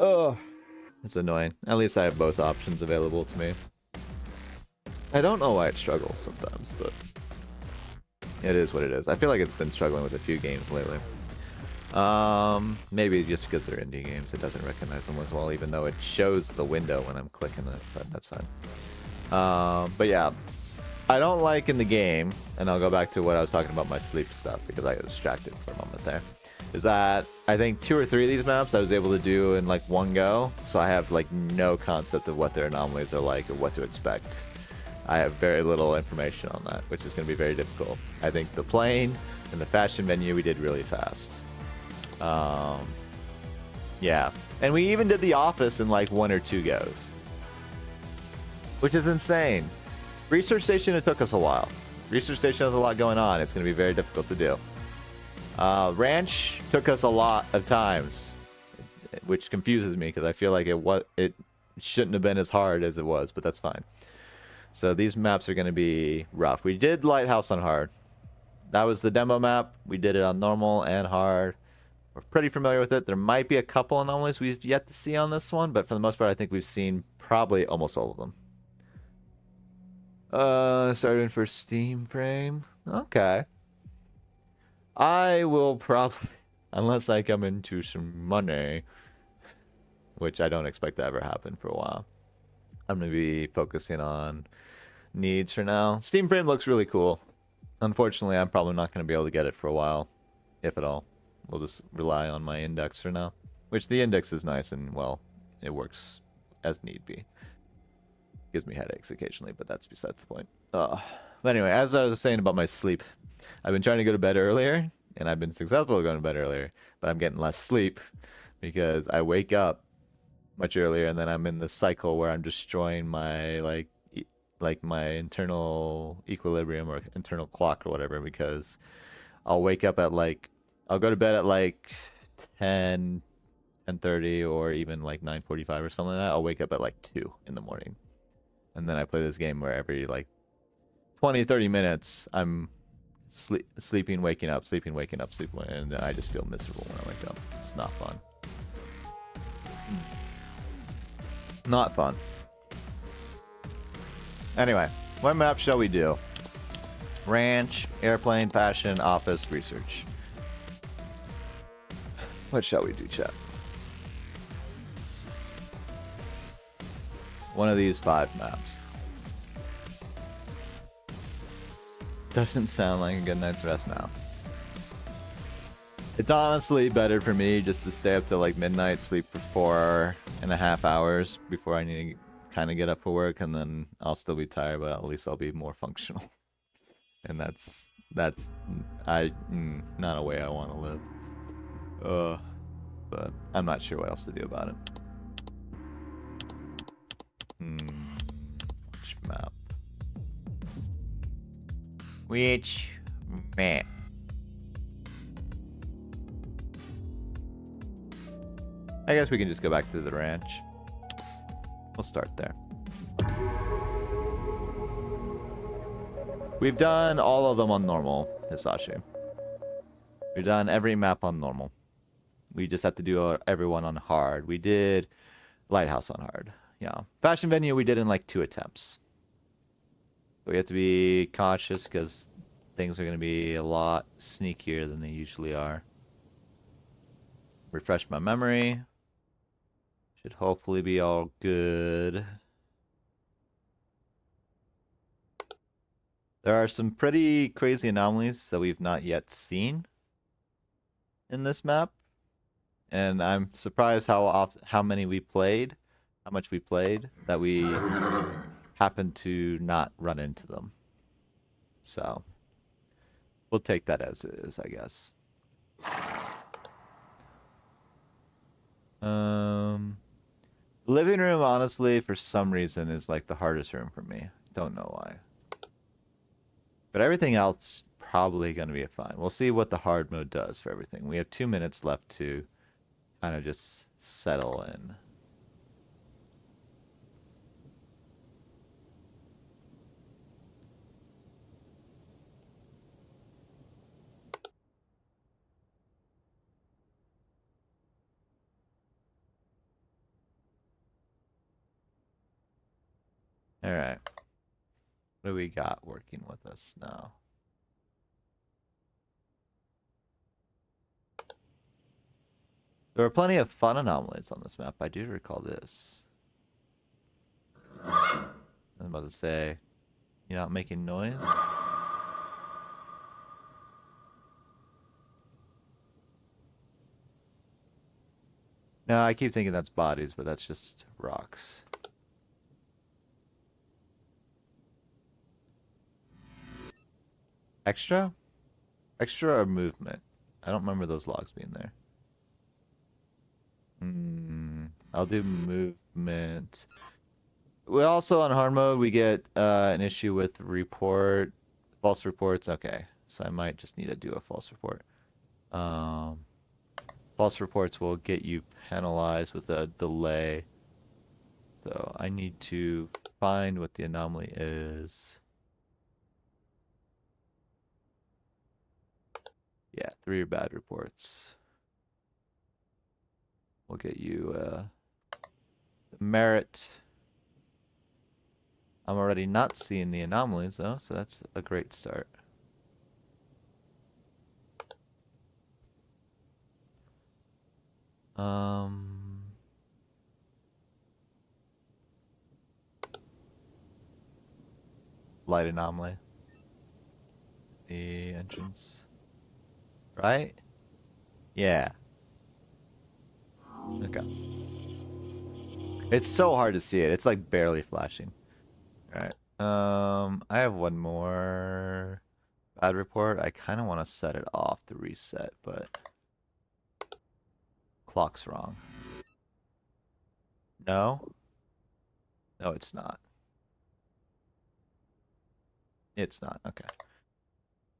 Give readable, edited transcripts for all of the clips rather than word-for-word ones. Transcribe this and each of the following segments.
Oh, it's annoying. At least I have both options available to me. I don't know why it struggles sometimes, but it is what it is. I feel like it's been struggling with a few games lately. Maybe just because they're indie games, it doesn't recognize them as well, even though it shows the window when I'm clicking it, but that's fine. But yeah, I don't like in the game, and I'll go back to what I was talking about my sleep stuff because I got distracted for a moment there, is that I think 2 or 3 of these maps I was able to do in like one go, so I have like no concept of what their anomalies are like or what to expect. I have very little information on that, which is going to be very difficult. I think the plane and the fashion venue we did really fast. Yeah, and we even did the office in like 1 or 2 goes, which is insane. Research station, it took us a while. Research station has a lot going on. It's going to be very difficult to do. Ranch took us a lot of times, which confuses me because I feel like it shouldn't have been as hard as it was, but that's fine. So these maps are going to be rough. We did lighthouse on hard. That was the demo map. We did it on normal and hard. We're pretty familiar with it. There might be a couple anomalies we've yet to see on this one, but for the most part, I think we've seen probably almost all of them. Starting for Steam frame. Okay. I will probably, unless I come into some money, which I don't expect to ever happen for a while, I'm going to be focusing on needs for now. Steam frame looks really cool. Unfortunately, I'm probably not going to be able to get it for a while, if at all. We'll just rely on my index for now, which the index is nice and, well, it works as need be. Gives me headaches occasionally, but that's besides the point. But anyway, as I was saying about my sleep, I've been trying to go to bed earlier, and I've been successful at going to bed earlier, but I'm getting less sleep because I wake up much earlier, and then I'm in this cycle where I'm destroying my like my internal equilibrium or internal clock or whatever, because I'll wake up at I'll go to bed at like 10:30 or even like 9:45 or something like that. I'll wake up at like 2 in the morning. And then I play this game where every like 20-30 minutes I'm sleeping, waking up, sleeping, waking up, sleeping, and I just feel miserable when I wake up. It's not fun. Not fun. Anyway, what map shall we do? Ranch, airplane, fashion, office, research. What shall we do, chat? One of these 5 maps. Doesn't sound like a good night's rest now. It's honestly better for me just to stay up till like midnight, sleep for 4.5 hours before I need to kind of get up for work, and then I'll still be tired, but at least I'll be more functional. And that's not a way I want to live. But I'm not sure what else to do about it. Which map? Which map? I guess we can just go back to the ranch. We'll start there. We've done all of them on normal, Hisashi. We've done every map on normal. We just have to do everyone on hard. We did lighthouse on hard. Yeah. Fashion venue we did in like 2 attempts. We have to be cautious because things are going to be a lot sneakier than they usually are. Refresh my memory. Should hopefully be all good. There are some pretty crazy anomalies that we've not yet seen in this map. And I'm surprised how many we played, how much we played, that we happened to not run into them. So we'll take that as it is, I guess. Living room, honestly, for some reason, is like the hardest room for me. Don't know why. But everything else probably going to be fine. We'll see what the hard mode does for everything. We have 2 minutes left to kind of just settle in. All right. What do we got working with us now? There are plenty of fun anomalies on this map. I do recall this. I was about to say, you're not making noise? No, I keep thinking that's bodies, but that's just rocks. Extra? Extra or movement? I don't remember those logs being there. I'll do movement. We also, on hard mode, we get an issue with false reports. Okay, so I might just need to do a false report. False reports will get you penalized with a delay. So I need to find what the anomaly is. Yeah, 3 bad reports. We'll get you merit. I'm already not seeing the anomalies though, so that's a great start. Light anomaly. The entrance. Right? Yeah. Okay. It's so hard to see it. It's like barely flashing. Alright. I have one more bad report. I kind of want to set it off to reset, but clock's wrong. No? No, it's not. It's not. Okay.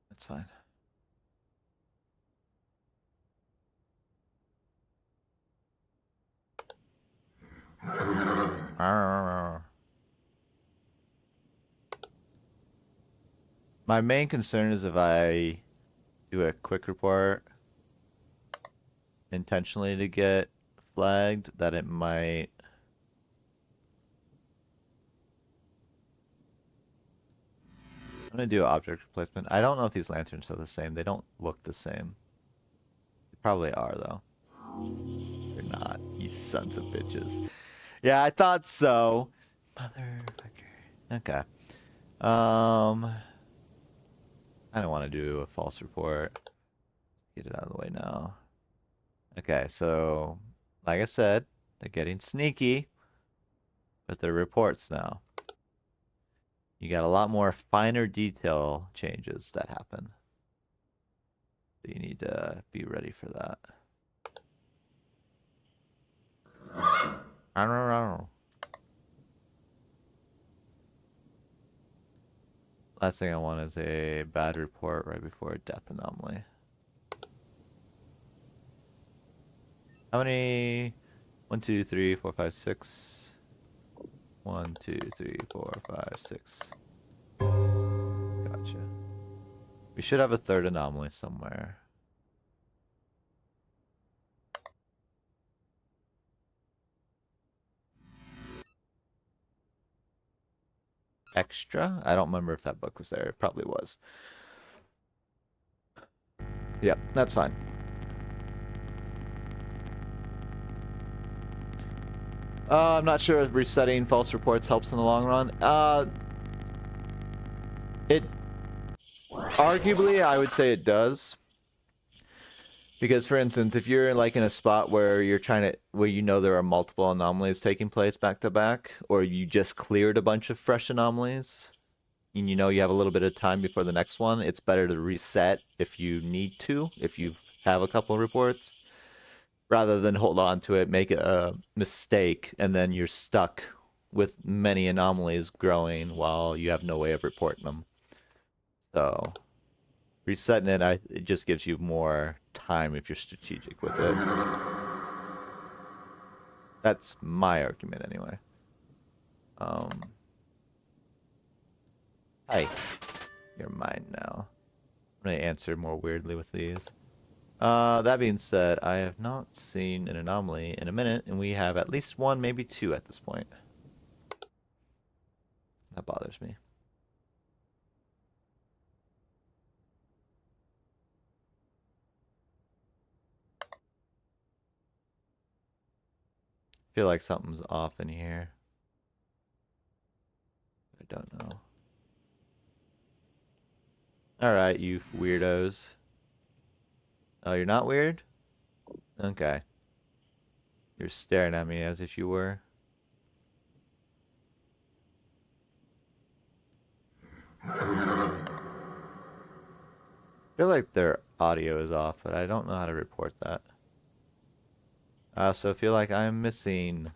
That's fine. My main concern is if I do a quick report intentionally to get flagged, that it might... I'm going to do object replacement. I don't know if these lanterns are the same. They don't look the same. They probably are, though. They're not. You sons of bitches. Yeah, I thought so. Motherfucker. Okay. I don't want to do a false report. Get it out of the way now. Okay, so like I said, they're getting sneaky with their reports now. You got a lot more finer detail changes that happen. So you need to be ready for that. I don't know. Last thing I want is a bad report right before a death anomaly. How many? 1, 2, 3, 4, 5, 6. 1, 2, 3, 4, 5, 6. Gotcha. We should have a third anomaly somewhere. Extra? I don't remember if that book was there. It probably was. Yep, that's fine. I'm not sure if resetting false reports helps in the long run. It arguably, I would say it does. Because, for instance, if you're like in a spot where where you know there are multiple anomalies taking place back to back, or you just cleared a bunch of fresh anomalies, and you know you have a little bit of time before the next one, it's better to reset if you need to, if you have a couple of reports, rather than hold on to it, make a mistake, and then you're stuck with many anomalies growing while you have no way of reporting them. So resetting it just gives you more time if you're strategic with it. That's my argument anyway. Hi. You're mine now. I'm gonna answer more weirdly with these. That being said, I have not seen an anomaly in a minute, and we have at least one, maybe two at this point. That bothers me. Feel like something's off in here. I don't know. Alright, you weirdos. Oh, you're not weird? Okay. You're staring at me as if you were. I feel like their audio is off, but I don't know how to report that. I also feel like I'm missing...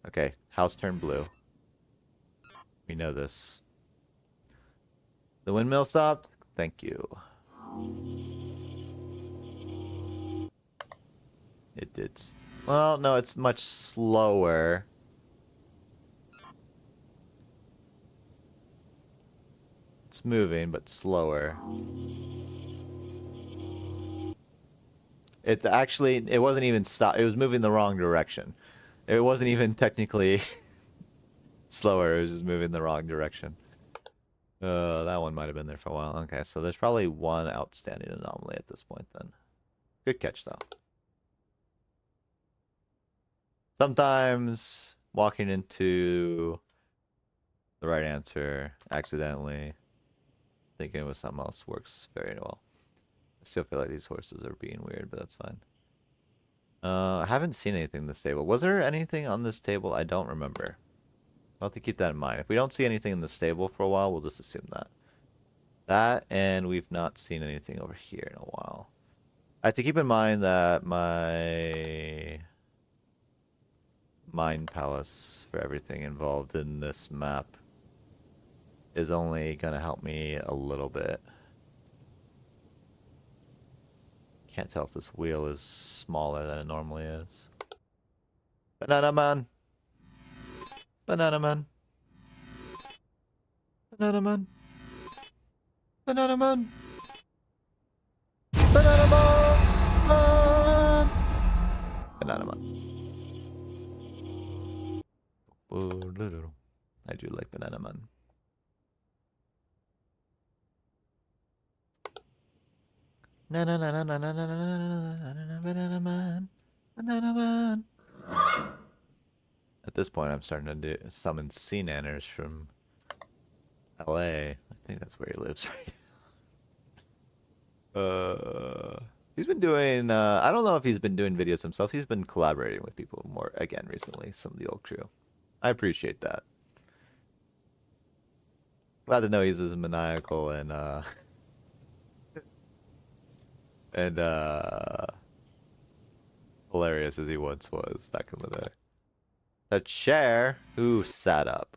Okay, house turned blue. We know this. The windmill stopped? Thank you. It did. Well, no, it's much slower. It's moving, but slower. It's actually, it wasn't even stop. It was moving the wrong direction. It wasn't even technically slower. It was just moving the wrong direction. That one might have been there for a while. Okay, so there's probably one outstanding anomaly at this point then. Good catch, though. Sometimes walking into the right answer accidentally, thinking it was something else, works very well. I still feel like these horses are being weird, but that's fine. I haven't seen anything in this table. Was there anything on this table? I don't remember. I'll have to keep that in mind. If we don't see anything in the stable for a while, we'll just assume that. That, and we've not seen anything over here in a while. I have to keep in mind that my mind palace for everything involved in this map is only going to help me a little bit. Can't tell if this wheel is smaller than it normally is. Banana man. Banana man. Banana man. Banana man. Banana man. Banana man. I do like banana man. Na na na na na na na na na banana man. Banana man. At this point, I'm starting to summon sea nanners from LA. I think that's where he lives, right? He's been doing, I don't know if he's been doing videos himself. He's been collaborating with people more, again, recently. Some of the old crew. I appreciate that. Glad to know he's as maniacal and hilarious as he once was back in the day. The chair who sat up.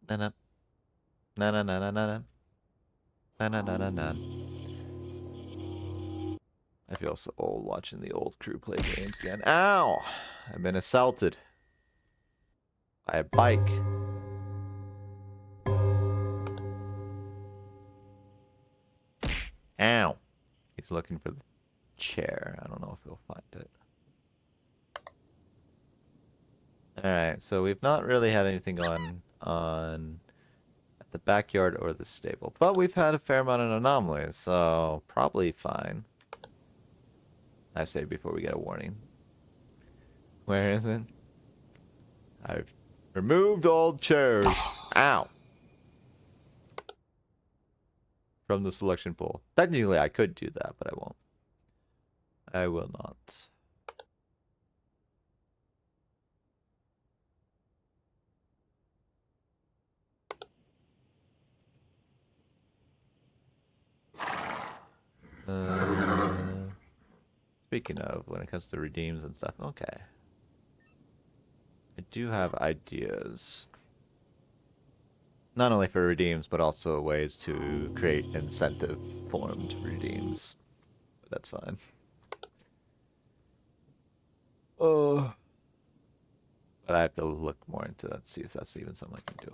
Na na na na na na na na na na na na. I feel so old watching the old crew play games again. Ow! I've been assaulted by a bike. Ow! He's looking for the chair. I don't know if he'll find it. Alright, so we've not really had anything going on at the backyard or the stable. But we've had a fair amount of anomalies, so probably fine. I say before we get a warning. Where is it? I've removed all chairs. Ow! From the selection pool. Technically, I could do that, but I won't. I will not. Speaking of, when it comes to redeems and stuff, okay. I do have ideas. Not only for redeems, but also ways to create incentive formed redeems. But that's fine. Oh. But I have to look more into that, see if that's even something I can do.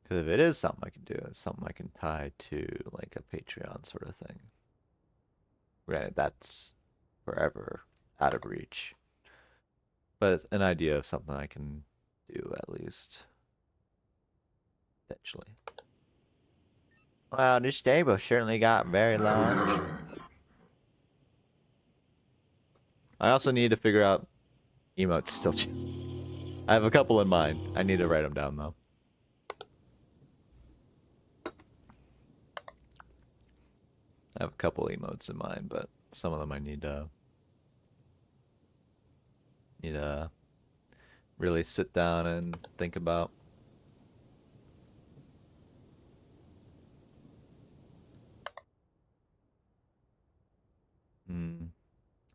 Because if it is something I can do, it's something I can tie to like a Patreon sort of thing. Granted, that's forever out of reach. But it's an idea of something I can do at least. Potentially. Wow, this stable certainly got very large. I also need to figure out emotes still. I have a couple in mind. I need to write them down though. I have a couple emotes in mind, but some of them I need to really sit down and think about.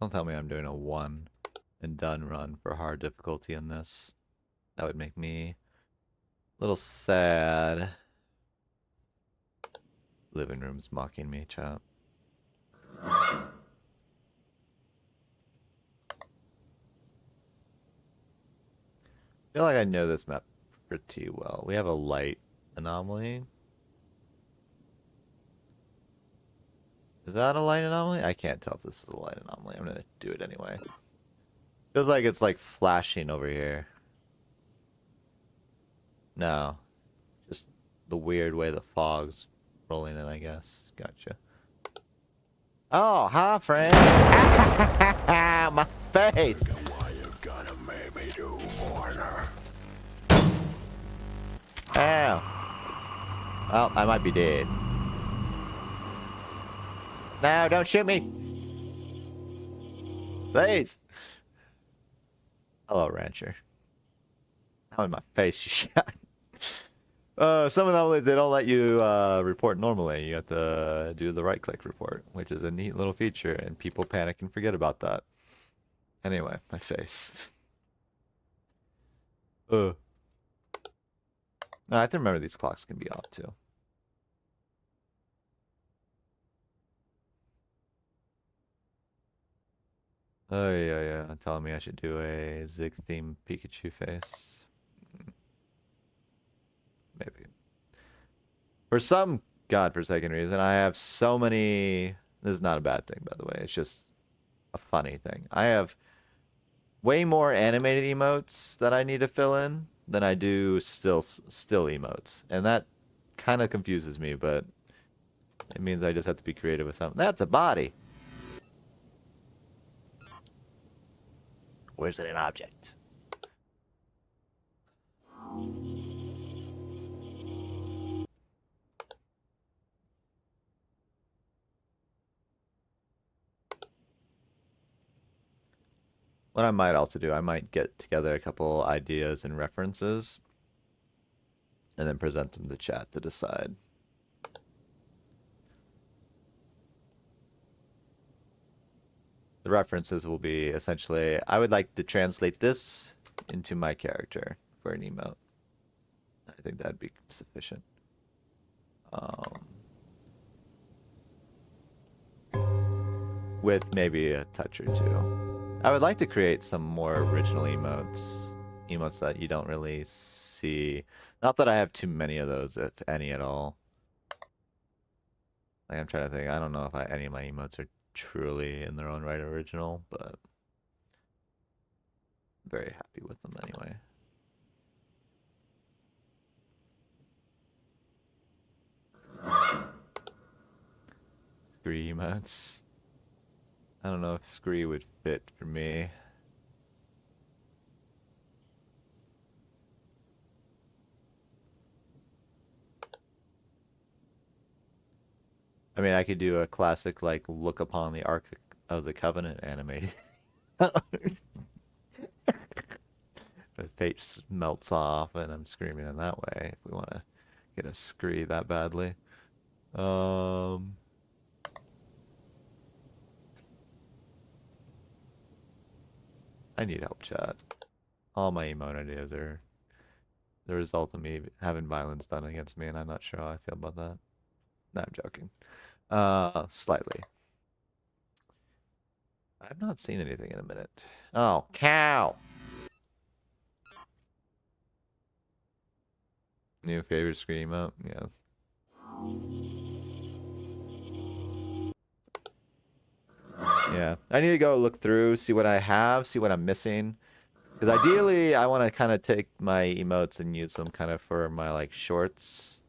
Don't tell me I'm doing a one and done run for hard difficulty in this. That would make me a little sad. Living room's mocking me, chat. I feel like I know this map pretty well. We have a light anomaly. Is that a light anomaly? I can't tell if this is a light anomaly. I'm gonna do it anyway. Feels like it's like flashing over here. No. Just the weird way the fog's rolling in, I guess. Gotcha. Oh, hi, friend. My face. Ow. Well, I might be dead. No, don't shoot me. Please. Hello, Rancher. How in my face you shot? Some anomalies, they don't let you report normally. You have to do the right-click report, which is a neat little feature, and people panic and forget about that. Anyway, my face. No, I have to remember these clocks can be off, too. Oh, yeah. Telling me I should do a Zig-themed Pikachu face. Maybe. For some godforsaken reason, I have so many... This is not a bad thing, by the way. It's just a funny thing. I have way more animated emotes that I need to fill in than I do still emotes. And that kind of confuses me, but it means I just have to be creative with something. That's a body. Where's it an object? What I might also do, I might get together a couple ideas and references and then present them to chat to decide. The references will be essentially, I would like to translate this into my character for an emote. I think that'd be sufficient. With maybe a touch or two. I would like to create some more original emotes. Emotes that you don't really see. Not that I have too many of those, if any at all. Like, I'm trying to think. I don't know if any of my emotes are truly in their own right original, but I'm very happy with them anyway. Scree emotes. I don't know if Scree would fit for me. I mean, I could do a classic, like, look upon the Ark of the Covenant animated. The face melts off and I'm screaming in that way if we want to get a Scree that badly. I need help, chat. All my emote ideas are the result of me having violence done against me, and I'm not sure how I feel about that. No, I'm joking. Slightly. I've not seen anything in a minute. Oh, cow! New favorite screamo? Yes. Yeah. I need to go look through, see what I have, see what I'm missing. Because ideally, I want to kind of take my emotes and use them kind of for my, like, shorts.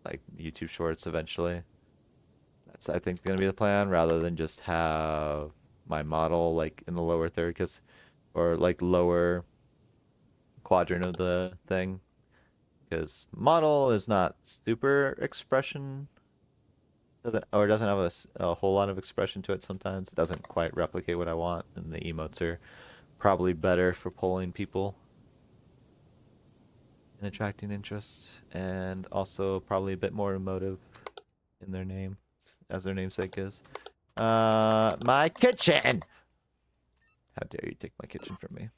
Like, YouTube shorts eventually. That's, I think, going to be the plan, rather than just have my model, like, in the lower third, or, like, lower quadrant of the thing. Because model is not super expression, doesn't have a whole lot of expression to it sometimes. It doesn't quite replicate what I want, and the emotes are probably better for pulling people and attracting interest, and also probably a bit more emotive in their name, as their namesake is. My kitchen! How dare you take my kitchen from me?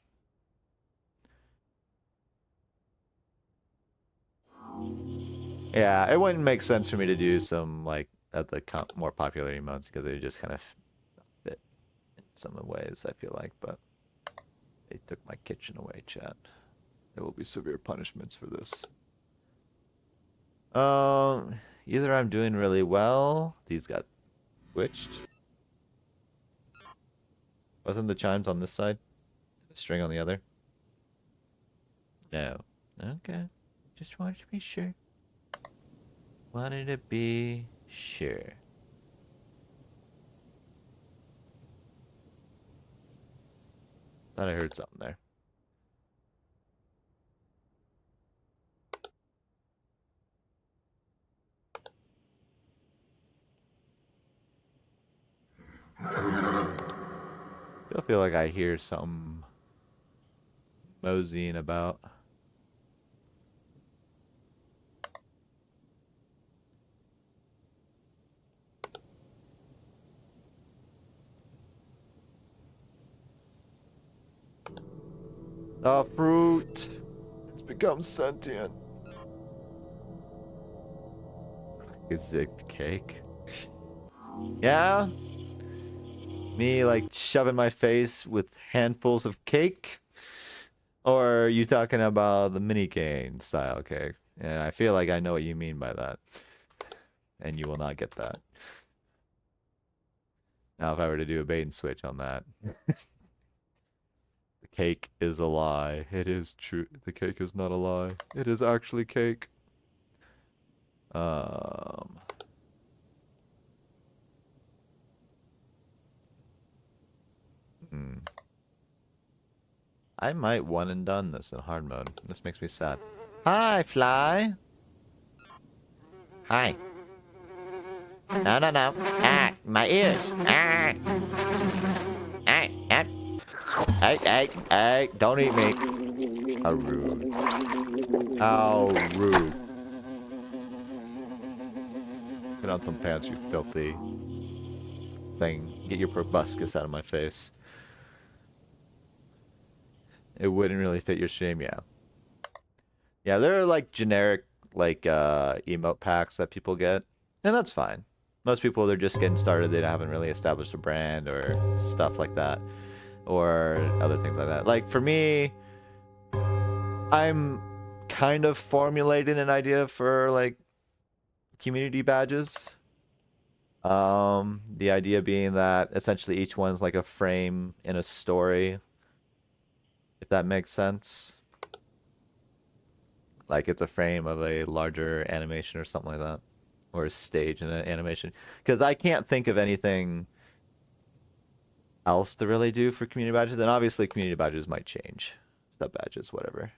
Yeah, it wouldn't make sense for me to do some, like, at the more popular emotes, because they just kind of fit in some ways, I feel like, but they took my kitchen away, chat. There will be severe punishments for this. Either I'm doing really well. These got switched. Wasn't the chimes on this side? The string on the other? No. Okay. Just wanted to be sure. Wanted to be sure. Thought I heard something there. Still feel like I hear something moseying about. The fruit! It's become sentient. Is it cake? Yeah? Me, like, shoving my face with handfuls of cake? Or are you talking about the mini cane style cake? And I feel like I know what you mean by that. And you will not get that. Now, if I were to do a bait and switch on that. The cake is a lie. It is true. The cake is not a lie. It is actually cake. I might one and done this in hard mode. This makes me sad. Hi, fly. Hi. No, no, no. Ah, my ears. Ah. Ah, ah. Hey, don't eat me. How rude. How rude. Put on some pants, you filthy thing. Get your proboscis out of my face. It wouldn't really fit your stream, yeah. Yeah, there are like generic like emote packs that people get, and that's fine. Most people, they're just getting started, they haven't really established a brand or stuff like that, or other things like that. Like for me, I'm kind of formulating an idea for like community badges. The idea being that essentially each one's like a frame in a story, if that makes sense. Like it's a frame of a larger animation or something like that. Or a stage in an animation. Because I can't think of anything else to really do for community badges. And obviously community badges might change. Sub badges, whatever.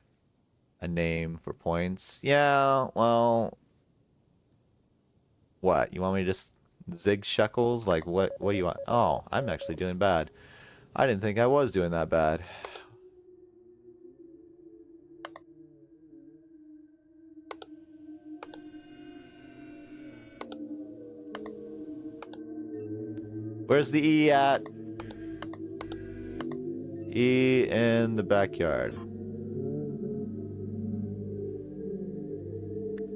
A name for points. Yeah, well... What? You want me to just zig shekels? Like, what do you want? Oh, I'm actually doing bad. I didn't think I was doing that bad. Where's the E at? E in the backyard.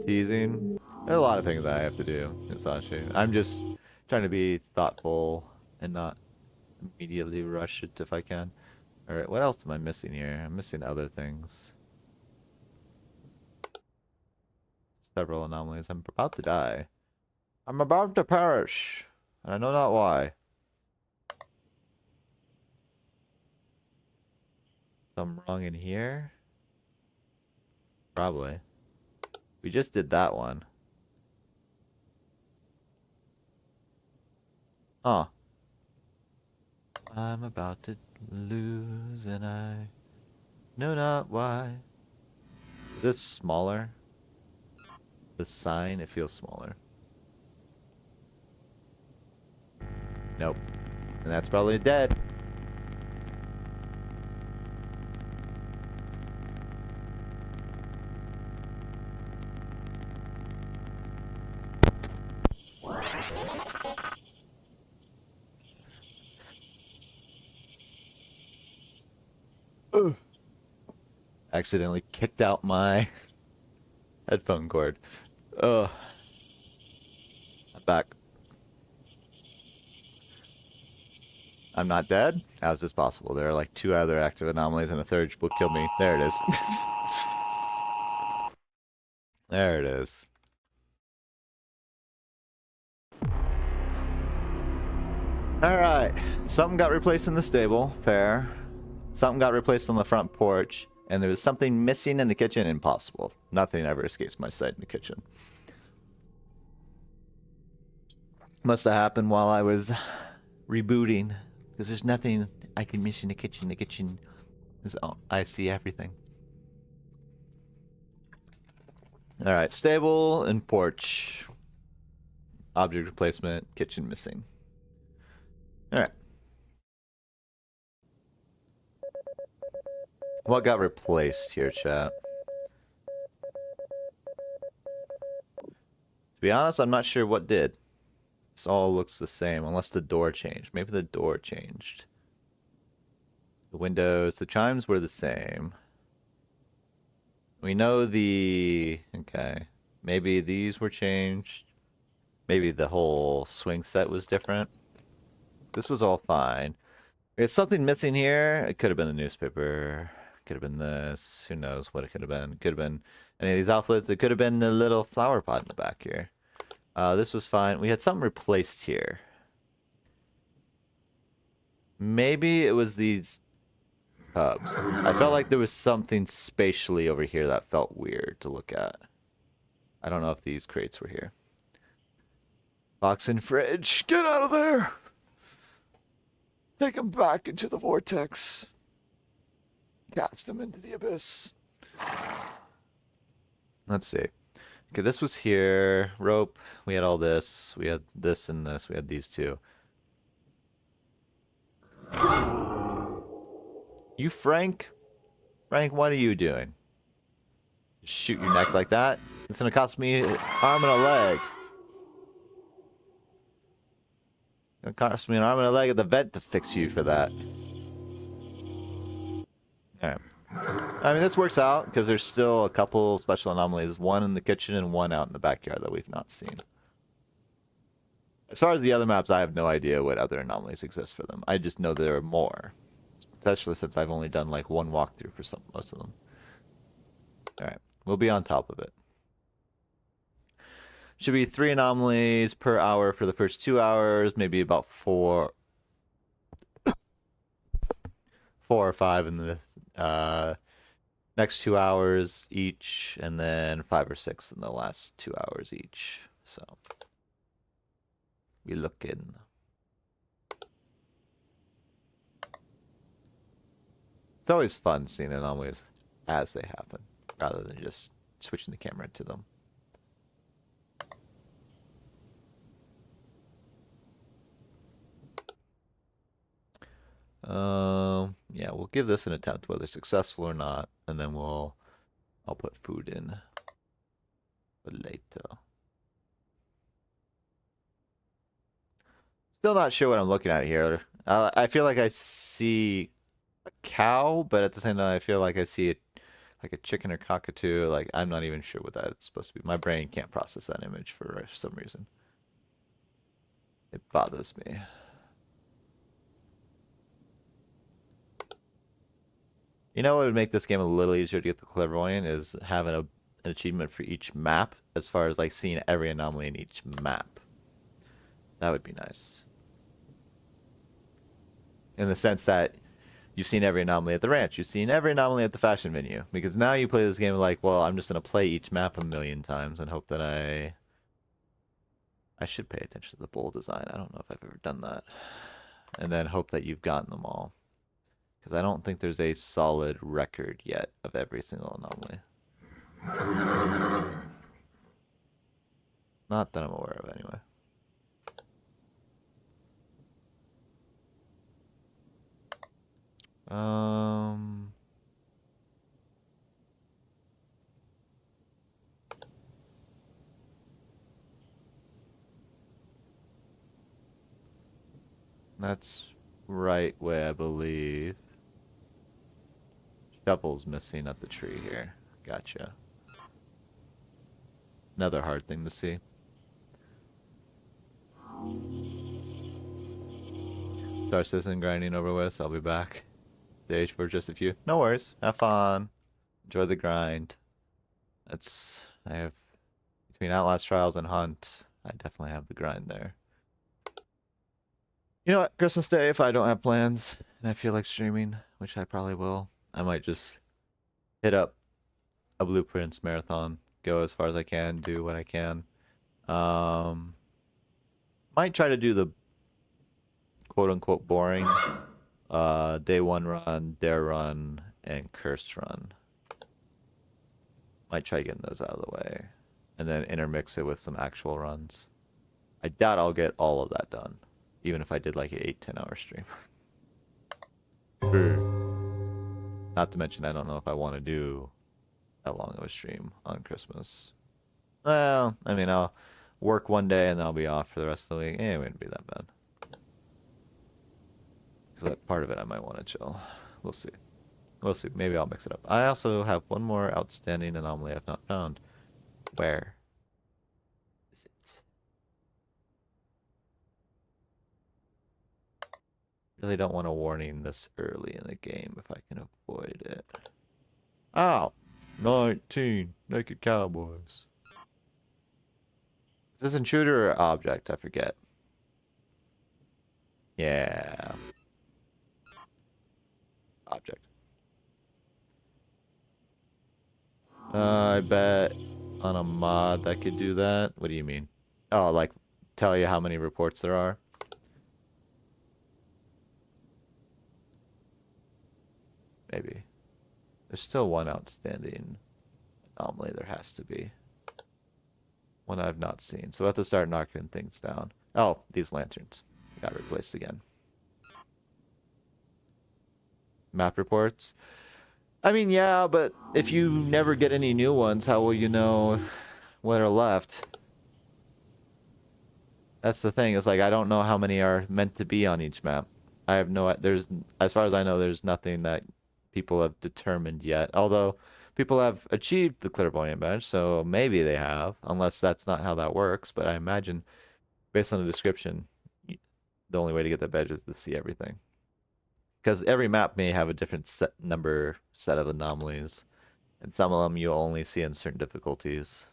Teasing. There are a lot of things that I have to do in Sashi. I'm just trying to be thoughtful and not immediately rush it if I can. Alright, what else am I missing here? I'm missing other things. several anomalies. I'm about to die. I'm about to perish. And I know not why. Something wrong in here? Probably. We just did that one. Huh. I'm about to lose and I know not why. Is this smaller? The sign, it feels smaller. Nope. And that's probably dead. Ugh. Accidentally kicked out my headphone cord. Ugh. I'm back. I'm not dead? How is this possible? There are like 2 other active anomalies and a third will kill me. There it is. There it is. Alright. Something got replaced in the stable. Fair. Something got replaced on the front porch. And there was something missing in the kitchen. Impossible. Nothing ever escapes my sight in the kitchen. Must have happened while I was rebooting. Because there's nothing I can miss in the kitchen. The kitchen is... Oh, I see everything. Alright. Stable and porch. Object replacement. Kitchen missing. Alright. What got replaced here, chat? To be honest, I'm not sure what did. This all looks the same, unless the door changed. Maybe the door changed. The windows, the chimes were the same. We know the... Okay. Maybe these were changed. Maybe the whole swing set was different. This was all fine. There's something missing here. It could have been the newspaper. Could have been this. Who knows what it could have been. Could have been any of these outfits. It could have been the little flower pot in the back here. This was fine. We had something replaced here. Maybe it was these tubs. I felt like there was something spatially over here that felt weird to look at. I don't know if these crates were here. Box and fridge. Get out of there! Take them back into the vortex. Cast them into the abyss. Let's see. Okay, this was here. Rope. We had all this. We had this and this. We had these two. You Frank? Frank, what are you doing? Shoot your neck like that? It's gonna cost me an arm and a leg. It's gonna cost me an arm and a leg at the vet to fix you for that. Alright. I mean, this works out because there's still a couple special anomalies. One in the kitchen and one out in the backyard that we've not seen. As far as the other maps, I have no idea what other anomalies exist for them. I just know there are more. Especially since I've only done like one walkthrough for most of them. Alright. We'll be on top of it. Should be 3 anomalies per hour for the first 2 hours. Maybe about 4 or 5 in the next 2 hours each. And then 5 or 6 in the last 2 hours each. So we looking. It's always fun seeing anomalies as they happen, rather than just switching the camera to them. Yeah, we'll give this an attempt, whether successful or not, and then I'll put food in for later. Still not sure what I'm looking at here. I feel like I see a cow, but at the same time, I feel like I see like a chicken or cockatoo. Like, I'm not even sure what that's supposed to be. My brain can't process that image for some reason. It bothers me. You know what would make this game a little easier to get the clairvoyant is having an achievement for each map, as far as like seeing every anomaly in each map. That would be nice. In the sense that you've seen every anomaly at the ranch, you've seen every anomaly at the fashion venue. Because now you play this game like, well, I'm just going to play each map a million times and hope that I should pay attention to the bowl design. I don't know if I've ever done that. And then hope that you've gotten them all. Because I don't think there's a solid record yet of every single anomaly. Not that I'm aware of, anyway. That's right way, I believe. Shovel's missing at the tree here. Gotcha. Another hard thing to see. Star Citizen grinding over with. I'll be back. Stage for just a few. No worries. Have fun. Enjoy the grind. I have between Outlast Trials and Hunt, I definitely have the grind there. You know what? Christmas Day, if I don't have plans and I feel like streaming, which I probably will, I might just hit up a Blueprints marathon, go as far as I can, do what I can. Might try to do the quote-unquote boring day one run, dare run, and cursed run. Might try getting those out of the way, and then intermix it with some actual runs. I doubt I'll get all of that done, even if I did like an 8-10 hour stream. Not to mention, I don't know if I want to do that long of a stream on Christmas. Well, I mean, I'll work one day and then I'll be off for the rest of the week. It wouldn't be that bad. Because that part of it I might want to chill. We'll see. We'll see. Maybe I'll mix it up. I also have one more outstanding anomaly I've not found. Where is it? Really don't want a warning this early in the game if I can avoid it. Ow! 19 naked cowboys. Is this intruder or object? I forget. Yeah. Object. I bet on a mod that could do that. What do you mean? Oh, like tell you how many reports there are? Maybe. There's still one outstanding anomaly. There has to be. One I've not seen. So we'll have to start knocking things down. Oh, these lanterns. Got replaced again. Map reports. I mean, yeah, but if you never get any new ones, how will you know what are left? That's the thing. It's like I don't know how many are meant to be on each map. I have no. There's, as far as I know, there's nothing that people have determined yet. Although people have achieved the clairvoyant badge, so maybe they have, unless that's not how that works. But I imagine, based on the description, the only way to get the badge is to see everything. Because every map may have a different set of anomalies, and some of them you'll only see in certain difficulties,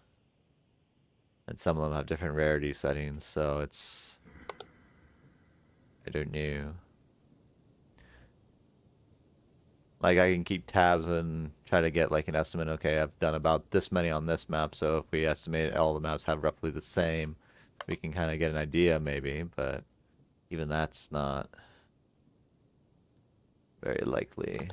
and some of them have different rarity settings. So it's, I don't know. Like I can keep tabs and try to get like an estimate. Okay, I've done about this many on this map, so if we estimate all the maps have roughly the same, we can kind of get an idea maybe. But even that's not very likely.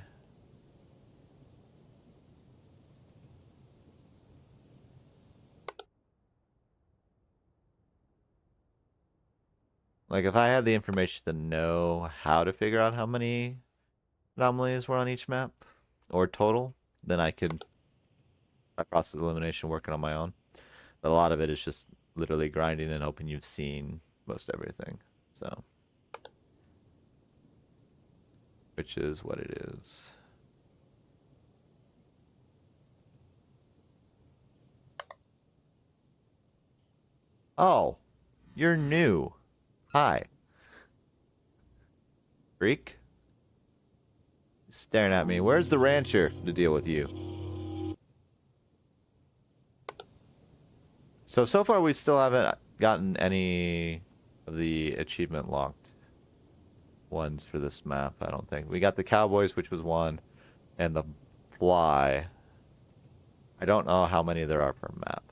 Like if I had the information to know how to figure out how many anomalies were on each map or total, then I could, by process of elimination, working on my own. But a lot of it is just literally grinding and hoping you've seen most everything. So, which is what it is. Oh, you're new. Hi. Freak. Staring at me. Where's the rancher to deal with you? So far we still haven't gotten any of the achievement locked ones for this map, I don't think. We got the cowboys, which was one, and the fly. I don't know how many there are per map.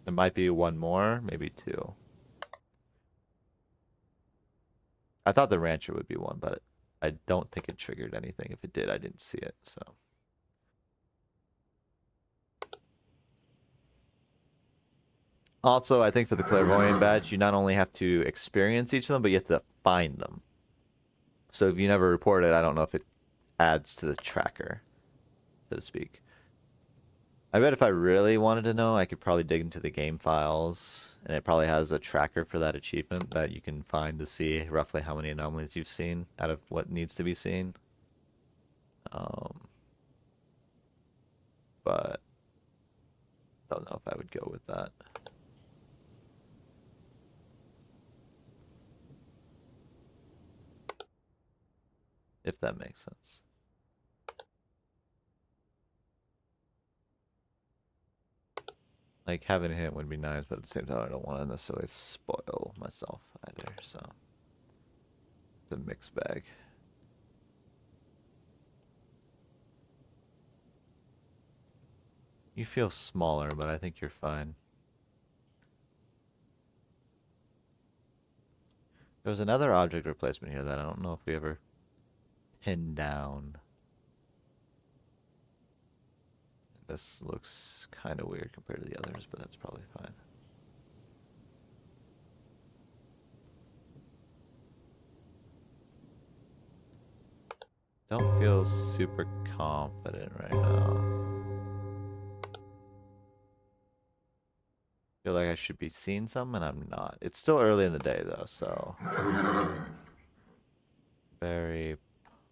There might be one more, maybe two. I thought the rancher would be one, but I don't think it triggered anything. If it did, I didn't see it, so. Also, I think for the clairvoyant badge, you not only have to experience each of them, but you have to find them. So if you never report it, I don't know if it adds to the tracker, so to speak. I bet if I really wanted to know, I could probably dig into the game files, and it probably has a tracker for that achievement that you can find to see roughly how many anomalies you've seen out of what needs to be seen. But I don't know if I would go with that. If that makes sense. Like, having a hint would be nice, but at the same time, I don't want to necessarily spoil myself either, so. It's a mixed bag. You feel smaller, but I think you're fine. There was another object replacement here that I don't know if we ever pinned down. This looks kind of weird compared to the others, but that's probably fine. Don't feel super confident right now. Feel like I should be seeing some, and I'm not. It's still early in the day, though, so... Very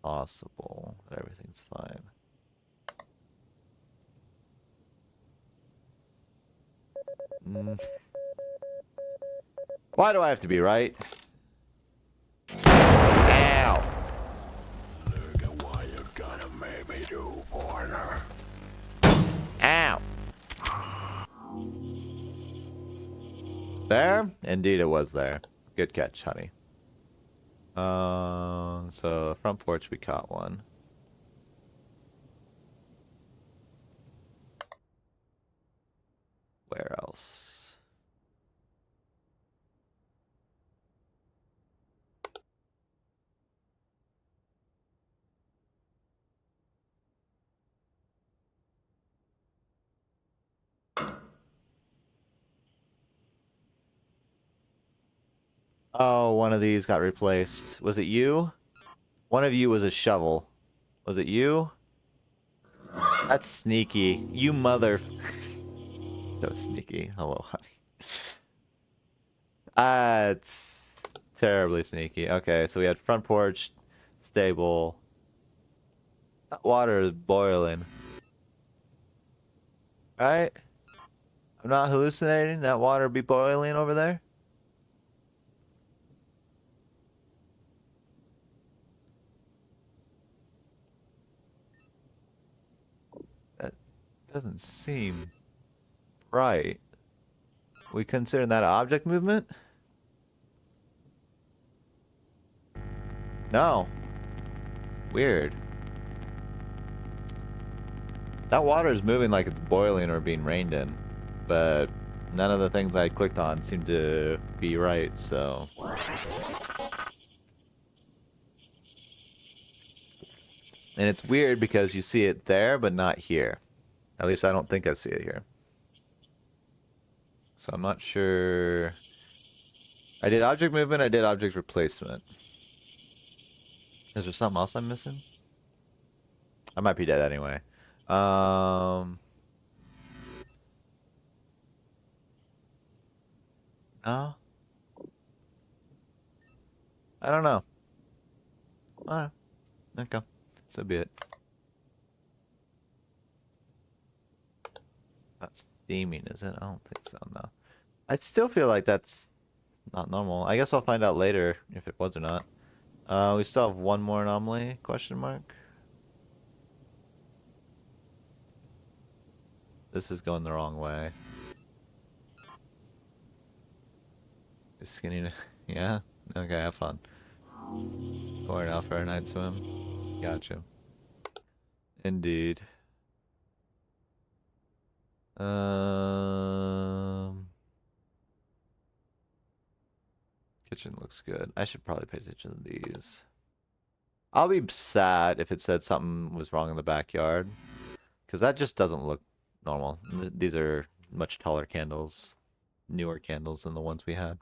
possible that everything's fine. Why do I have to be right? Ow! Look at what you're gonna make me do, partner. Ow! There? Indeed it was there. Good catch, honey. So front porch we caught one. Where else? Oh, one of these got replaced. Was it you? One of you was a shovel. Was it you? That's sneaky. You mother... So sneaky. Hello, honey. It's terribly sneaky. Okay, so we had front porch, stable. That water is boiling. Right? I'm not hallucinating. That water be boiling over there. That doesn't seem right. We consider that object movement? No. Weird. That water is moving like it's boiling or being rained in, but none of the things I clicked on seem to be right, so... And it's weird because you see it there, but not here. At least I don't think I see it here. So I'm not sure... I did object movement, I did object replacement. Is there something else I'm missing? I might be dead anyway. No? I don't know. Alright. Okay. So be it. That's steaming, is it? I don't think so, no. I still feel like that's not normal. I guess I'll find out later if it was or not. We still have one more anomaly, question mark. This is going the wrong way. Skinny. Yeah? Okay, have fun. Going out for a night swim. Gotcha. Indeed. Kitchen looks good. I should probably pay attention to these. I'll be sad if it said something was wrong in the backyard. Because that just doesn't look normal. These are much taller candles. Newer candles than the ones we had.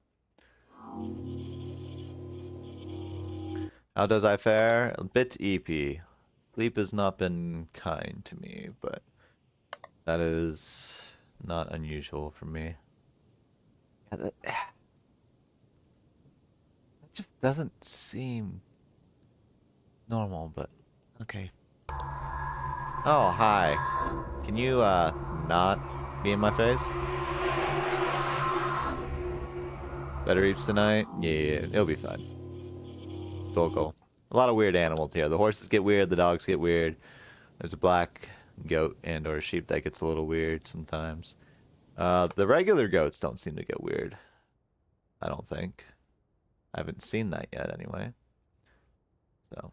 How does I fare? A bit EP. Sleep has not been kind to me, but that is not unusual for me. Yeah, that just doesn't seem normal, but okay. Oh, hi. Can you, not be in my face? Better eats tonight? Yeah, it'll be fine. Cool. A lot of weird animals here. The horses get weird, the dogs get weird. There's a black goat and or a sheep that gets a little weird sometimes. The regular goats don't seem to get weird. I don't think. I haven't seen that yet anyway. So,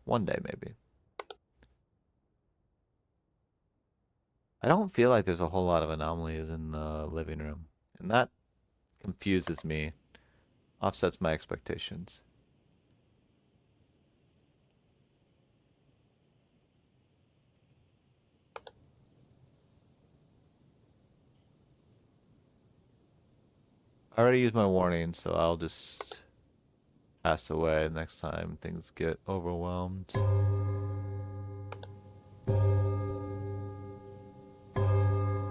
one day maybe. I don't feel like there's a whole lot of anomalies in the living room. And that confuses me. Offsets my expectations. I already used my warning, so I'll just pass away next time things get overwhelmed.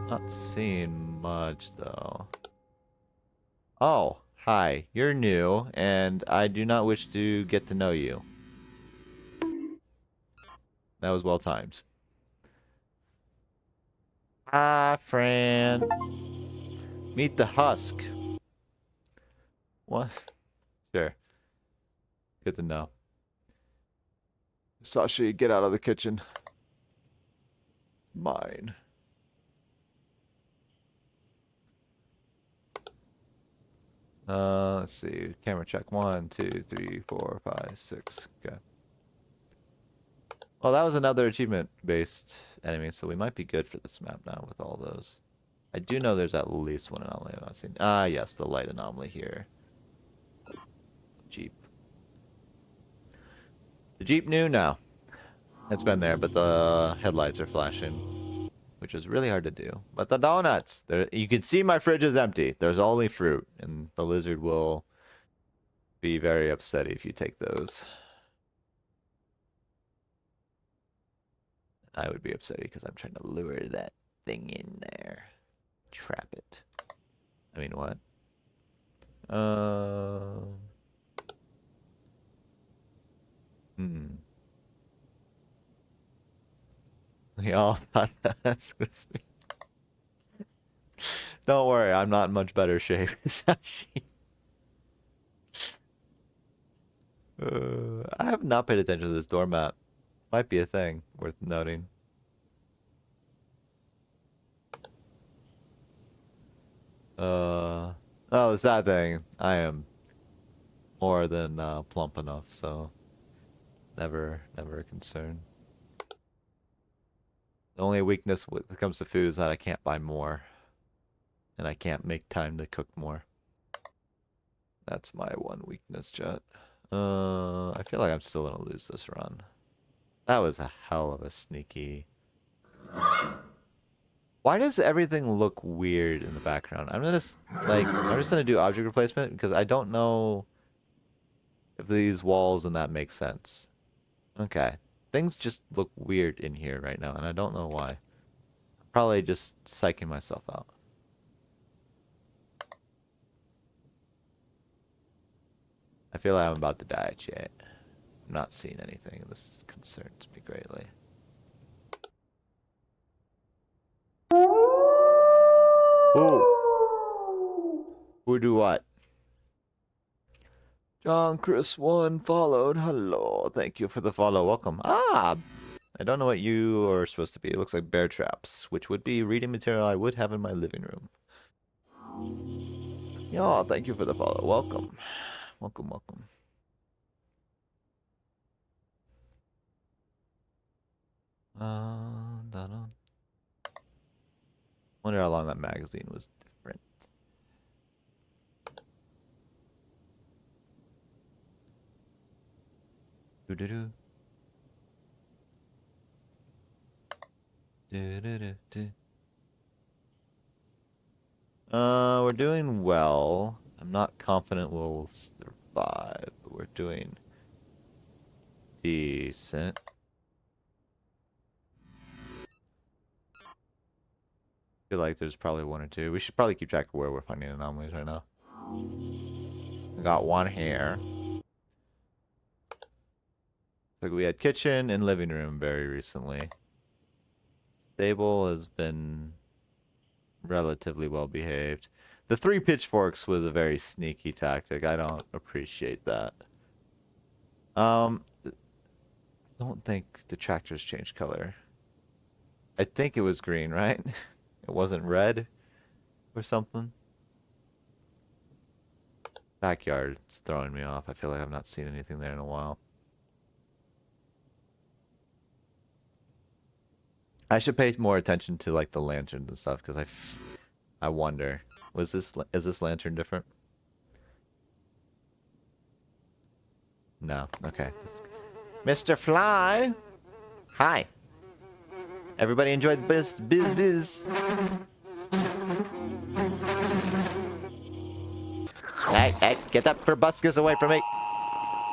Not seeing much, though. Oh, hi. You're new, and I do not wish to get to know you. That was well timed. Ah, Fran. Meet the husk. What? Sure. Good to know. Sasha, get out of the kitchen. It's mine. Let's see. Camera check. 1, 2, 3, 4, 5, 6. Okay. Well, that was another achievement-based enemy, so we might be good for this map now with all those. I do know there's at least one anomaly I've not seen. Ah, yes, the light anomaly here. Jeep. The Jeep new? No. It's been there, but the headlights are flashing, which is really hard to do. But the donuts! You can see my fridge is empty. There's only fruit, and the lizard will be very upset if you take those. I would be upset because I'm trying to lure that thing in there. Trap it. I mean, what? We all thought that was me. Don't worry, I'm not in much better shape. I have not paid attention to this doormat. Might be a thing worth noting. Oh, the sad thing. I am more than plump enough, so never a concern. The only weakness when it comes to food is that I can't buy more. And I can't make time to cook more. That's my one weakness, chat. I feel like I'm still gonna lose this run. That was a hell of a sneaky... Why does everything look weird in the background? I'm just gonna do object replacement because I don't know if these walls and that make sense. Okay. Things just look weird in here right now, and I don't know why. Probably just psyching myself out. I feel like I'm about to die, chat. I'm not seeing anything, and this concerns me greatly. Who do what? John Chris 1 followed. Hello. Thank you for the follow. Welcome. Ah! I don't know what you are supposed to be. It looks like bear traps, which would be reading material I would have in my living room. Y'all, thank you for the follow. Welcome. Welcome, welcome. Da-da. Wonder how long that magazine was different. Do-do-do. Do-do-do-do. We're doing well. I'm not confident we'll survive, but we're doing decent. I feel like there's probably one or two. We should probably keep track of where we're finding anomalies right now. I got one here. So we had kitchen and living room very recently. Stable has been relatively well behaved. The 3 pitchforks was a very sneaky tactic. I don't appreciate that. I don't think the tractors changed color. I think it was green, right? It wasn't red or something. Backyard is throwing me off. I feel like I've not seen anything there in a while. I should pay more attention to like the lanterns and stuff because I wonder, is this lantern different? No. Okay. Mr. Fly. Hi. Everybody enjoyed the biz. Hey, get that proboscis away from me.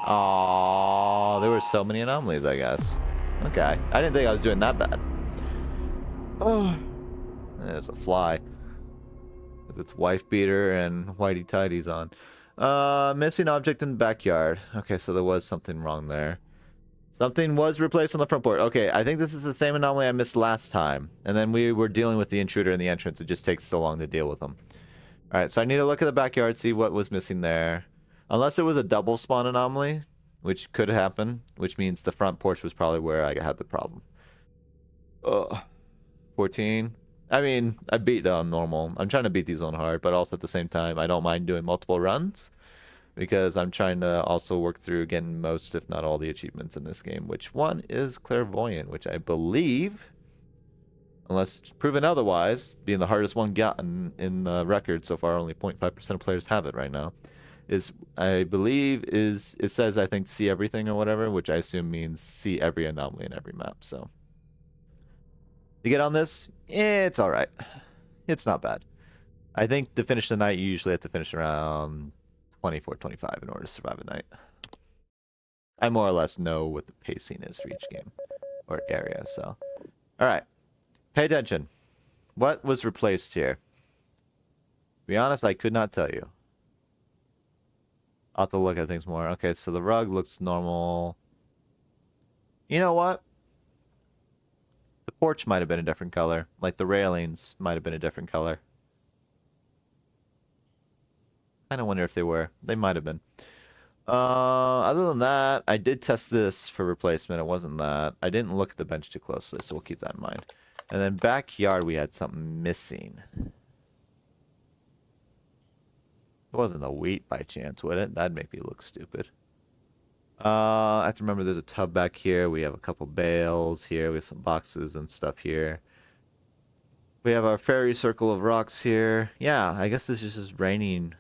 Oh, there were so many anomalies, I guess. Okay. I didn't think I was doing that bad. Oh. There's a fly. With its wife beater and whitey tidies on. Missing object in the backyard. Okay, so there was something wrong there. Something was replaced on the front porch. Okay, I think this is the same anomaly I missed last time. And then we were dealing with the intruder in the entrance. It just takes so long to deal with them. Alright, so I need to look at the backyard, see what was missing there. Unless it was a double spawn anomaly, which could happen, which means the front porch was probably where I had the problem. Ugh. 14. I mean, I beat on normal. I'm trying to beat these on hard, but also at the same time, I don't mind doing multiple runs. Because I'm trying to also work through getting most, if not all, the achievements in this game. Which one is Clairvoyant, which I believe, unless proven otherwise, being the hardest one gotten in the record so far, only 0.5% of players have it right now, is, I believe, it says, I think, see everything or whatever, which I assume means see every anomaly in every map, so. To get on this, it's alright. It's not bad. I think to finish the night, you usually have to finish around 24, 25 in order to survive a night. I more or less know what the pacing is for each game or area, so. Alright. Pay attention. What was replaced here? To be honest, I could not tell you. I'll have to look at things more. Okay, so the rug looks normal. You know what? The porch might have been a different color. Like the railings might have been a different color. I don't wonder if they were. They might have been. Other than that, I did test this for replacement. It wasn't that. I didn't look at the bench too closely, so we'll keep that in mind. And then backyard, we had something missing. It wasn't the wheat by chance, would it? That'd make me look stupid. I have to remember there's a tub back here. We have a couple bales here. We have some boxes and stuff here. We have our fairy circle of rocks here. Yeah, I guess this is just raining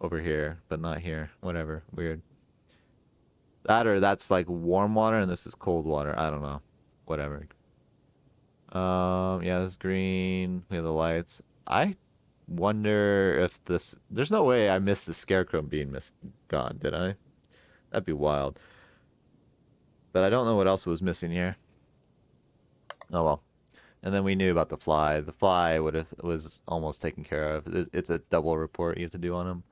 over here, but not here. Whatever. Weird. That or that's like warm water and this is cold water. I don't know. Whatever. Yeah, this is green. We have the lights. I wonder if this... There's no way I missed the scarecrow being gone, did I? That'd be wild. But I don't know what else was missing here. Oh well. And then we knew about the fly. The fly was almost taken care of. It's a double report you have to do on him.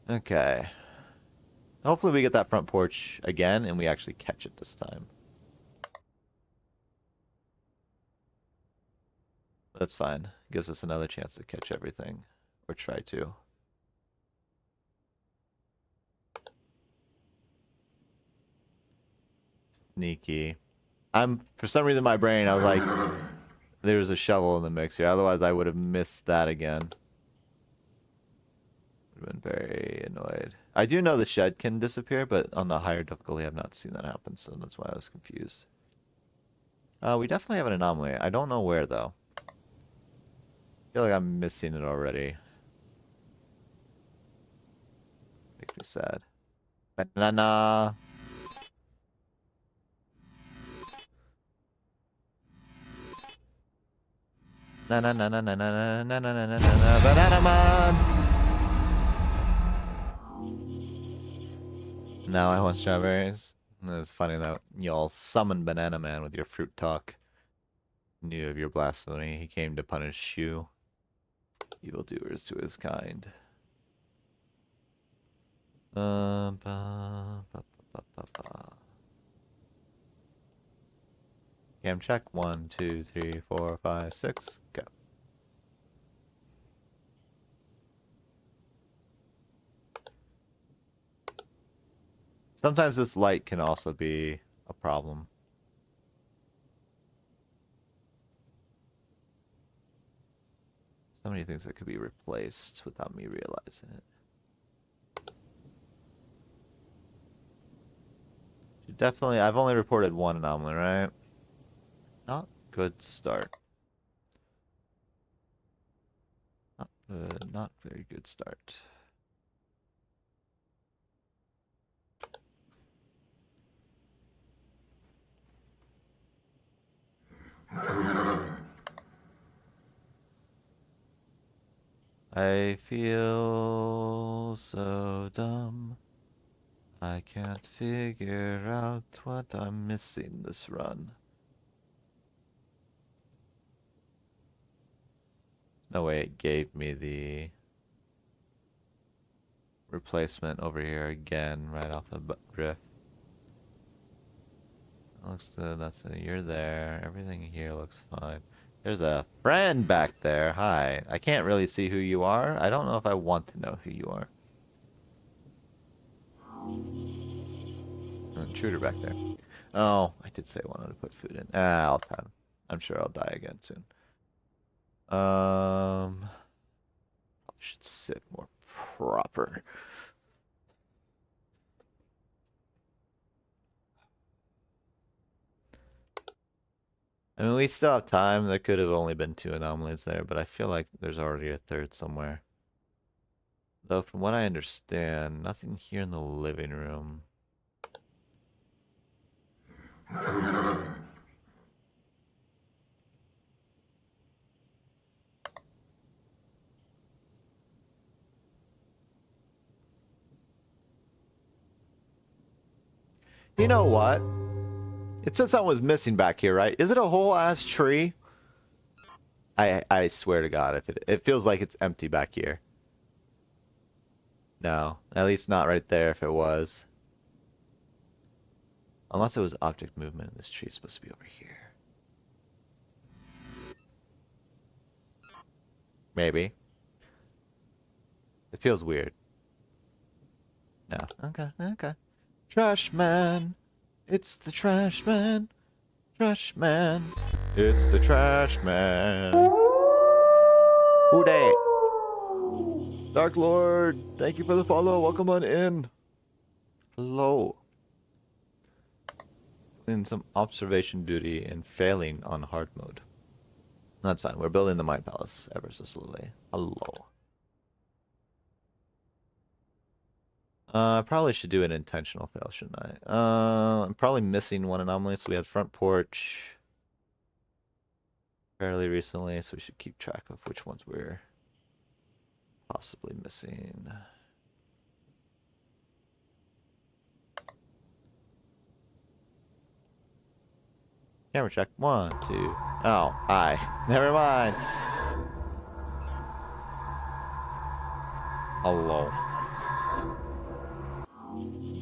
Okay. Hopefully we get that front porch again and we actually catch it this time. That's fine. Gives us another chance to catch everything. Or try to. Sneaky. For some reason, my brain, I was like, there's a shovel in the mix here. Otherwise, I would have missed that again. Would have been very annoyed. I do know the shed can disappear, but on the higher difficulty, I've not seen that happen, so that's why I was confused. We definitely have an anomaly. I don't know where, though. I feel like I'm missing it already. Makes me sad. Banana! Na na na na na na na na na na na na banana man! Now I want strawberries. It's funny that y'all summon Banana Man with your fruit talk. Knew of your blasphemy. He came to punish you. Evildoers to his kind. Ba, ba, ba, ba, ba, ba. Cam check. 1, 2, 3, 4, 5, 6. Go. Sometimes this light can also be a problem. So many things that could be replaced without me realizing it. Definitely, I've only reported one anomaly, right? Not good start. Not very good start. I feel so dumb. I can't figure out what I'm missing this run. No way it gave me the replacement over here again right off the riff. Looks good. That's it. You're there. Everything here looks fine. There's a friend back there. Hi. I can't really see who you are. I don't know if I want to know who you are. An intruder back there. Oh, I did say I wanted to put food in. I'll have. I'm sure I'll die again soon. Probably should sit more proper. I mean, we still have time. There could have only been 2 anomalies there, but I feel like there's already a third somewhere. Though, from what I understand, nothing here in the living room. You know what? It said something was missing back here, right? Is it a whole ass tree? I swear to God, if it feels like it's empty back here. No, at least not right there if it was. Unless it was object movement, this tree is supposed to be over here. Maybe. It feels weird. No. Okay, okay. Trash man. It's the trash man. Trash man. It's the trash man. Who dat? Dark Lord, thank you for the follow. Welcome on in. Hello. In some observation duty and failing on hard mode. That's fine. We're building the Mind Palace ever so slowly. Hello. I probably should do an intentional fail, shouldn't I? I'm probably missing one anomaly. So we had front porch fairly recently, so we should keep track of which ones we're possibly missing. Camera check. 1, 2. Oh, hi. Never mind. Hello.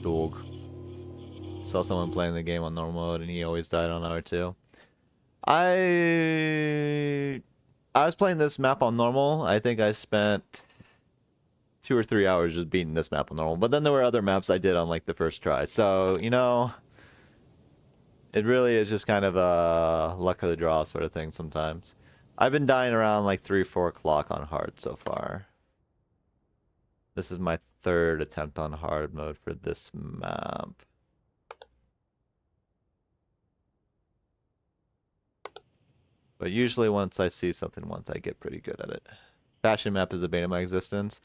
Dog. Saw someone playing the game on normal mode and he always died on R2. I was playing this map on normal. I think I spent 2 or 3 hours just beating this map on normal. But then there were other maps I did on like the first try. So, you know, it really is just kind of a luck of the draw sort of thing sometimes. I've been dying around like 3 or 4 o'clock on hard so far. This is my third attempt on hard mode for this map. But usually once I see something once, I get pretty good at it. Fashion map is the bane of my existence.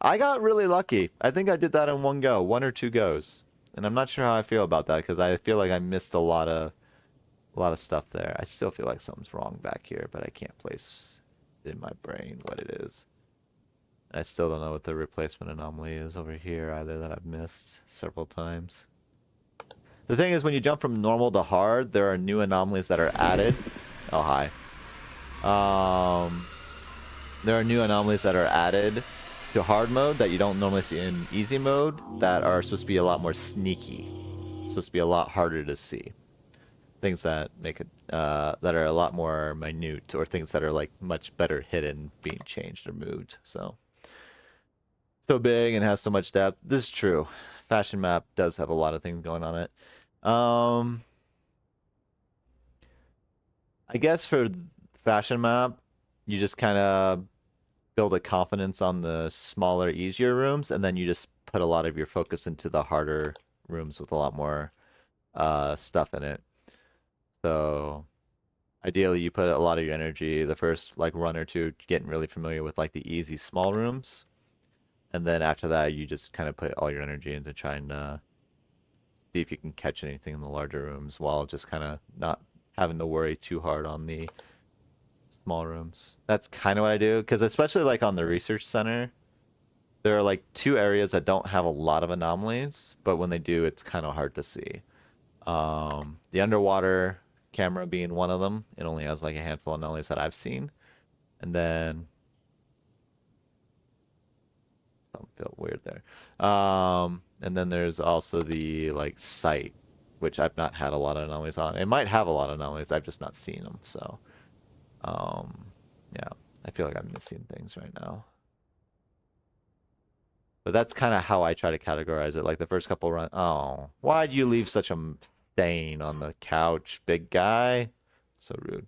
I got really lucky. I think I did that in one go, 1 or 2 goes. And I'm not sure how I feel about that because I feel like I missed a lot of stuff there. I still feel like something's wrong back here, but I can't place it in my brain what it is. I still don't know what the replacement anomaly is over here either that I've missed several times. The thing is, when you jump from normal to hard, there are new anomalies that are added. Oh, hi. There are new anomalies that are added to hard mode that you don't normally see in easy mode that are supposed to be a lot more sneaky. Supposed to be a lot harder to see. Things that make it that are a lot more minute, or things that are like much better hidden being changed or moved. So big and has so much depth. This is true. Fashion map does have a lot of things going on it. I guess for fashion map, you just kind of build a confidence on the smaller, easier rooms, and then you just put a lot of your focus into the harder rooms with a lot more stuff in it. So ideally, you put a lot of your energy the first like run or two getting really familiar with like the easy small rooms, and then after that, you just kind of put all your energy into trying to see if you can catch anything in the larger rooms while just kind of not having to worry too hard on the small rooms. That's kind of what I do, because especially like on the research center, there are like 2 areas that don't have a lot of anomalies, but when they do, it's kind of hard to see. The underwater camera being one of them. It only has like a handful of anomalies that I've seen. And then something felt weird there. And then there's also the like site, which I've not had a lot of anomalies on. It might have a lot of anomalies, I've just not seen them. So yeah, I feel like I'm missing things right now. But that's kind of how I try to categorize it. Like the first couple run. Oh, why'd you leave such a stain on the couch, big guy? So rude.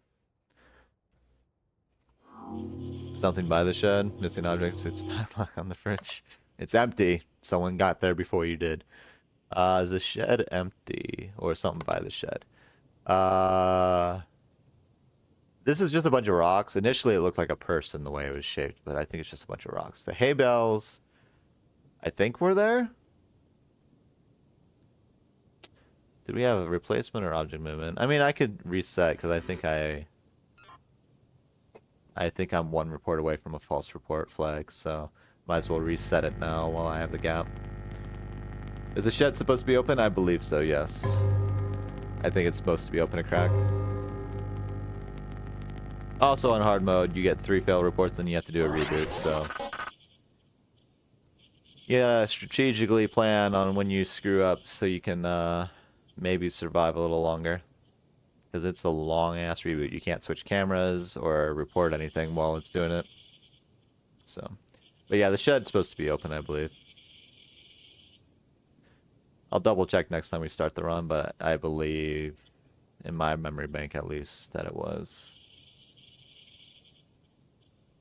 Something by the shed. Missing objects. It's padlock on the fridge. It's empty. Someone got there before you did. Is the shed empty? Or something by the shed? This is just a bunch of rocks. Initially, it looked like a person the way it was shaped, but I think it's just a bunch of rocks. The hay bales, I think, were there. Did we have a replacement or object movement? I mean, I could reset because I think I'm 1 report away from a false report flag, so might as well reset it now while I have the gap. Is the shed supposed to be open? I believe so, yes. I think it's supposed to be open a crack. Also on hard mode, you get 3 fail reports, and you have to do a reboot, so yeah, strategically plan on when you screw up so you can maybe survive a little longer. Because it's a long-ass reboot. You can't switch cameras or report anything while it's doing it. So, but yeah, the shed's supposed to be open, I believe. I'll double-check next time we start the run, but I believe, in my memory bank at least, that it was.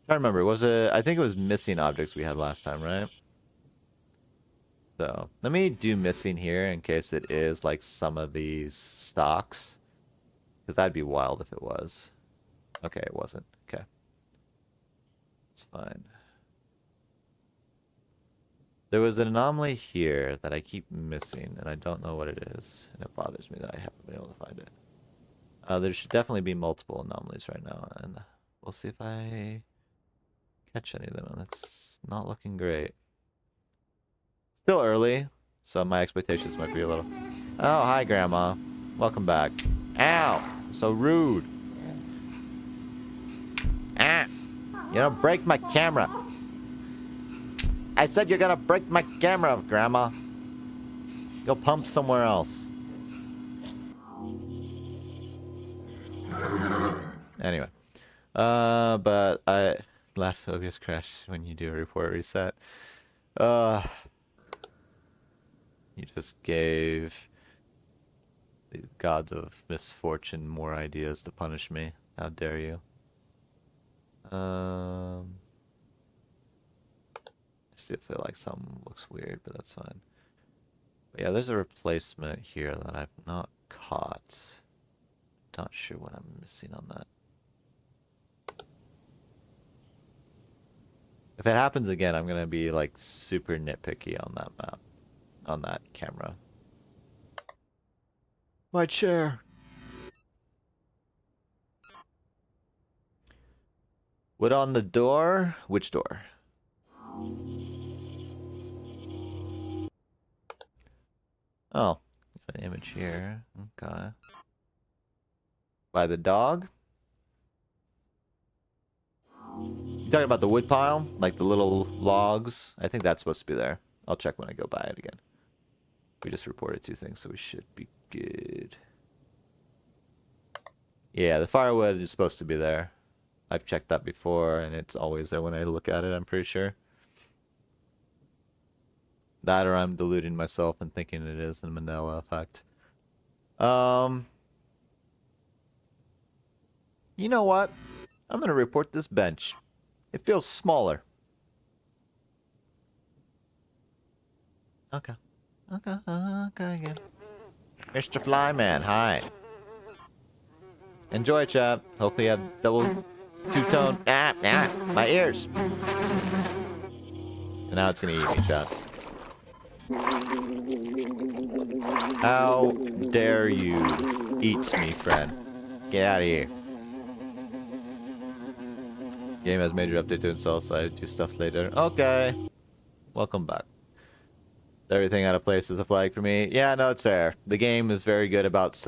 I remember, was it? I think it was missing objects we had last time, right? So, let me do missing here in case it is like some of these stocks. Because that'd be wild if it was. Okay, it wasn't. Okay. It's fine. There was an anomaly here that I keep missing, and I don't know what it is. And it bothers me that I haven't been able to find it. There should definitely be multiple anomalies right now, and we'll see if I catch any of them. And it's not looking great. Still early, so my expectations might be a little... Oh, hi, Grandma. Welcome back. Ow! So rude. Ah! You're gonna break my camera. I said you're gonna break my camera, Grandma. Go pump somewhere else. Anyway. But I... Laugh phobias crash when you do a report reset. You just gave the gods of misfortune more ideas to punish me. How dare you? I still feel like some looks weird, but that's fine. But yeah, there's a replacement here that I've not caught. Not sure what I'm missing on that. If it happens again, I'm gonna be like super nitpicky on that map, on that camera. My chair. Wood on the door? Which door? Oh, got an image here. Okay. By the dog? You talking about the wood pile? Like the little logs? I think that's supposed to be there. I'll check when I go by it again. We just reported 2 things, so we should be good. Yeah, the firewood is supposed to be there. I've checked that before, and it's always there when I look at it, I'm pretty sure. That or I'm deluding myself and thinking it is the Mandela effect. You know what? I'm gonna report this bench. It feels smaller. Okay. Okay again. Mr. Flyman, hi. Enjoy, chat. Hopefully you have double two-tone. My ears. And now it's gonna eat me, chat. How dare you eat me, friend? Get out of here. Game has major update to install, so I do stuff later. Okay. Welcome back. Everything out of place is a flag for me. Yeah, no, it's fair. The game is very good about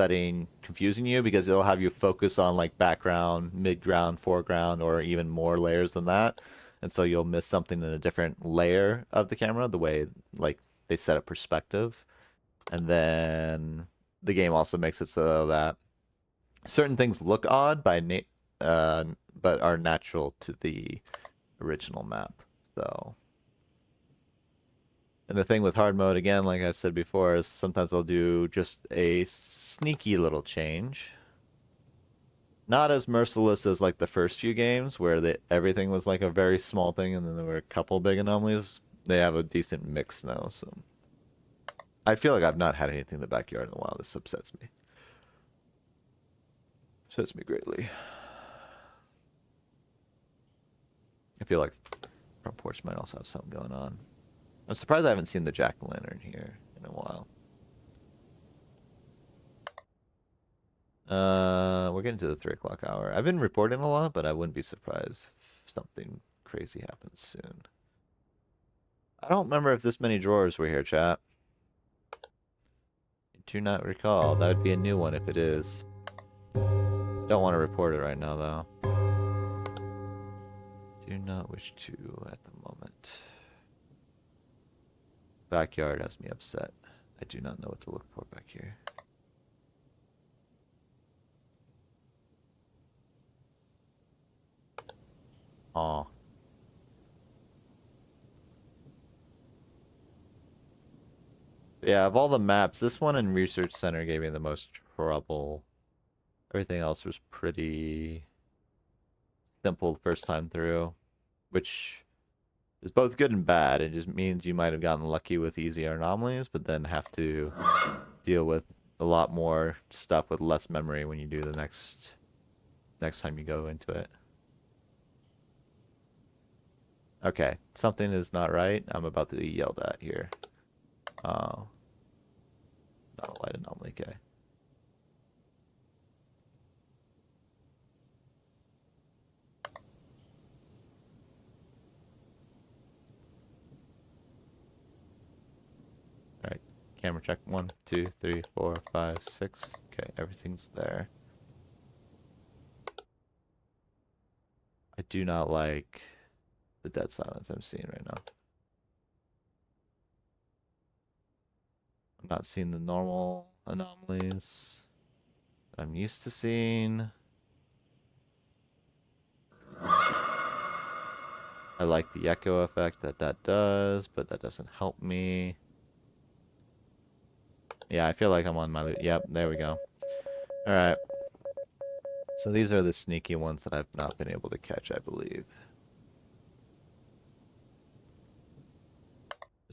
confusing you because it'll have you focus on like background, midground, foreground, or even more layers than that. And so you'll miss something in a different layer of the camera, the way like they set up perspective. And then the game also makes it so that certain things look odd but are natural to the original map. So, and the thing with hard mode, again, like I said before, is sometimes they'll do just a sneaky little change. Not as merciless as like the first few games where everything was like a very small thing and then there were a couple big anomalies. They have a decent mix now, so I feel like I've not had anything in the backyard in a while. This upsets me. Upsets me greatly. I feel like front porch might also have something going on. I'm surprised I haven't seen the jack-o'-lantern here in a while. We're getting to the 3 o'clock hour. I've been reporting a lot, but I wouldn't be surprised if something crazy happens soon. I don't remember if this many drawers were here, chat. I do not recall. That would be a new one if it is. Don't want to report it right now, though. Do not wish to at the moment. Backyard has me upset. I do not know what to look for back here. Aw. Yeah, of all the maps, this one in Research Center gave me the most trouble. Everything else was pretty simple the first time through, which is both good and bad. It just means you might have gotten lucky with easier anomalies, but then have to deal with a lot more stuff with less memory when you do the next time you go into it. Okay, something is not right. I'm about to be yelled at here. Not a light anomaly, okay. Alright, camera check. 1, 2, 3, 4, 5, 6. Okay, everything's there. I do not like the dead silence I'm seeing right now. I'm not seeing the normal anomalies that I'm used to seeing. I like the echo effect that does, but that doesn't help me. Yeah, I feel like I'm on my loot. Yep, there we go. Alright. So these are the sneaky ones that I've not been able to catch, I believe.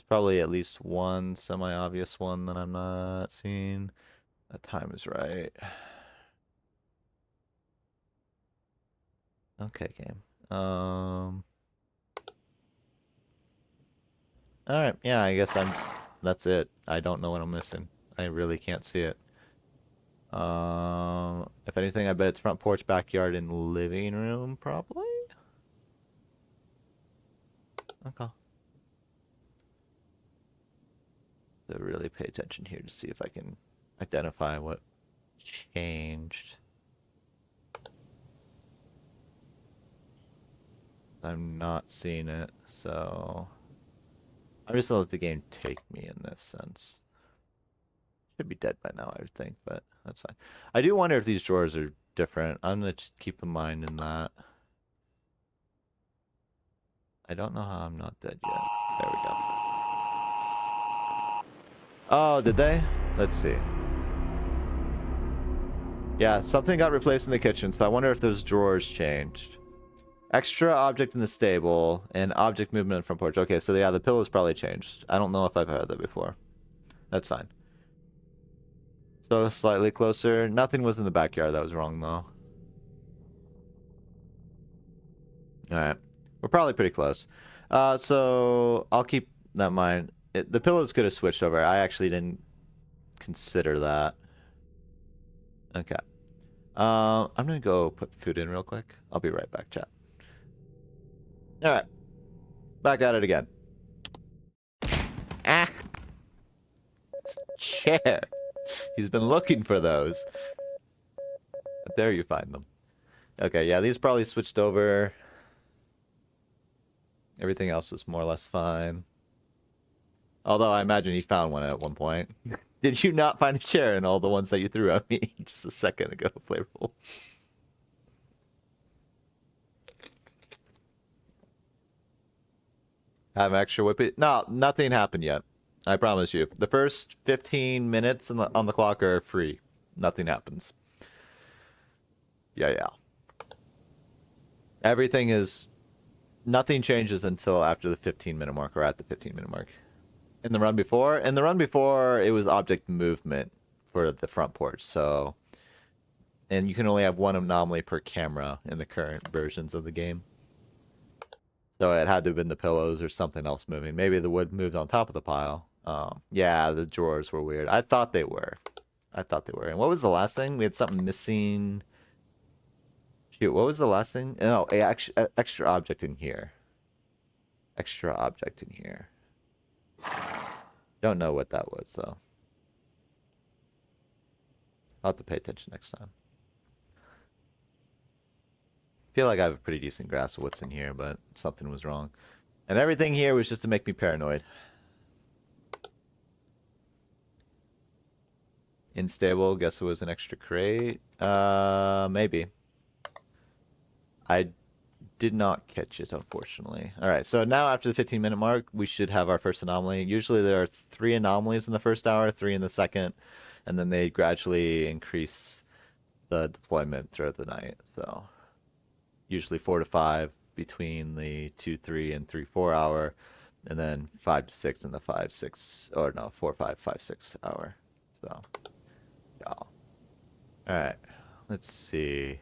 probably at least one semi-obvious one that I'm not seeing. That time is right. Okay, game. Alright, yeah, I guess that's it. I don't know what I'm missing. I really can't see it. If anything, I bet it's front porch, backyard, and living room, probably? Okay. So really pay attention here to see if I can identify what changed. I'm not seeing it, so I'm just gonna let the game take me in this sense. Should be dead by now, I would think, but that's fine. I do wonder if these drawers are different. I'm gonna just keep in mind in that. I don't know how I'm not dead yet. There we go. Oh, did they? Let's see. Yeah, something got replaced in the kitchen, so I wonder if those drawers changed. Extra object in the stable and object movement from porch. Okay, so yeah, the pillow's probably changed. I don't know if I've heard that before. That's fine. So slightly closer. Nothing was in the backyard. That was wrong, though. Alright. We're probably pretty close. So I'll keep that in mind. The pillows could have switched over. I actually didn't consider that. Okay. I'm going to go put food in real quick. I'll be right back, chat. Alright. Back at it again. Ah! It's a chair. He's been looking for those. But there you find them. Okay, yeah, these probably switched over. Everything else was more or less fine. Although I imagine he found one at one point. Did you not find a chair in all the ones that you threw at me just a second ago, Flavorful? Have extra whippy? No, nothing happened yet. I promise you. The first 15 minutes on the clock are free. Nothing happens. Yeah. Everything is... Nothing changes until after the 15-minute mark, or at the 15-minute mark. In the run before, it was object movement for the front porch, so... And you can only have one anomaly per camera in the current versions of the game. So it had to have been the pillows or something else moving. Maybe the wood moved on top of the pile. Yeah, the drawers were weird. I thought they were. And what was the last thing? We had something missing. Shoot, what was the last thing? No, extra object in here. Extra object in here. Don't know what that was, though. I'll have to pay attention next time. I feel like I have a pretty decent grasp of what's in here, but something was wrong. And everything here was just to make me paranoid. Unstable, guess it was an extra crate. Maybe. I did not catch it, unfortunately. Alright, so now after the 15-minute mark, we should have our first anomaly. Usually there are 3 anomalies in the first hour, 3 in the second, and then they gradually increase the deployment throughout the night. So usually 4 to 5 between the 2-3 and 3-4 hour, and then 5 to 6 in the 5-6, or no, 4-5-5-6 hour. So, yeah. Alright, let's see.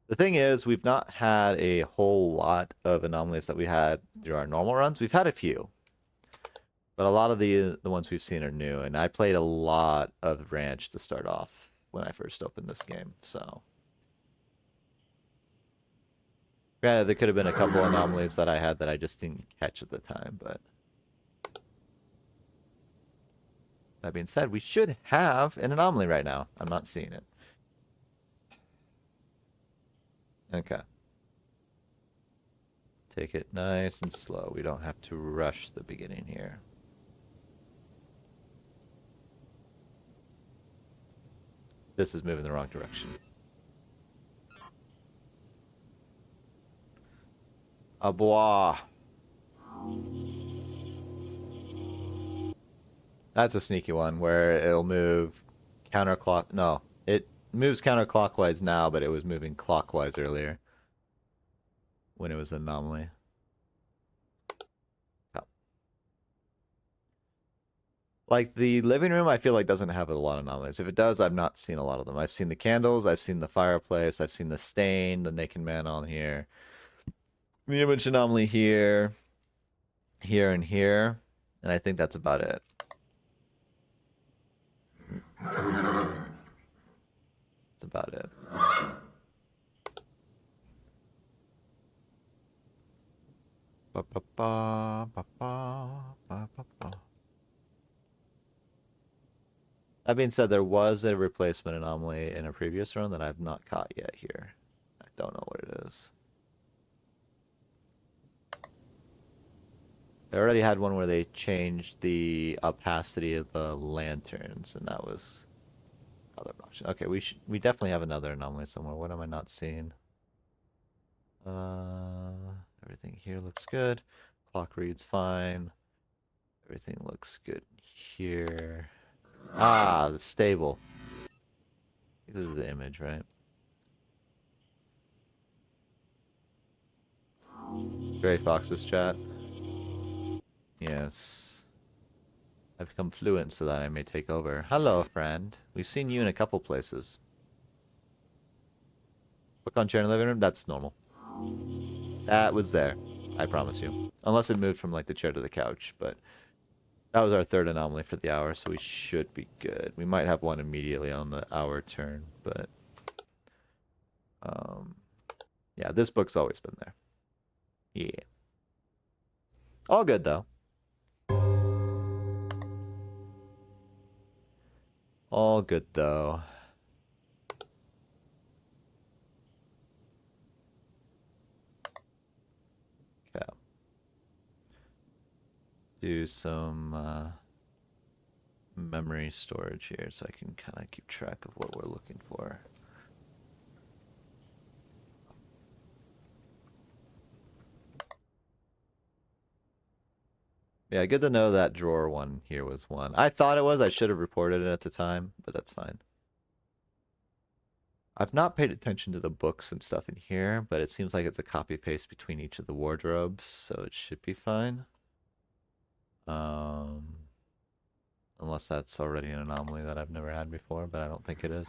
The thing is, we've not had a whole lot of anomalies that we had through our normal runs. We've had a few. But a lot of the ones we've seen are new. And I played a lot of Ranch to start off when I first opened this game. So, granted, there could have been a couple anomalies that I had that I just didn't catch at the time. But that being said, we should have an anomaly right now. I'm not seeing it. Okay. Take it nice and slow. We don't have to rush the beginning here. This is moving the wrong direction. A bois. That's a sneaky one where it'll move counterclock. No, it moves counterclockwise now, but it was moving clockwise earlier when it was an anomaly. Like the living room, I feel like doesn't have a lot of anomalies. If it does, I've not seen a lot of them. I've seen the candles, I've seen the fireplace, I've seen the stain, the naked man on here, the image anomaly here, here, and here, and I think that's about it. That's about it. Ba, ba, ba, ba, ba, ba, ba, ba. That being said, there was a replacement anomaly in a previous run that I've not caught yet here. I don't know what it is. I already had one where they changed the opacity of the lanterns, and that was other option. Okay, we definitely have another anomaly somewhere. What am I not seeing? Everything here looks good. Clock reads fine. Everything looks good here. Ah, the stable. This is the image, right? Gray Fox's chat. Yes. I've become fluent so that I may take over. Hello, friend. We've seen you in a couple places. Book on chair in the living room? That's normal. That was there. I promise you. Unless it moved from like the chair to the couch, but that was our third anomaly for the hour, so we should be good. We might have one immediately on the hour turn, but yeah, this book's always been there. Yeah. All good though. All good though. Okay. Do some memory storage here so I can kind of keep track of what we're looking for. Yeah, good to know that drawer one here was one. I thought it was. I should have reported it at the time, but that's fine. I've not paid attention to the books and stuff in here, but it seems like it's a copy paste between each of the wardrobes, so it should be fine. Unless that's already an anomaly that I've never had before, but I don't think it is.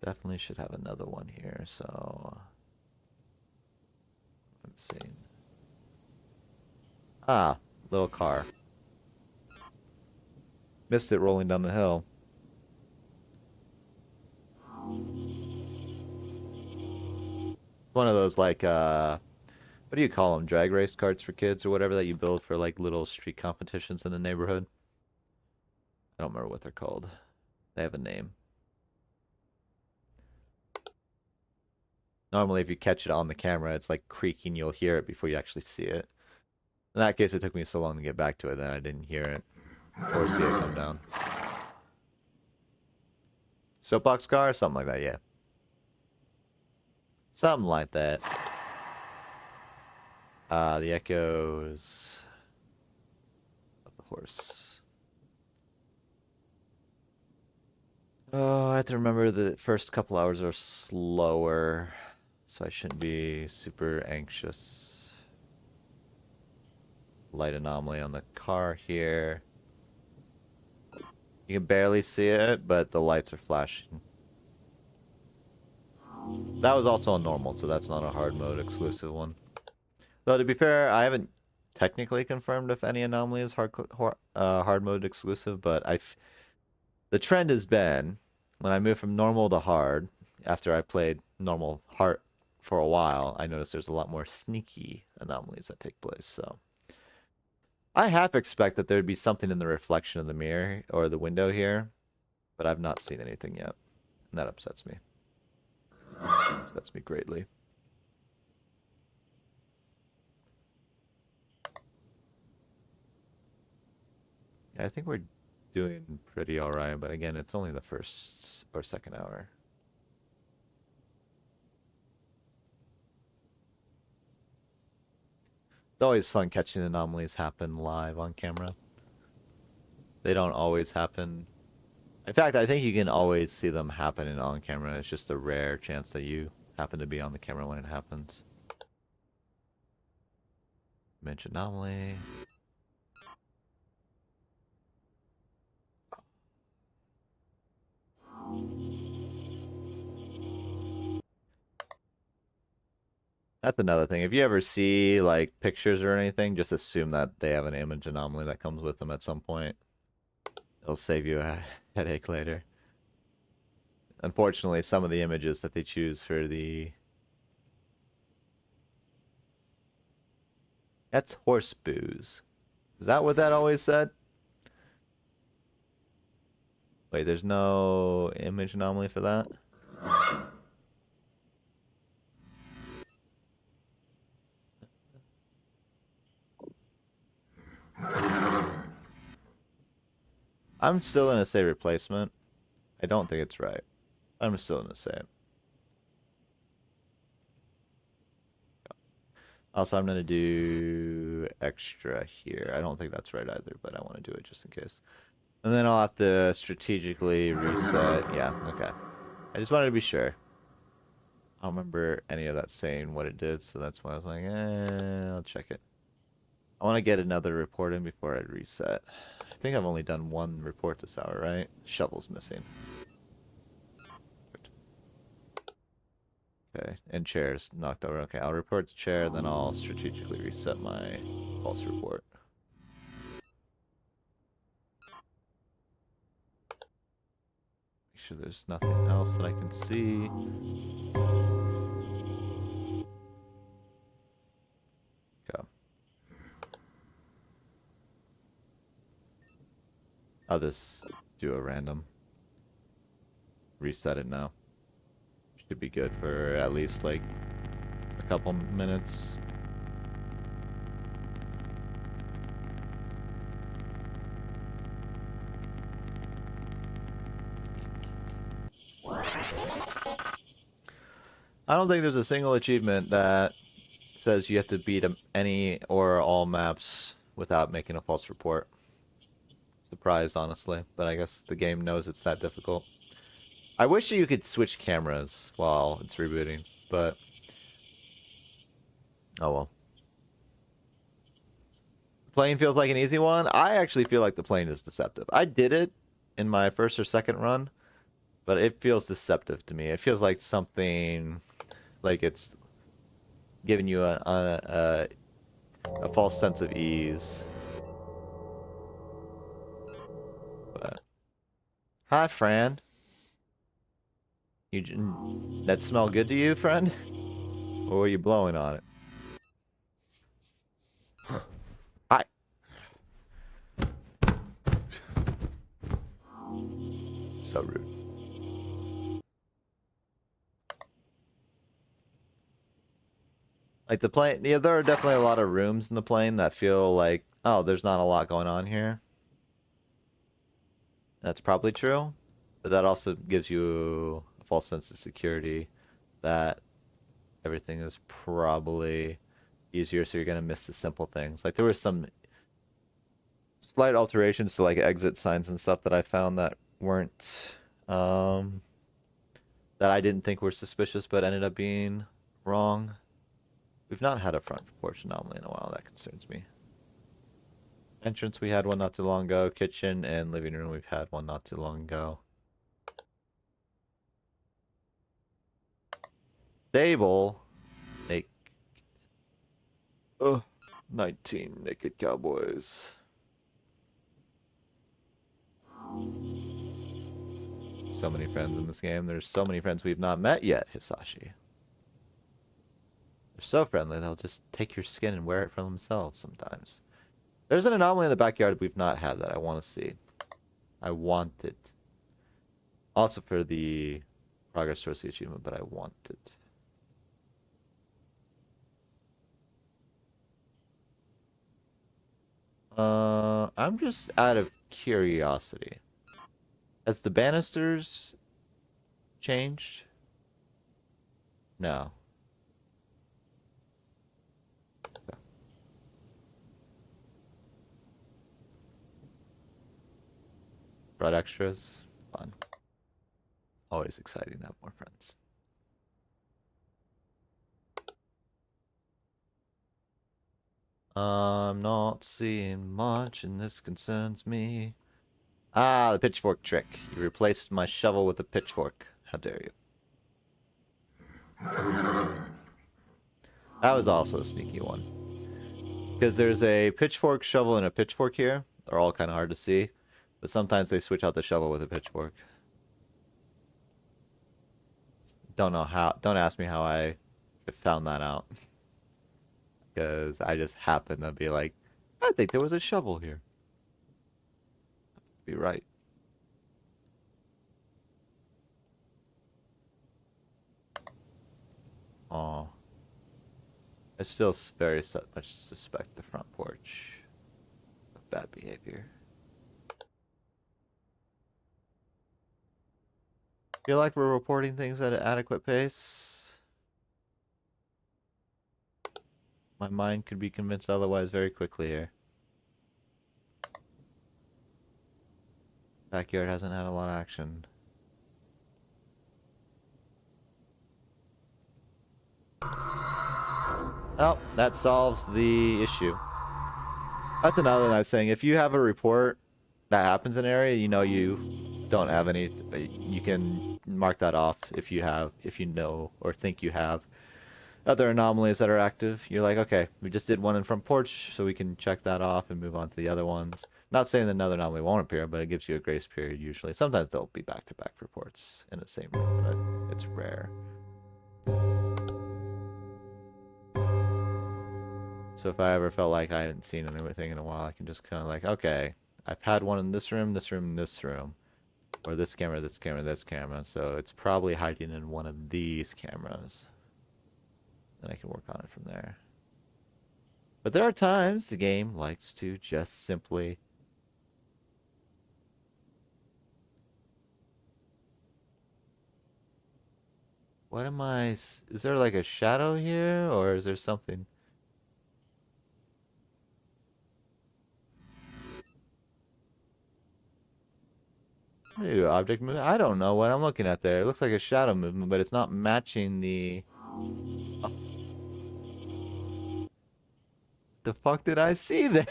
Definitely should have another one here, so I'm seeing. Ah, little car. Missed it rolling down the hill. One of those like what do you call them? Drag race carts for kids or whatever that you build for like little street competitions in the neighborhood. I don't remember what they're called. They have a name. Normally, if you catch it on the camera, it's like creaking. You'll hear it before you actually see it. In that case, it took me so long to get back to it that I didn't hear it or see it come down. Soapbox car? Something like that, yeah. Something like that. The echoes of the horse. Oh, I have to remember the first couple hours are slower, so I shouldn't be super anxious. Light anomaly on the car here. You can barely see it, but the lights are flashing. That was also on normal, so that's not a hard mode exclusive one. Though to be fair, I haven't technically confirmed if any anomaly is hard mode exclusive, but the trend has been when I move from normal to hard, after I played normal hard for a while, I noticed there's a lot more sneaky anomalies that take place, so I half expect that there'd be something in the reflection of the mirror or the window here, but I've not seen anything yet, and that upsets me. Upsets me greatly. Yeah, I think we're doing pretty alright, but again, it's only the first or second hour. It's always fun catching anomalies happen live on camera. They don't always happen In fact, I think you can always see them happening on camera. It's just a rare chance that you happen to be on the camera when it happens. Image anomaly. That's another thing. If you ever see like pictures or anything, just assume that they have an image anomaly that comes with them at some point. It'll save you a headache later. Unfortunately, some of the images that they choose for the... That's horse booze. Is that what that always said? Wait, there's no image anomaly for that? I'm still gonna say replacement. I don't think it's right. I'm still gonna say it. Also, I'm gonna do extra here. I don't think that's right either, but I want to do it just in case. And then I'll have to strategically reset. Yeah, okay. I just wanted to be sure. I don't remember any of that saying what it did, so that's why I was like, I'll check it. I want to get another report in before I reset. I think I've only done one report this hour, right? Shovel's missing. Okay, and chairs knocked over. Okay, I'll report the chair, then I'll strategically reset my false report. Make sure there's nothing else that I can see. Okay. I'll just do a random. Reset it now. Should be good for at least like a couple minutes. I don't think there's a single achievement that says you have to beat any or all maps without making a false report. Surprised, honestly, but I guess the game knows it's that difficult. I wish you could switch cameras while it's rebooting, but oh well. Plane feels like an easy one. I actually feel like the plane is deceptive. I did it in my first or second run, but it feels deceptive to me. It feels like something, like it's giving you a false sense of ease. But hi, Fran. That smell good to you, friend? Or were you blowing on it? Hi. So rude. Like the plane, yeah, there are definitely a lot of rooms in the plane that feel like, oh, there's not a lot going on here. That's probably true, but that also gives you a false sense of security that everything is probably easier, so you're gonna miss the simple things. Like there were some slight alterations to like exit signs and stuff that I found that weren't that I didn't think were suspicious, but ended up being wrong. We've not had a front porch anomaly in a while. That concerns me. Entrance, we had one not too long ago. Kitchen and living room, we've had one not too long ago. Stable. 19 naked cowboys. So many friends in this game. There's so many friends we've not met yet, Hisashi. They're so friendly, they'll just take your skin and wear it for themselves sometimes. There's an anomaly in the backyard we've not had that I want to see. I want it. Also for the progress towards the achievement, but I want it. I'm just out of curiosity. Has the banisters changed? No. Okay. Brought extras. fun. Always exciting to have more friends. I'm not seeing much, and this concerns me. Ah, the pitchfork trick. You replaced my shovel with a pitchfork. How dare you? That was also a sneaky one. Because there's a pitchfork, shovel, and a pitchfork here. They're all kind of hard to see. But sometimes they switch out the shovel with a pitchfork. Don't know how. Don't ask me how I found that out. Because I just happened to be like, I think there was a shovel here. Be right. Oh. I still very much suspect the front porch of bad behavior. Feel like we're reporting things at an adequate pace. My mind could be convinced otherwise very quickly here. Backyard hasn't had a lot of action. Oh, that solves the issue. That's another nice thing. If you have a report that happens in an area, you know you don't have any. You can mark that off if you know or think you have other anomalies that are active. You're like, okay, we just did one in front porch, so we can check that off and move on to the other ones. Not saying that another anomaly won't appear, but it gives you a grace period usually. Sometimes they'll be back-to-back reports in the same room, but it's rare. So if I ever felt like I hadn't seen anything in a while, I can just kind of like, okay, I've had one in this room, this room, this room. Or this camera, this camera, this camera. So it's probably hiding in one of these cameras. Then I can work on it from there. But there are times the game likes to just simply... What am I... Is there like a shadow here? Or is there something... Ooh, object movement? I don't know what I'm looking at there. It looks like a shadow movement, but it's not matching the... Oh. The fuck did I see there?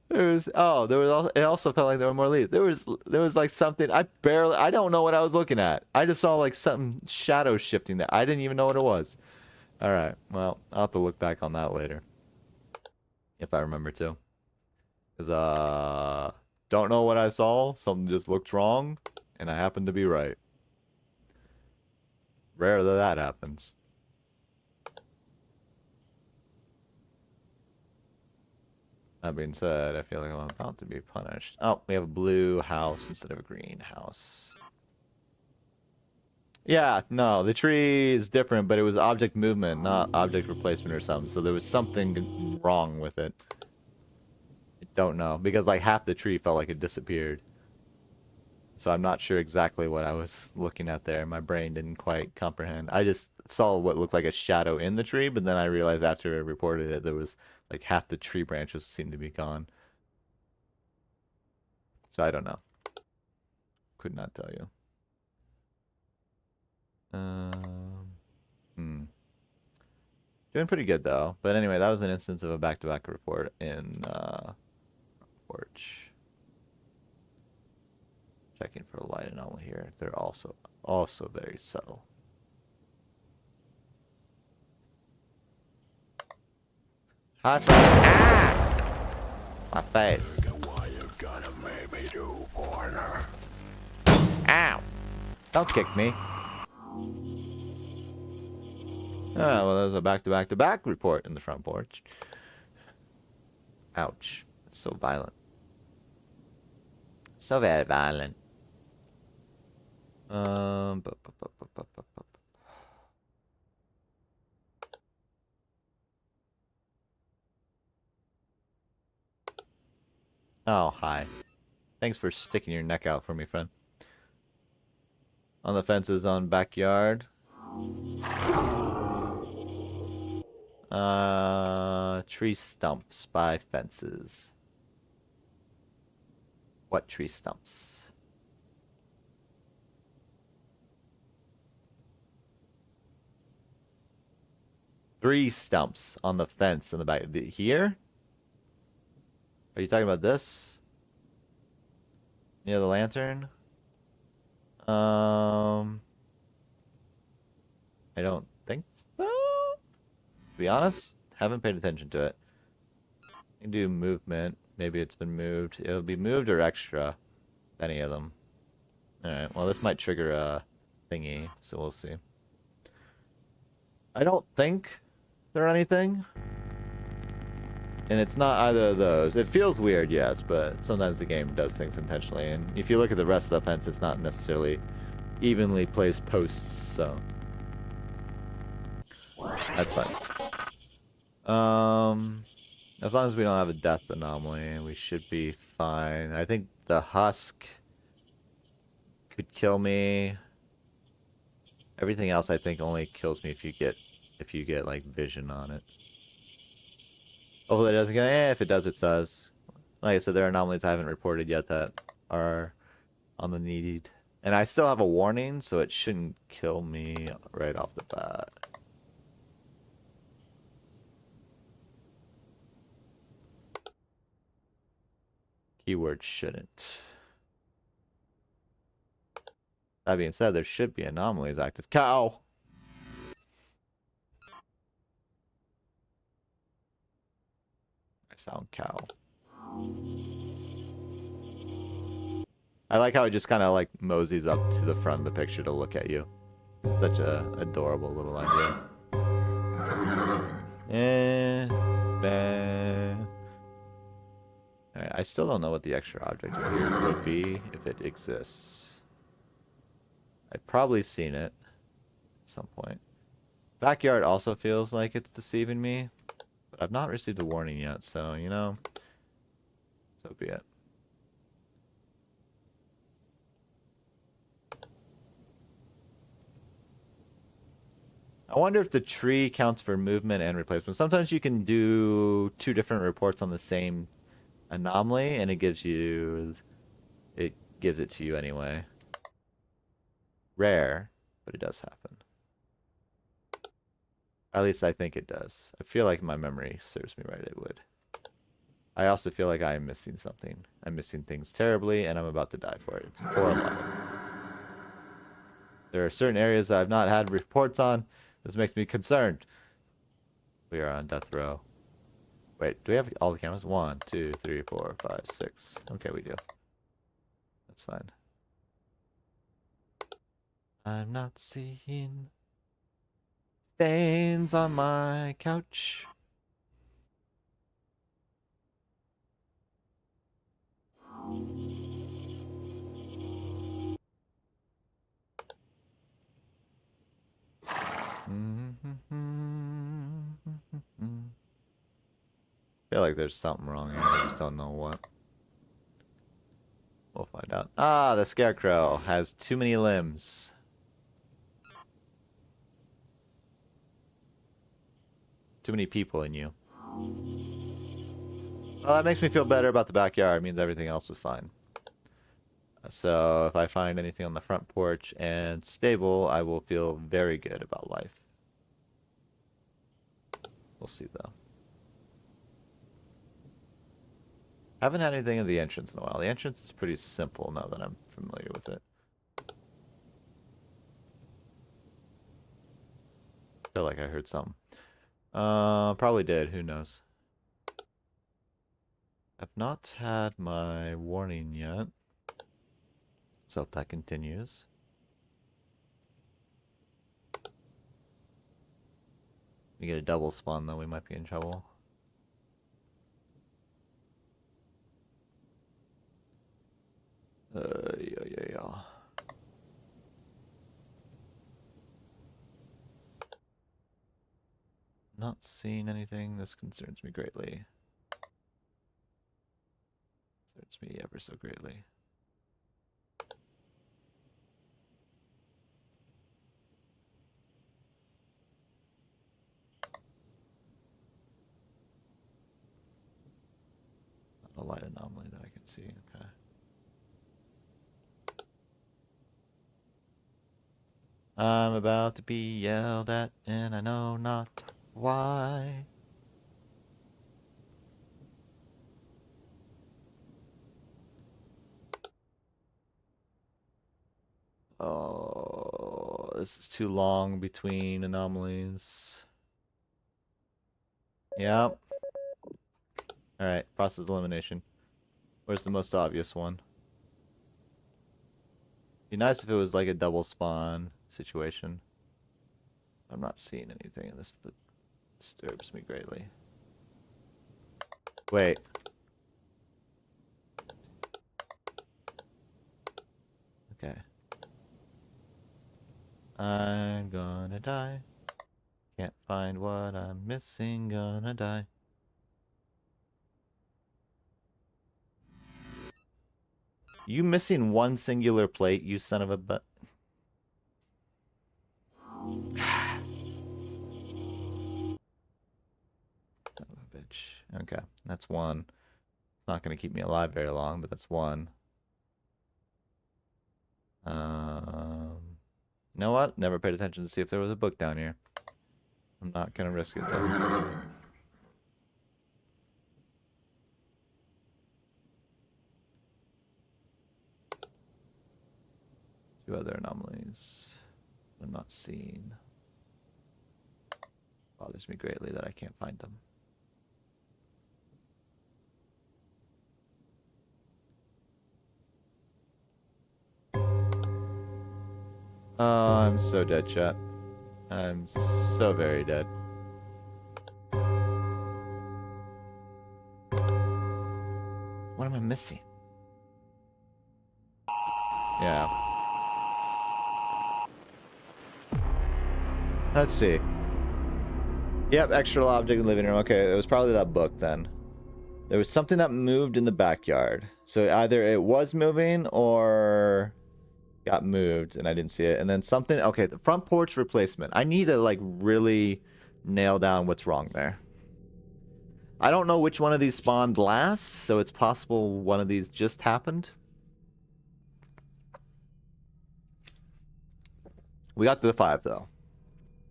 There was it also felt like there were more leaves. There was like something I don't know what I was looking at. I just saw like something shadow shifting there. I didn't even know what it was. All right. Well, I'll have to look back on that later. If I remember to. Cuz don't know what I saw. Something just looked wrong and I happened to be right. Rare that happens. That being said, I feel like I'm about to be punished. Oh, we have a blue house instead of a green house. Yeah, no, the tree is different, but it was object movement, not object replacement or something. So there was something wrong with it. I don't know, because like half the tree felt like it disappeared. So I'm not sure exactly what I was looking at there. My brain didn't quite comprehend. I just saw what looked like a shadow in the tree, but then I realized after I reported it, there was like half the tree branches seemed to be gone. So I don't know. Could not tell you. Doing pretty good though. But anyway, that was an instance of a back-to-back report in porch. Checking for a light anomaly here. They're also very subtle. High five. Ah! My face. Why you gonna make me do, partner? Ow! Don't kick me. Ah, well, there's a back-to-back-to-back report in the front porch. Ouch. It's so violent. So very violent. Oh, hi. Thanks for sticking your neck out for me, friend. On the fences on backyard. Tree stumps by fences. What tree stumps? 3 stumps on the fence in the back. Here? Are you talking about this? Near the lantern? I don't think so. To be honest, haven't paid attention to it. You can do movement. Maybe it's been moved. It'll be moved or extra. Any of them. Alright, well this might trigger a thingy, so we'll see. I don't think they're anything. And it's not either of those. It feels weird, yes, but sometimes the game does things intentionally. And if you look at the rest of the fence, it's not necessarily evenly placed posts, so that's fine. As long as we don't have a death anomaly, we should be fine. I think the husk could kill me. Everything else I think only kills me if you get like vision on it. Hopefully it doesn't get if it does, it does. Like I said, there are anomalies I haven't reported yet that are on the needed. And I still have a warning, so it shouldn't kill me right off the bat. Keyword shouldn't. That being said, there should be anomalies active. Cow! I found cow. I like how it just kind of like moseys up to the front of the picture to look at you. It's such a adorable little idea. Alright, I still don't know what the extra object here would be if it exists. I've probably seen it at some point. Backyard also feels like it's deceiving me, but I've not received a warning yet, so, you know, so be it. I wonder if the tree counts for movement and replacement. Sometimes you can do 2 different reports on the same anomaly, and it gives it to you anyway. Rare, but it does happen. At least I think it does. I feel like my memory serves me right, it would. I also feel like I am missing something. I'm missing things terribly, and I'm about to die for it. It's 411. There are certain areas that I've not had reports on. This makes me concerned. We are on death row. Wait, do we have all the cameras? 1, 2, 3, 4, 5, 6. Okay, we do. That's fine. I'm not seeing stains on my couch. I feel like there's something wrong here. I just don't know what. We'll find out. Ah, the scarecrow has too many limbs. Too many people in you. Well, that makes me feel better about the backyard. It means everything else was fine. So if I find anything on the front porch and stable, I will feel very good about life. We'll see, though. Haven't had anything in the entrance in a while. The entrance is pretty simple now that I'm familiar with it. Feel like I heard something. Probably did. Who knows? I've not had my warning yet. So if that continues. We get a double spawn though, we might be in trouble. Yeah. Not seeing anything. This concerns me greatly. Concerns me ever so greatly. Not a light anomaly that I can see. Okay. I'm about to be yelled at, and I know not Why? Oh, this is too long between anomalies. Yep. Alright, process elimination. Where's the most obvious one? Be nice if it was like a double spawn situation. I'm not seeing anything in this, but it disturbs me greatly. Wait. Okay. I'm gonna die. Can't find what I'm missing, gonna die. You missing one singular plate, you son of a butt. Son of a bitch. Okay, that's one. It's not gonna keep me alive very long, but that's one. You know what? Never paid attention to see if there was a book down here. I'm not gonna risk it though. Two other anomalies I'm not seeing. Bothers me greatly that I can't find them. Oh, I'm so dead, chat. I'm so very dead. What am I missing? Yeah. Let's see. Yep, extra object in the living room. Okay, it was probably that book then. There was something that moved in the backyard. So either it was moving or got moved and I didn't see it. And then something, okay, the front porch replacement. I need to like really nail down what's wrong there. I don't know which one of these spawned last, so it's possible one of these just happened. We got to the 5 though.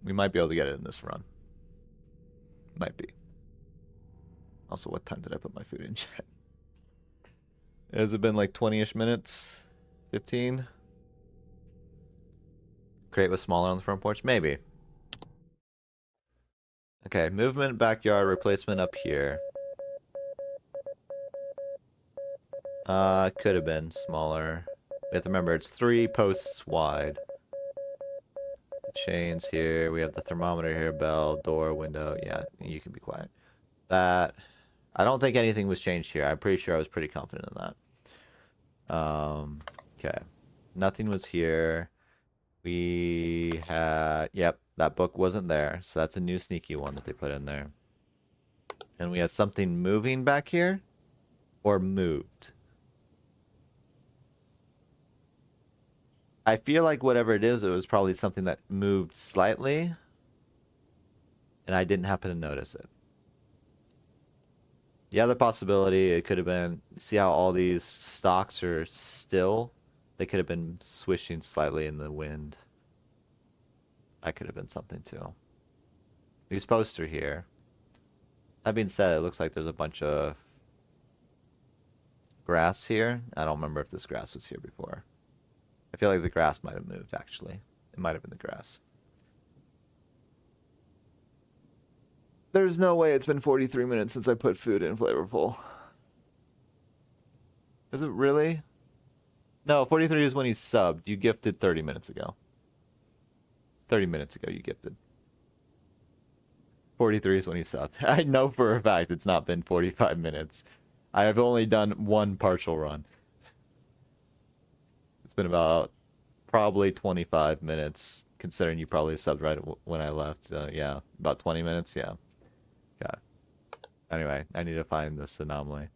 We might be able to get it in this run. Might be. Also, what time did I put my food in chat? Has it been like 20-ish minutes? 15? Crate was smaller on the front porch? Maybe. Okay, movement, backyard, replacement up here. Could have been smaller. We have to remember, it's 3 posts wide. The chains here. We have the thermometer here, bell, door, window. Yeah, you can be quiet. That. I don't think anything was changed here. I'm pretty sure I was pretty confident in that. Okay. Nothing was here. We had... Yep, that book wasn't there. So that's a new sneaky one that they put in there. And we had something moving back here. Or moved. I feel like whatever it was probably something that moved slightly. And I didn't happen to notice it. The other possibility, it could have been, see how all these stalks are still? They could have been swishing slightly in the wind. That could have been something too. These posts are here. That being said, it looks like there's a bunch of grass here. I don't remember if this grass was here before. I feel like the grass might have moved, actually. It might have been the grass. There's no way it's been 43 minutes since I put food in Flavorful. Is it really? No, 43 is when he subbed. You gifted 30 minutes ago. 30 minutes ago you gifted. 43 is when he subbed. I know for a fact it's not been 45 minutes. I have only done one partial run. It's been about probably 25 minutes, considering you probably subbed right when I left. Yeah, about 20 minutes, yeah. Okay. Anyway, I need to find this anomaly.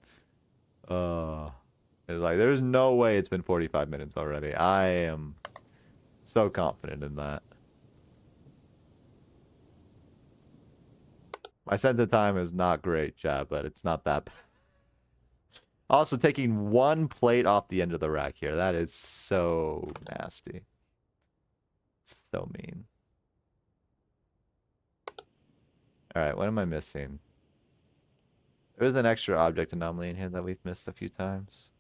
It's like, there's no way it's been 45 minutes already. I am so confident in that. My sense of time is not great, chat, but it's not that bad. Also, taking one plate off the end of the rack here. That is so nasty. So mean. Alright, what am I missing? There's an extra object anomaly in here that we've missed a few times.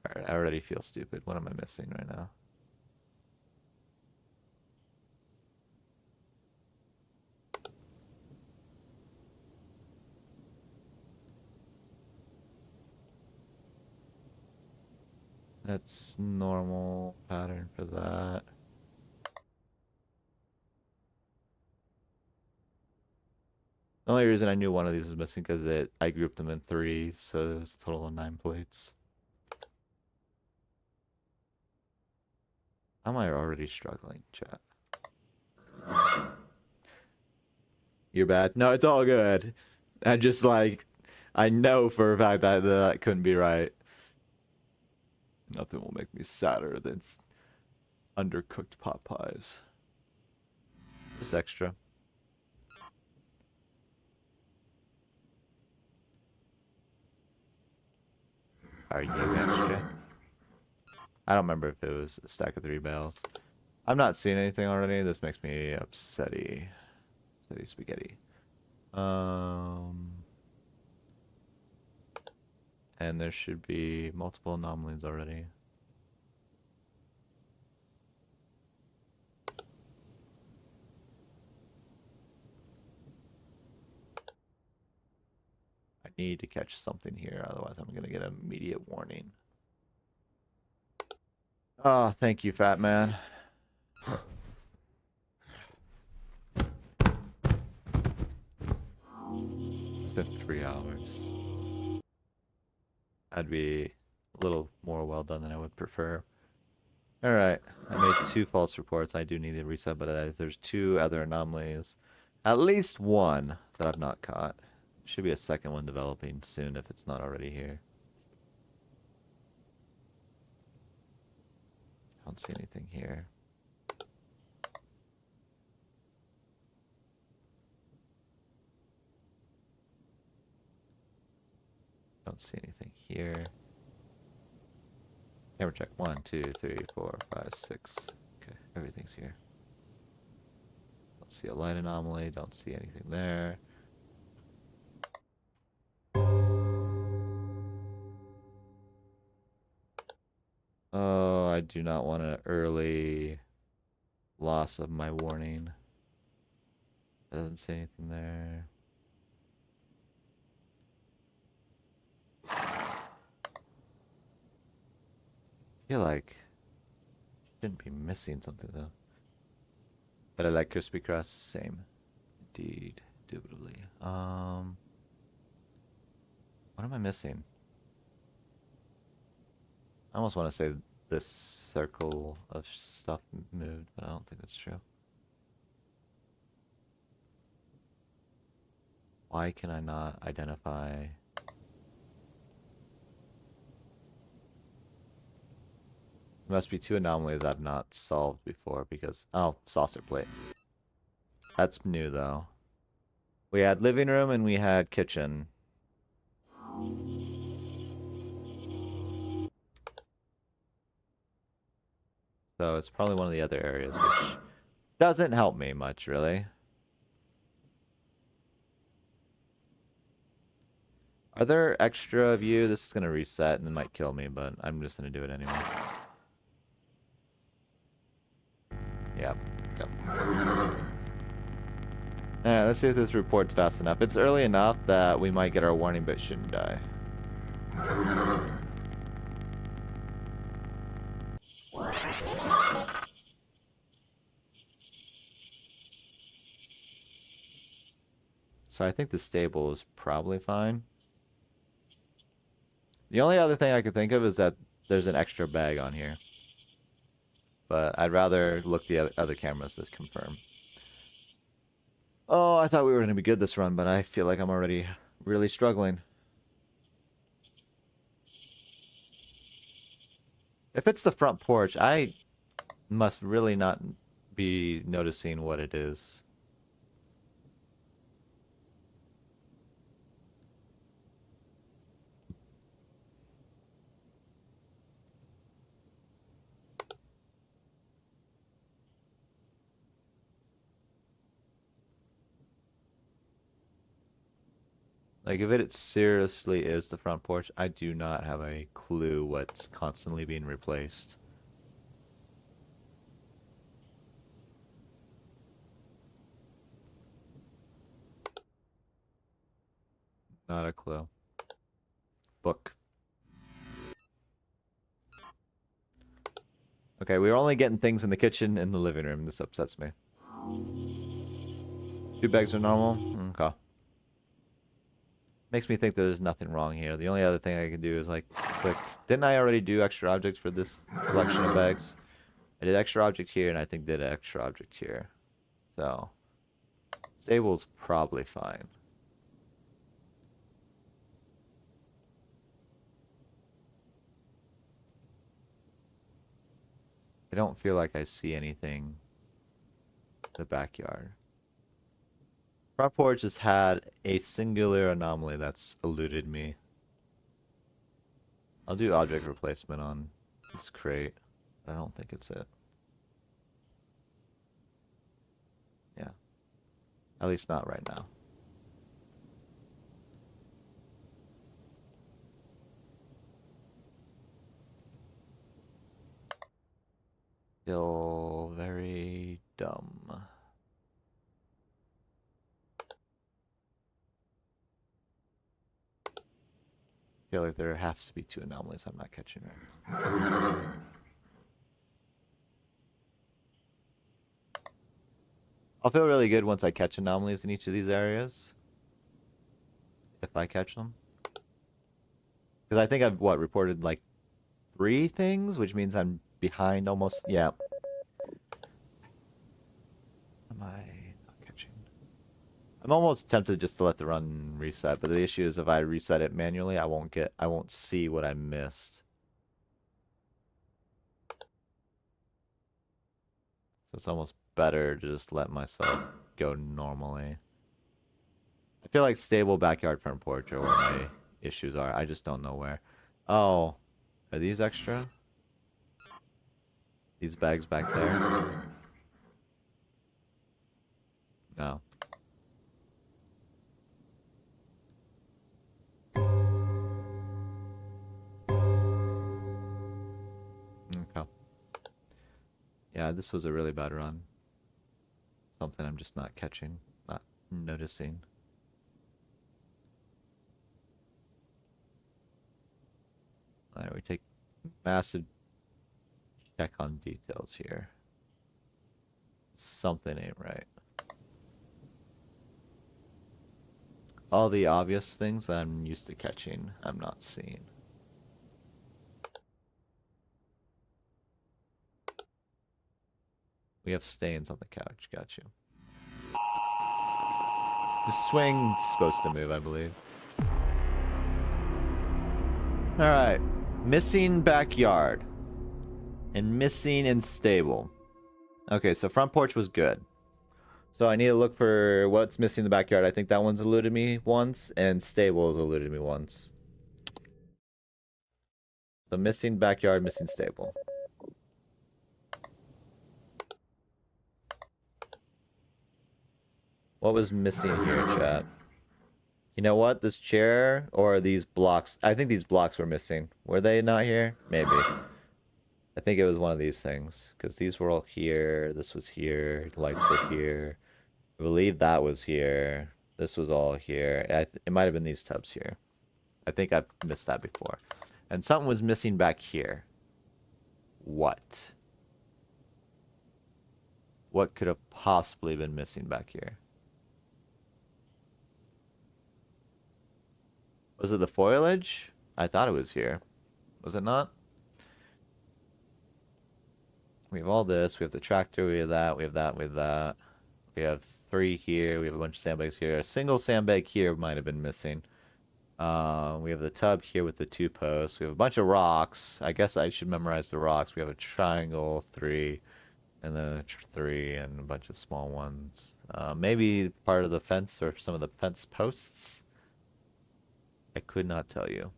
Alright, I already feel stupid. What am I missing right now? That's normal pattern for that. The only reason I knew one of these was missing because I grouped them in threes, so it was a total of 9 plates. How am I already struggling, chat? You're bad. No, it's all good. I just like, I know for a fact that that couldn't be right. Nothing will make me sadder than undercooked pot pies. This extra. Are you extra? I don't remember if it was a stack of 3 bales. I'm not seeing anything already. This makes me upsetty. Upsetty spaghetti. And there should be multiple anomalies already. I need to catch something here, otherwise I'm gonna get an immediate warning. Oh, thank you, fat man. It's been 3 hours. I'd be a little more well done than I would prefer. Alright, I made 2 false reports. I do need to reset, but there's 2 other anomalies. At least 1 that I've not caught. Should be a second one developing soon if it's not already here. I don't see anything here. Don't see anything here. Camera check. 1, 2, 3, 4, 5, 6. Okay, everything's here. Don't see a light anomaly. Don't see anything there. Oh, I do not want an early loss of my warning. Doesn't say anything there. I feel like shouldn't be missing something though. But I like crispy crust. Same. Indeed. Indubitably. What am I missing? I almost want to say this circle of stuff moved, but I don't think that's true. Why can I not identify? There must be 2 anomalies I've not solved before because... Oh, saucer plate. That's new though. We had living room and we had kitchen. So it's probably one of the other areas, which doesn't help me much, really. Are there extra of you? This is going to reset and it might kill me, but I'm just going to do it anyway. Yep. Go. Alright, let's see if this report's fast enough. It's early enough that we might get our warning, but shouldn't die. So I think the stable is probably fine. The only other thing I could think of is that there's an extra bag on here. But I'd rather look the other cameras to confirm. Oh, I thought we were going to be good this run, but I feel like I'm already really struggling. If it's the front porch, I must really not be noticing what it is. Like, if it seriously is the front porch, I do not have a clue what's constantly being replaced. Not a clue. Book. Okay, we were only getting things in the kitchen and the living room. This upsets me. 2 bags are normal? Okay. Makes me think there's nothing wrong here. The only other thing I can do is, like, click. Didn't I already do extra objects for this collection of bags? I did extra object here, and I think did extra object here. So, stable's probably fine. I don't feel like I see anything in the backyard. Front porch has had a singular anomaly that's eluded me. I'll do object replacement on this crate. I don't think it's it. Yeah. At least not right now. Feel very dumb. Feel like there has to be 2 anomalies I'm not catching right. I'll feel really good once I catch anomalies in each of these areas. If I catch them. Because I think I've, reported like 3 things, which means I'm behind almost, yeah. Am I not catching? I'm almost tempted just to let the run reset, but the issue is if I reset it manually, I won't see what I missed. So it's almost better to just let myself go normally. I feel like stable backyard front porch are where my issues are. I just don't know where. Oh, are these extra? These bags back there? No. Okay. Yeah, this was a really bad run. Something I'm just not catching, not noticing. Alright, we take massive check on details here. Something ain't right. All the obvious things that I'm used to catching, I'm not seeing. We have stains on the couch, got you. The swing's supposed to move, I believe. Alright. Missing backyard. And missing and stable. Okay, so front porch was good. So I need to look for what's missing in the backyard. I think that one's eluded me once, and stable has eluded me once. So missing backyard, missing stable. What was missing here, chat? You know what? This chair or these blocks. I think these blocks were missing. Were they not here? Maybe. I think it was one of these things. Because these were all here. This was here. The lights were here. I believe that was here. This was all here. It might have been these tubs here. I think I've missed that before. And something was missing back here. What? What could have possibly been missing back here? Was it the foliage? I thought it was here. Was it not? We have all this. We have the tractor. We have that. We have that. We have that. We have 3 here. We have a bunch of sandbags here. A single sandbag here might have been missing. We have the tub here with the 2 posts. We have a bunch of rocks. I guess I should memorize the rocks. We have a triangle, 3, and then a 3, and a bunch of small ones. Maybe part of the fence or some of the fence posts. I could not tell you.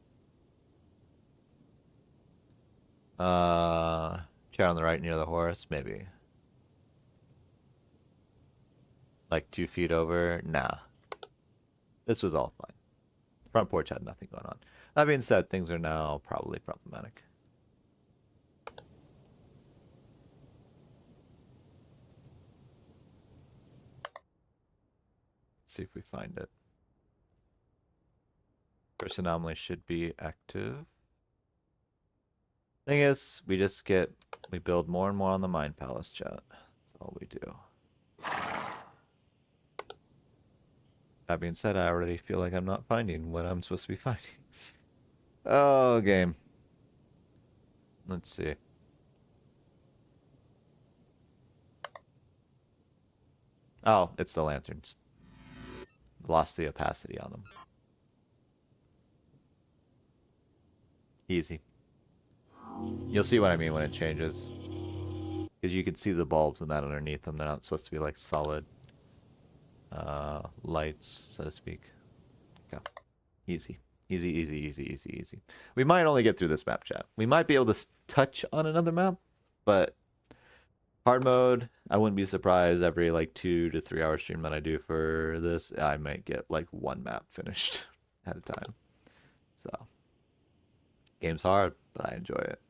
Chair on the right near the horse, maybe. Like 2 feet over? Nah. This was all fine. Front porch had nothing going on. That being said, things are now probably problematic. Let's see if we find it. First anomaly should be active. Thing is, we build more and more on the Mind Palace, chat. That's all we do. That being said, I already feel like I'm not finding what I'm supposed to be finding. Oh, game. Let's see. Oh, it's the lanterns. Lost the opacity on them. Easy. You'll see what I mean when it changes. Because you can see the bulbs and that underneath them. They're not supposed to be like solid lights, so to speak. Okay. Easy. Easy, easy, easy, easy, easy. We might only get through this map, chat. We might be able to touch on another map, but hard mode, I wouldn't be surprised every like 2 to 3 hour stream that I do for this, I might get like one map finished at a time. So, game's hard, but I enjoy it.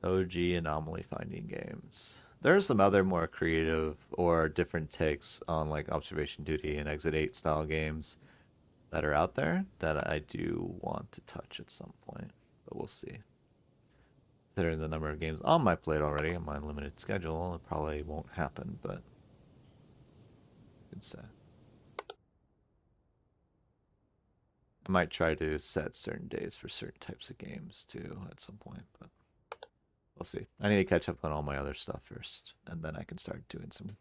OG anomaly finding games. There's some other more creative or different takes on like Observation Duty and Exit 8 style games that are out there that I do want to touch at some point, but we'll see. Considering the number of games on my plate already on my limited schedule, it probably won't happen, but good say. I might try to set certain days for certain types of games too at some point, but we'll see. I need to catch up on all my other stuff first, and then I can start doing some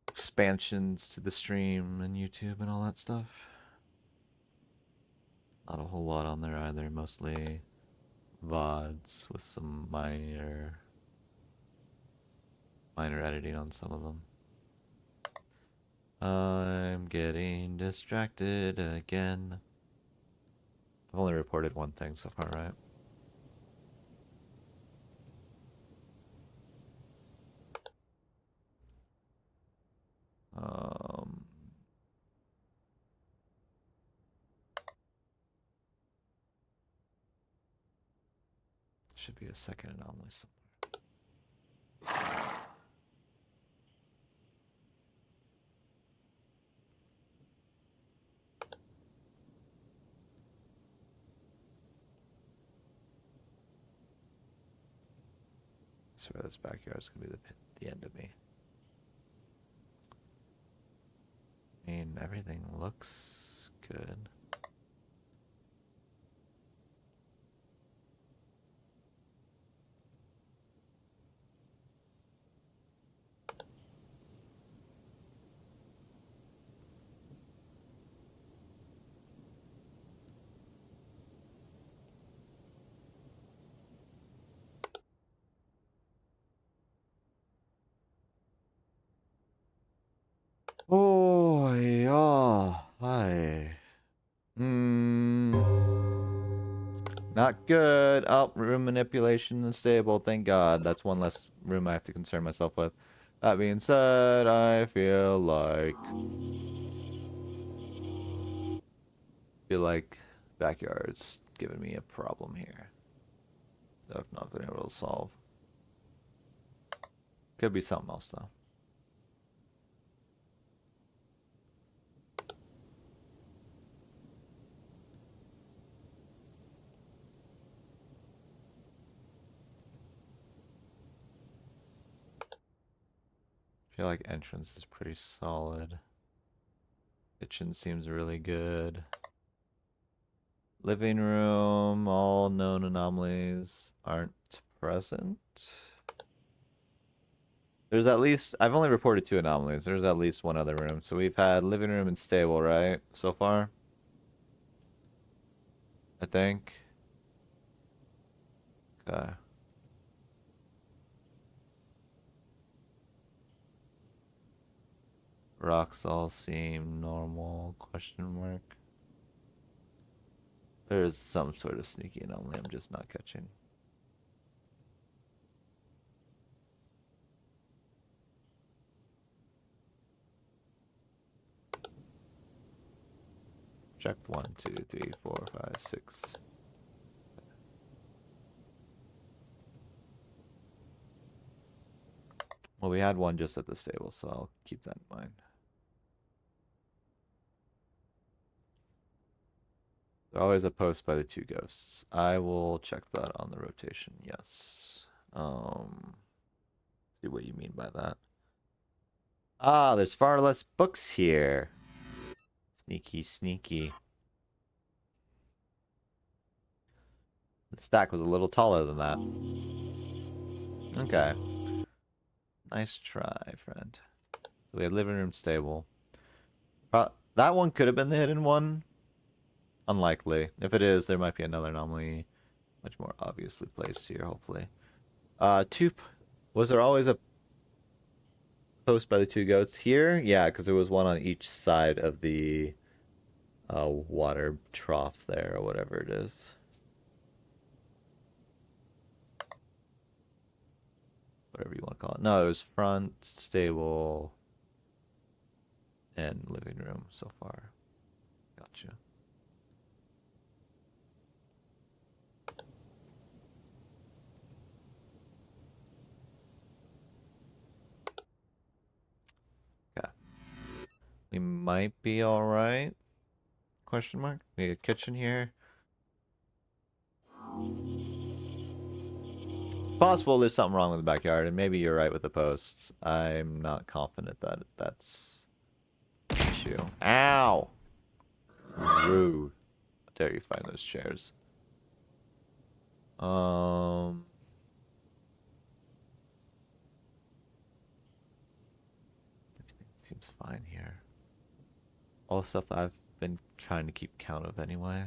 expansions to the stream and YouTube and all that stuff. Not a whole lot on there either, mostly VODs with some minor editing on some of them. I'm getting distracted again. I've only reported one thing so far, right? Should be a second anomaly somewhere. I swear this backyard's gonna be the end of me. I mean, everything looks good. Oh, yeah. Hi. Not good. Oh, room manipulation and stable. Thank God. That's one less room I have to concern myself with. That being said, I feel like backyard's giving me a problem here that I've not been able to solve. Could be something else though. I feel like entrance is pretty solid. Kitchen seems really good. Living room, all known anomalies aren't present. There's at least, I've only reported 2 anomalies. There's at least one other room. So we've had living room and stable, right? So far? I think. Okay. Rocks all seem normal, question mark. There's some sort of sneaky anomaly I'm just not catching. checked. 1, 2, 3, 4, 5, 6. Well, we had one just at the stable, so I'll keep that in mind. There's always a post by the 2 ghosts. I will check that on the rotation. Yes. See what you mean by that. Ah, there's far less books here. Sneaky, sneaky. The stack was a little taller than that. Okay. Nice try, friend. So we have living room stable. That one could have been the hidden one. Unlikely. If it is, there might be another anomaly much more obviously placed here, hopefully. Was there always a post by the 2 goats here? Yeah, because there was one on each side of the water trough there, or whatever it is. Whatever you want to call it. No, it was front, stable, and living room so far. Gotcha. Okay. We might be alright. Question mark? We have a kitchen here. Possible there's something wrong with the backyard, and maybe you're right with the posts. I'm not confident that that's an issue. Ow! Rude. How dare you find those chairs? Everything seems fine here. All the stuff that I've been trying to keep count of anyway.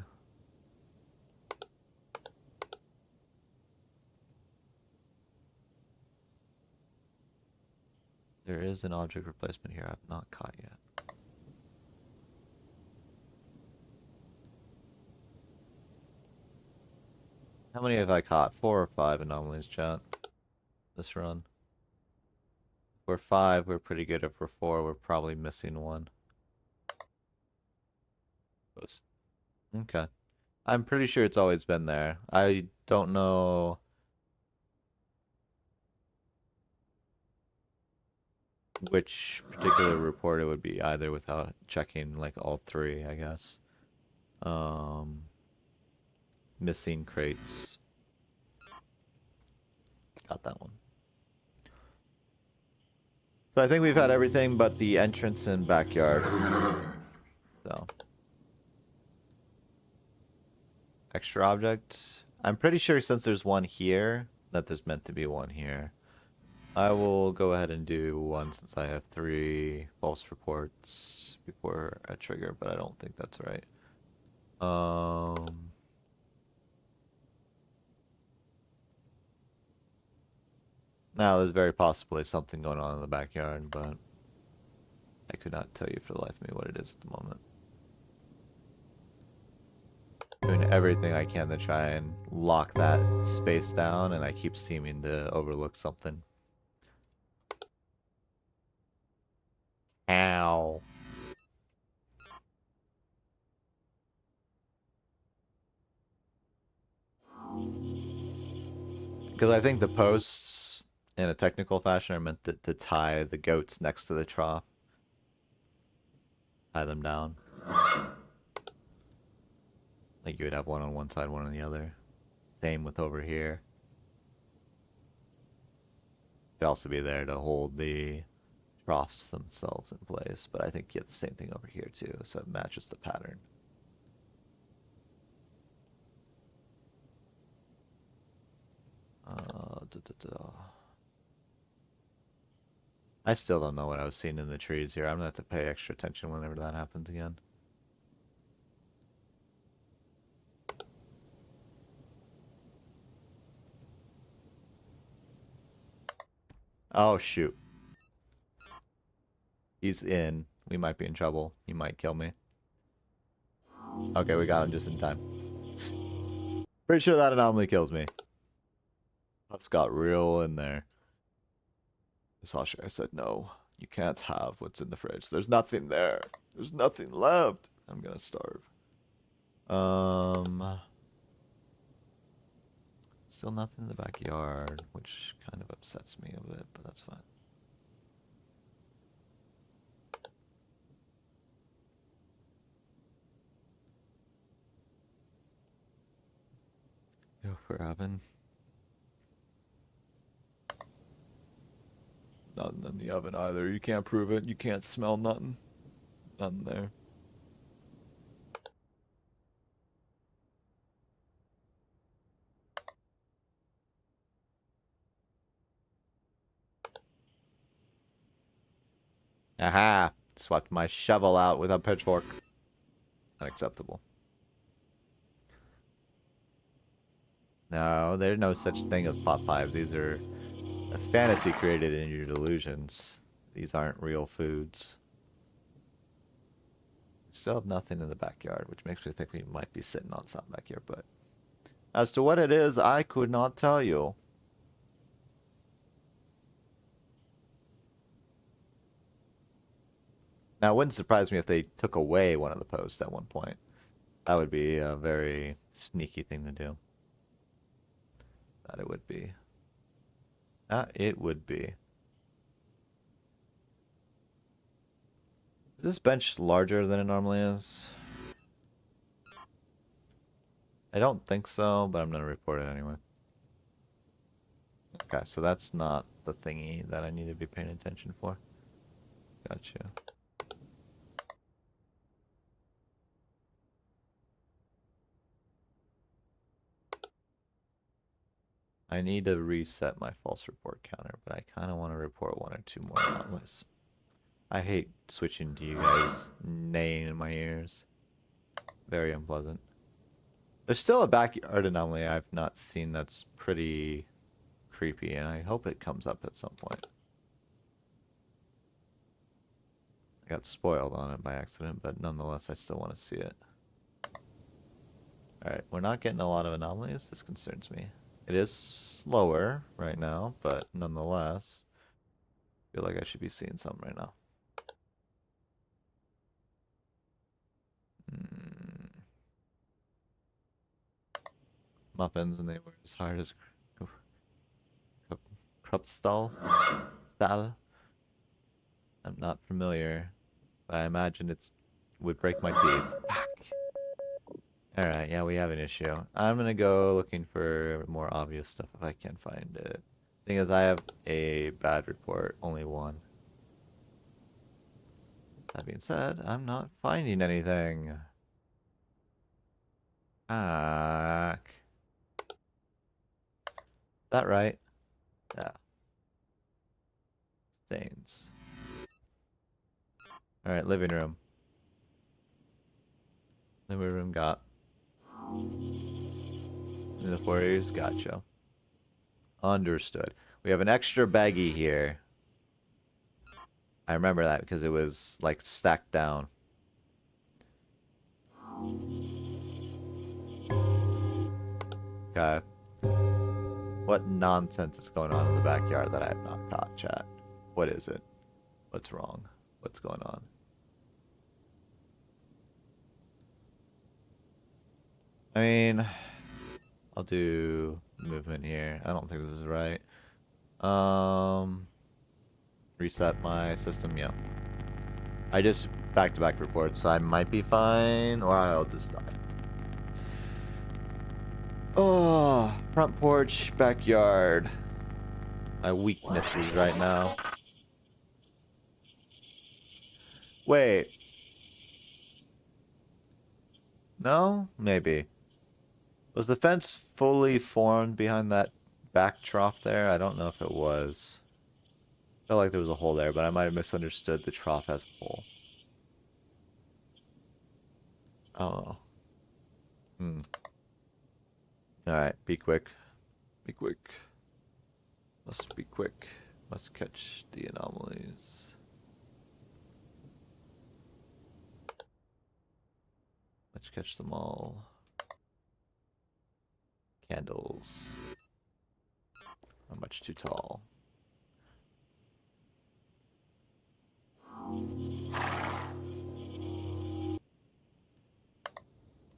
There is an object replacement here I've not caught yet. How many have I caught? 4 or 5 anomalies, chat. This run. If we're 5, we're pretty good. If we're 4, we're probably missing one. Okay. I'm pretty sure it's always been there. I don't know. Which particular report it would be, either without checking like all 3, I guess. Missing crates. Got that one. So I think we've had everything but the entrance and backyard. So. Extra object. I'm pretty sure since there's one here, that there's meant to be one here. I will go ahead and do one since I have 3 false reports before I trigger, but I don't think that's right. Now there's very possibly something going on in the backyard, but I could not tell you for the life of me what it is at the moment. Doing everything I can to try and lock that space down, and I keep seeming to overlook something. Ow. Because I think the posts, in a technical fashion, are meant to tie the goats next to the trough. Tie them down. Like you would have one on one side, one on the other. Same with over here. Could also be there to hold the troughs themselves in place, but I think you have the same thing over here too, so it matches the pattern. I still don't know what I was seeing in the trees here. I'm gonna have to pay extra attention whenever that happens again. Oh, shoot. He's in. We might be in trouble. He might kill me. Okay, we got him just in time. Pretty sure that anomaly kills me. Puff's got real in there. Sasha, I said no. You can't have what's in the fridge. There's nothing there. There's nothing left. I'm gonna starve. Still nothing in the backyard, which kind of upsets me a bit, but that's fine. Go for oven. Nothing in the oven either. You can't prove it. You can't smell nothing. Nothing there. Aha! Swept my shovel out with a pitchfork. Unacceptable. No, there's no such thing as pot pies. These are a fantasy created in your delusions. These aren't real foods. Still have nothing in the backyard, which makes me think we might be sitting on something back here, but as to what it is, I could not tell you. Now, it wouldn't surprise me if they took away one of the posts at one point. That would be a very sneaky thing to do. That it would be. That it would be. Is this bench larger than it normally is? I don't think so, but I'm going to report it anyway. Okay, so that's not the thingy that I need to be paying attention for. Gotcha. I need to reset my false report counter, but I kind of want to report one or two more anomalies. I hate switching to you guys neighing in my ears. Very unpleasant. There's still a backyard anomaly I've not seen that's pretty creepy, and I hope it comes up at some point. I got spoiled on it by accident, but nonetheless, I still want to see it. Alright, we're not getting a lot of anomalies. This concerns me. It is slower right now, but nonetheless, I feel like I should be seeing something right now. Muffins, and they were as hard as Krupstall style. I'm not familiar, but I imagine it's would break my teeth. Alright, yeah, we have an issue. I'm gonna go looking for more obvious stuff if I can find it. Thing is, I have a bad report, only one. That being said, I'm not finding anything. Fuck. Is that right? Yeah. Stains. Alright, living room. Living room got. In the foyers, gotcha. Understood. We have an extra baggie here. I remember that because it was like stacked down. Okay. What nonsense is going on in the backyard that I have not caught, chat? What is it? What's wrong? What's going on? I mean, I'll do movement here. I don't think this is right. Reset my system, yeah. I just back-to-back reports, so I might be fine, or I'll just die. Oh, front porch, backyard. My weaknesses right now. Wait. No? Maybe. Was the fence fully formed behind that back trough there? I don't know if it was. Felt like there was a hole there, but I might have misunderstood the trough as a hole. Oh. Alright, be quick. Be quick. Must be quick. Must catch the anomalies. Let's catch them all. Candles. Not much too tall.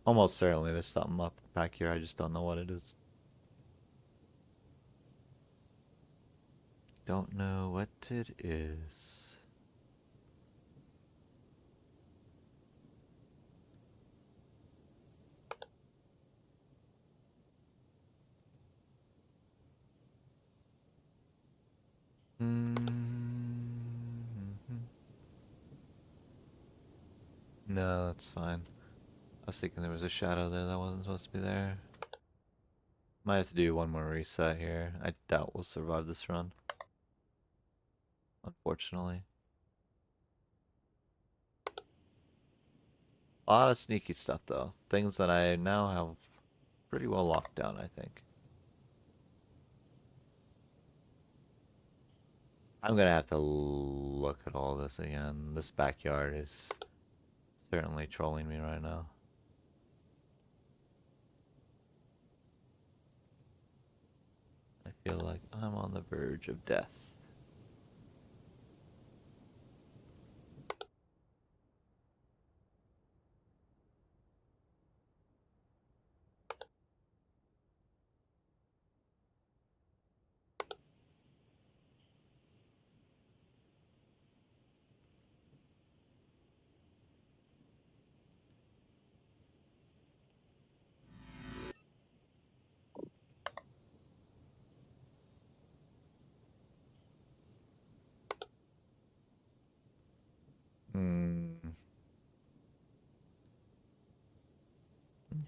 Almost certainly there's something up back here. I just don't know what it is. Don't know what it is. No, that's fine. I was thinking there was a shadow there that wasn't supposed to be there. Might have to do one more reset here. I doubt we'll survive this run. Unfortunately. A lot of sneaky stuff though. Things that I now have pretty well locked down, I think. I'm gonna have to look at all this again. This backyard is certainly trolling me right now. I feel like I'm on the verge of death.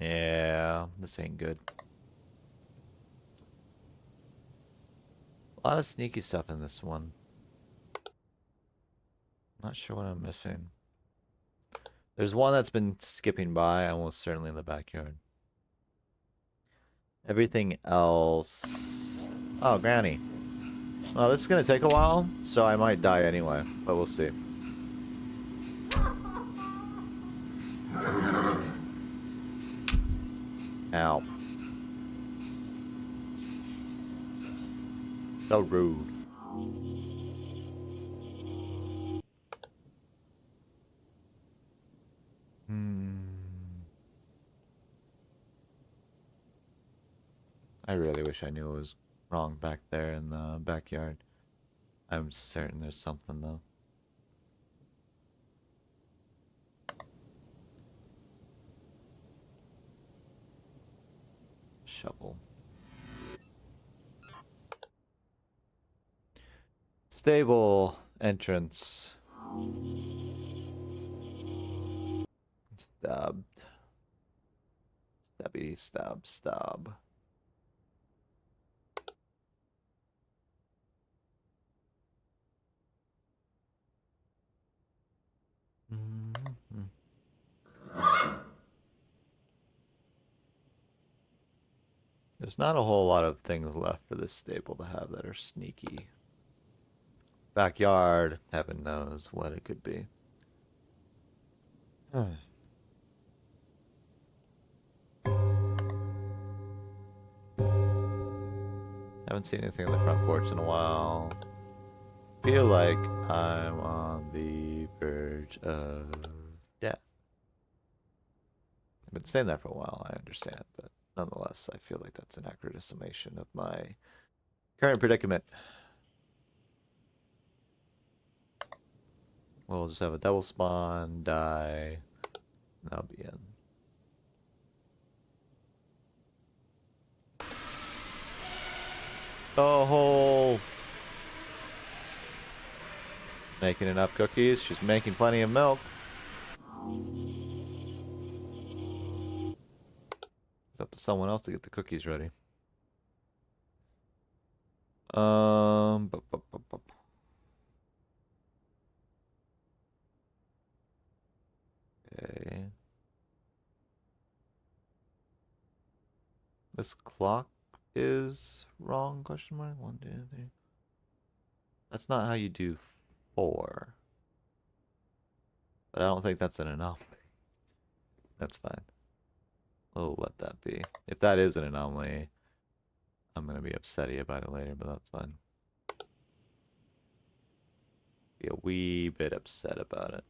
Yeah, this ain't good. A lot of sneaky stuff in this one. Not sure what I'm missing. There's one that's been skipping by, almost certainly in the backyard. Everything else... Oh, Granny. Well, this is gonna take a while, so I might die anyway, but we'll see. Ow. So rude. I really wish I knew it was wrong back there in the backyard. I'm certain there's something though. Shovel. Stable entrance. Stabbed. Stabby, stab, stab. There's not a whole lot of things left for this stable to have that are sneaky. Backyard, heaven knows what it could be. Haven't seen anything on the front porch in a while. Feel like I'm on the verge of death. I've been saying that for a while, I understand, but nonetheless, I feel like that's an accurate summation of my current predicament. We'll just have a double spawn, die, and I'll be in. The hole. Making enough cookies. She's making plenty of milk. It's up to someone else to get the cookies ready. Okay. This clock is wrong, question mark? 1, 2, 3. That's not how you do 4. But I don't think that's an anomaly. That's fine. We'll let that be. If that is an anomaly, I'm going to be upsetty about it later, but that's fine. Be a wee bit upset about it.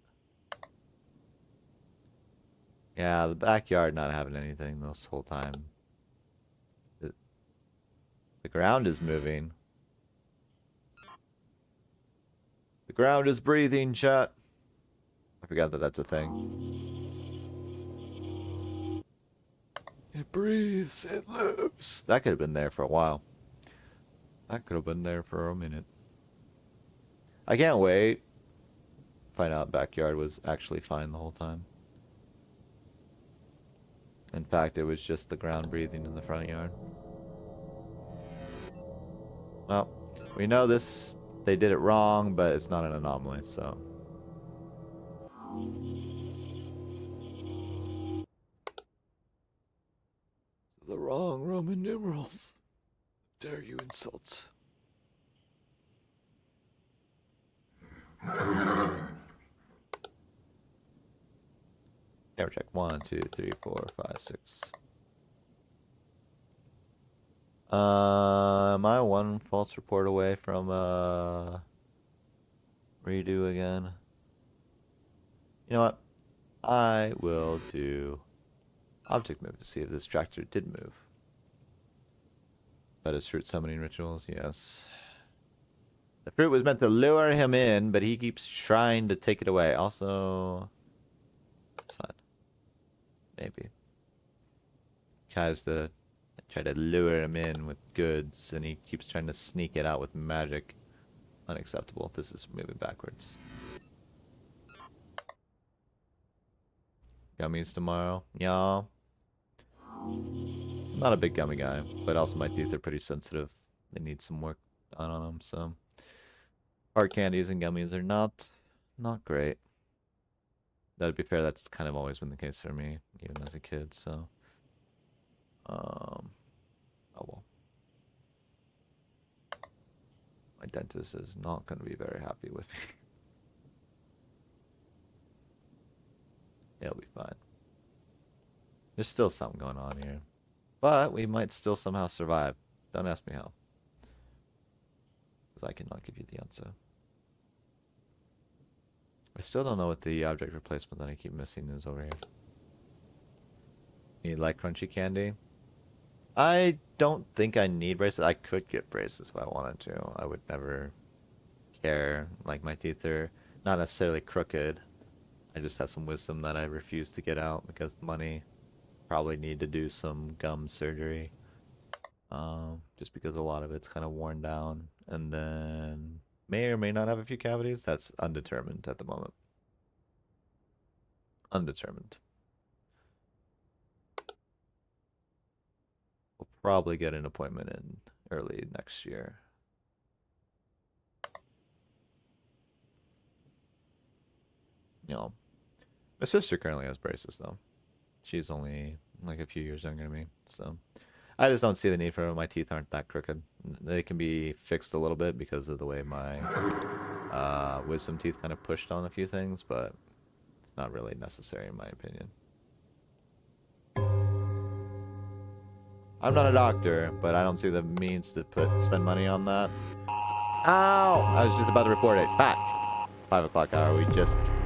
Yeah, the backyard not having anything this whole time. The ground is moving. The ground is breathing, chat. I forgot that that's a thing. It breathes, it lives. That could have been there for a while. That could have been there for a minute. I can't wait. Find out backyard was actually fine the whole time. In fact, it was just the ground breathing in the front yard. Well, we know this. They did it wrong, but it's not an anomaly, so. The wrong Roman numerals. Dare you insult? Camera check. 1, 2, 3, 4, 5, 6. Am I one false report away from redo again? You know what? I will do object move to see if this tractor did move. But his fruit summoning rituals, yes. The fruit was meant to lure him in, but he keeps trying to take it away. Also, it's fine. Maybe. Tries to try to lure him in with goods, and he keeps trying to sneak it out with magic. Unacceptable. This is moving backwards. Gummies tomorrow. Y'all. Not a big gummy guy, but also my teeth are pretty sensitive. They need some work done on them, so. Hard candies and gummies are not great. To be fair, that's kind of always been the case for me, even as a kid, so. Oh well. My dentist is not going to be very happy with me. It'll be fine. There's still something going on here. But we might still somehow survive. Don't ask me how. Because I cannot give you the answer. I still don't know what the object replacement that I keep missing is over here. Need like crunchy candy? I don't think I need braces. I could get braces if I wanted to. I would never care. Like, my teeth are not necessarily crooked. I just have some wisdom that I refuse to get out because money. Probably need to do some gum surgery. Just because a lot of it's kind of worn down. And then may or may not have a few cavities. That's undetermined at the moment. Undetermined. We'll probably get an appointment in early next year. You know, my sister currently has braces though. She's only like a few years younger than me, so I just don't see the need for it. My teeth aren't that crooked. They can be fixed a little bit because of the way my wisdom teeth kind of pushed on a few things, but it's not really necessary in my opinion. I'm not a doctor, but I don't see the means to spend money on that. Ow! I was just about to report it. Back! 5 o'clock hour.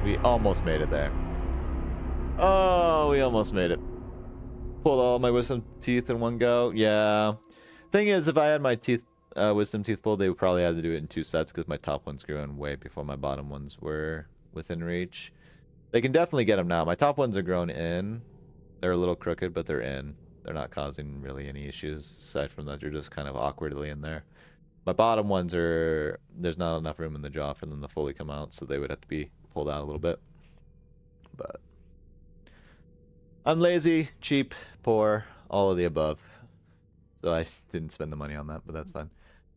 We almost made it there. Oh, we almost made it. Pulled all my wisdom teeth in one go. Yeah. Thing is, if I had my wisdom teeth pulled, they would probably have to do it in 2 sets because my top ones grew in way before my bottom ones were within reach. They can definitely get them now. My top ones are grown in. They're a little crooked, but they're in. They're not causing really any issues aside from that they're just kind of awkwardly in there. My bottom ones are, there's not enough room in the jaw for them to fully come out, so they would have to be pulled out a little bit. But I'm lazy, cheap, poor, all of the above. So I didn't spend the money on that, but that's fine.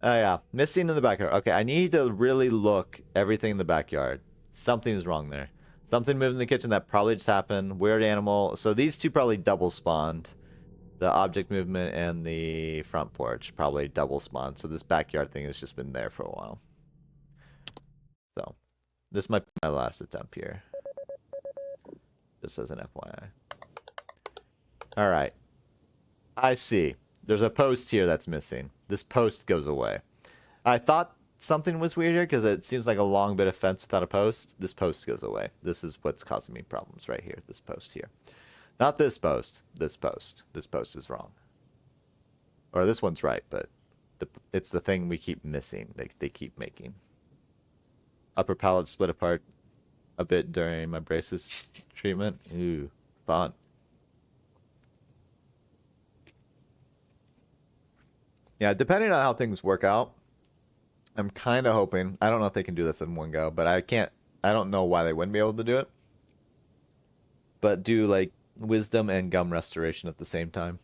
Oh yeah, missing in the backyard. Okay, I need to really look everything in the backyard. Something is wrong there. Something moved in the kitchen that probably just happened. Weird animal. So these two probably double spawned. The object movement and the front porch probably double spawned. So this backyard thing has just been there for a while. So this might be my last attempt here. Just as an FYI. Alright. I see. There's a post here that's missing. This post goes away. I thought something was weird here because it seems like a long bit of fence without a post. This post goes away. This is what's causing me problems right here. This post here. Not this post. This post. This post is wrong. Or this one's right, but it's the thing we keep missing. They keep making. Upper palate split apart a bit during my braces treatment. Ooh, fun. Yeah, depending on how things work out, I'm kind of hoping. I don't know if they can do this in one go, but I don't know why they wouldn't be able to do it. But do like wisdom and gum restoration at the same time.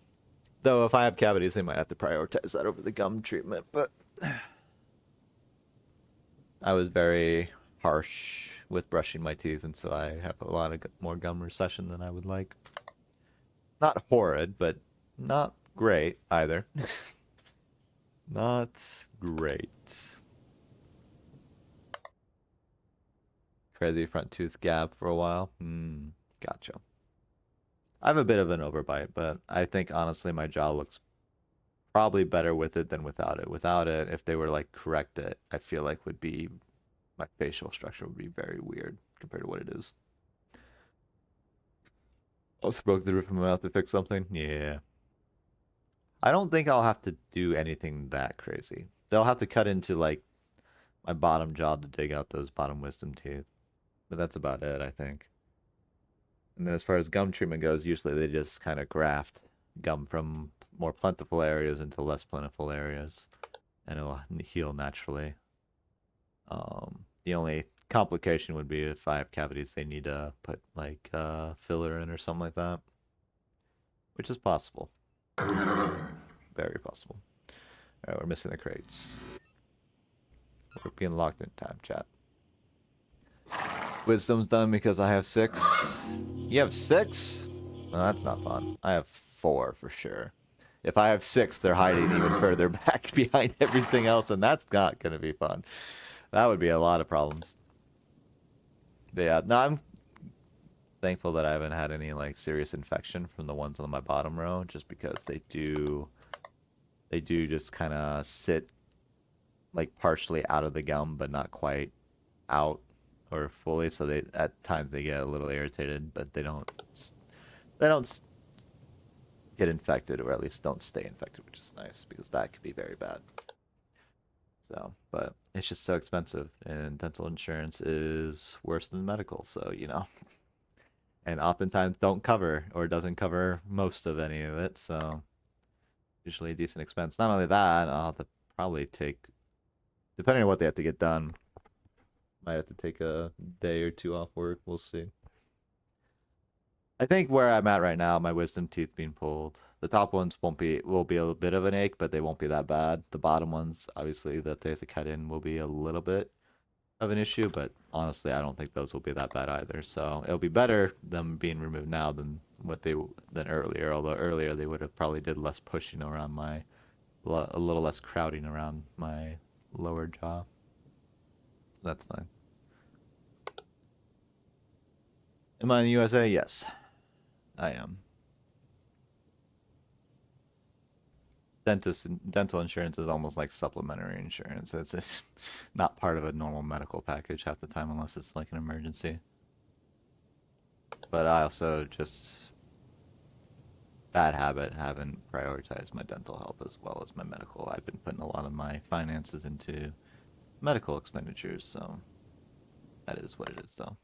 Though if I have cavities, they might have to prioritize that over the gum treatment. But I was very harsh with brushing my teeth, and so I have a lot of more gum recession than I would like. Not horrid, but not great either. Not great. Crazy front tooth gap for a while. Gotcha. I have a bit of an overbite, but I think honestly my jaw looks probably better with it than without it. Without it, if they were like correct it, I feel like would be my facial structure would be very weird compared to what it is. Also broke the roof of my mouth to fix something. Yeah. I don't think I'll have to do anything that crazy. They'll have to cut into like my bottom jaw to dig out those bottom wisdom teeth. But that's about it, I think. And then as far as gum treatment goes, usually they just kind of graft gum from more plentiful areas into less plentiful areas. And it'll heal naturally. The only complication would be if I have cavities, they need to put like filler in or something like that. Which is possible. Very possible. Alright, we're missing the crates. We're being locked in time, chat. Wisdom's done because I have 6. You have 6? Well, that's not fun. I have 4 for sure. If I have 6, they're hiding even further back behind everything else, and that's not going to be fun. That would be a lot of problems. But yeah, no, I'm thankful that I haven't had any like serious infection from the ones on my bottom row, just because they do just kind of sit like partially out of the gum, but not quite out or fully. So they at times they get a little irritated, but they don't get infected, or at least don't stay infected, which is nice because that could be very bad. So, but it's just so expensive, and dental insurance is worse than medical, so you know. And oftentimes don't cover or doesn't cover most of any of it, so usually a decent expense. Not only that, I'll have to probably take, depending on what they have to get done, might have to take a day or 2 off work. We'll see. I think where I'm at right now, my wisdom teeth being pulled, the top ones will be a bit of an ache, but they won't be that bad. The bottom ones, obviously, that they have to cut in will be a little bit of an issue, but honestly, I don't think those will be that bad either. So it'll be better them being removed now than earlier. Although earlier they would have probably did less pushing around a little less crowding around my lower jaw. That's fine. Am I in the USA? Yes, I am. Dental insurance is almost like supplementary insurance. It's just not part of a normal medical package half the time unless it's like an emergency. But I also just, bad habit, haven't prioritized my dental health as well as my medical. I've been putting a lot of my finances into medical expenditures, so that is what it is though.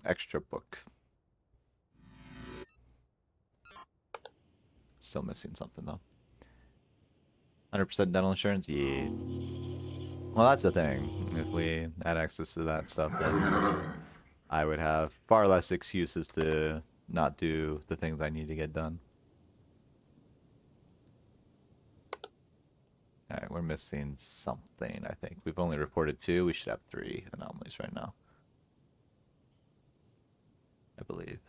Extra book. Still missing something though. 100% dental insurance? Yeah. Well, that's the thing. If we had access to that stuff, then I would have far less excuses to not do the things I need to get done. Alright, we're missing something, I think. We've only reported 2. We should have 3 anomalies right now, I believe.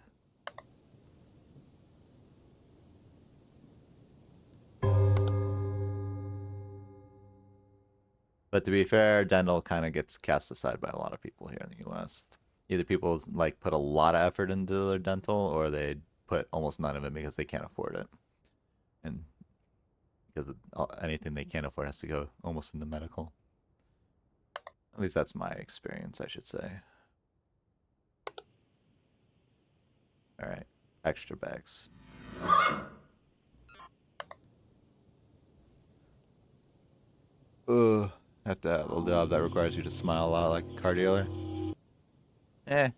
But to be fair, dental kind of gets cast aside by a lot of people here in the US. Either people like put a lot of effort into their dental, or they put almost none of it because they can't afford it. And because anything they can't afford has to go almost into medical. At least that's my experience, I should say. Alright, extra bags. Have to have a job that requires you to smile a lot like a car dealer. Eh.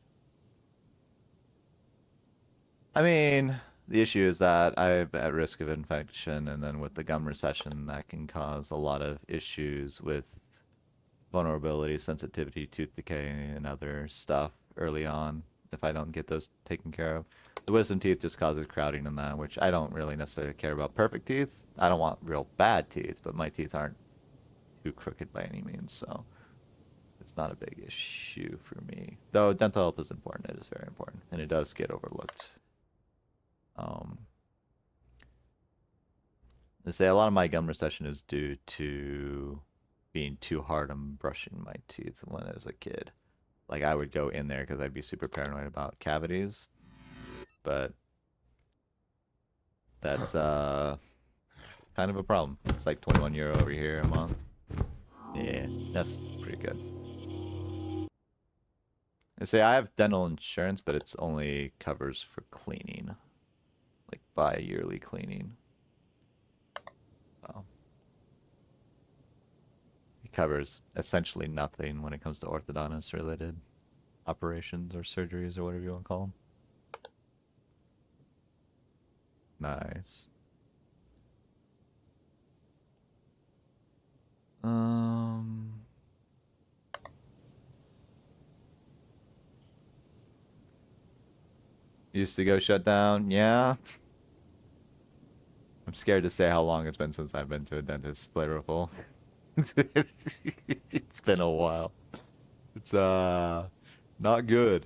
I mean, the issue is that I'm at risk of infection, and then with the gum recession, that can cause a lot of issues with vulnerability, sensitivity, tooth decay, and other stuff early on if I don't get those taken care of. The wisdom teeth just causes crowding in that, which I don't really necessarily care about perfect teeth. I don't want real bad teeth, but my teeth aren't too crooked by any means, so it's not a big issue for me. Though dental health is important, it is very important, and it does get overlooked. They say a lot of my gum recession is due to being too hard on brushing my teeth when I was a kid. Like, I would go in there because I'd be super paranoid about cavities, but that's kind of a problem. It's like 21 euro over here a month. Yeah, that's pretty good. They say I have dental insurance, but it's only covers for cleaning, like bi-yearly cleaning. So it covers essentially nothing when it comes to orthodontist related operations or surgeries or whatever you want to call them. Nice. Used to go shut down, yeah. I'm scared to say how long it's been since I've been to a dentist, flavorful. It's been a while. It's not good.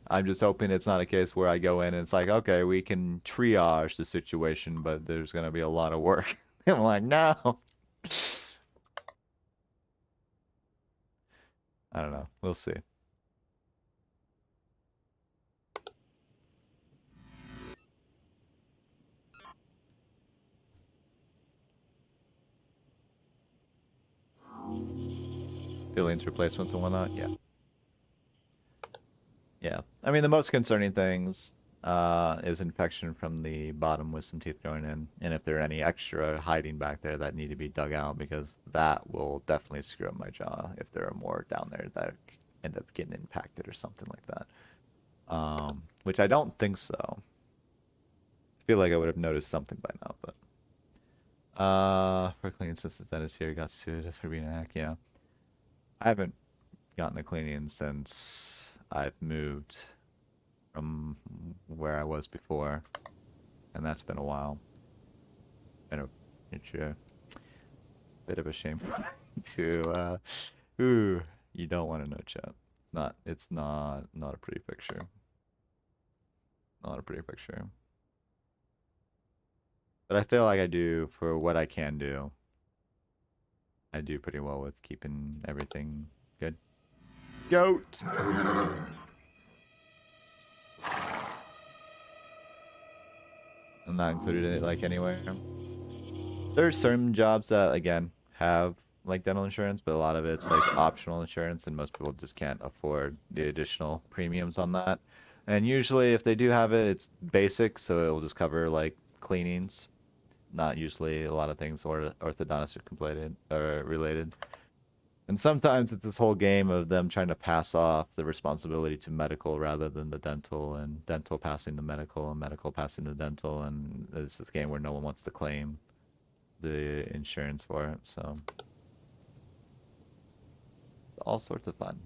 I'm just hoping it's not a case where I go in and it's like, okay, we can triage the situation, but there's gonna be a lot of work. I'm like, no. I don't know. We'll see. Fillings, replacements, and whatnot. Yeah. Yeah. I mean, the most concerning things is infection from the bottom with some teeth going in, and if there are any extra hiding back there that need to be dug out, because that will definitely screw up my jaw if there are more down there that end up getting impacted or something like that. Which I don't think so. I feel like I would have noticed something by now, but for cleaning since the dentist here got sued for being a hack, yeah. I haven't gotten a cleaning since I've moved from where I was before, and that's been a while. Been a bit of a shame to ooh, you don't want to know, chat. It's not a pretty picture. Not a pretty picture. But I feel like I do, for what I can do, I do pretty well with keeping everything good. Goat! I'm not included in it, like, anywhere. There's certain jobs that, again, have, like, dental insurance, but a lot of it's, like, optional insurance, and most people just can't afford the additional premiums on that. And usually, if they do have it, it's basic, so it'll just cover, like, cleanings. Not usually a lot of things orthodontists are completed or related. And sometimes it's this whole game of them trying to pass off the responsibility to medical rather than the dental, and dental passing to medical, and medical passing to dental, and it's this game where no one wants to claim the insurance for it, so all sorts of fun.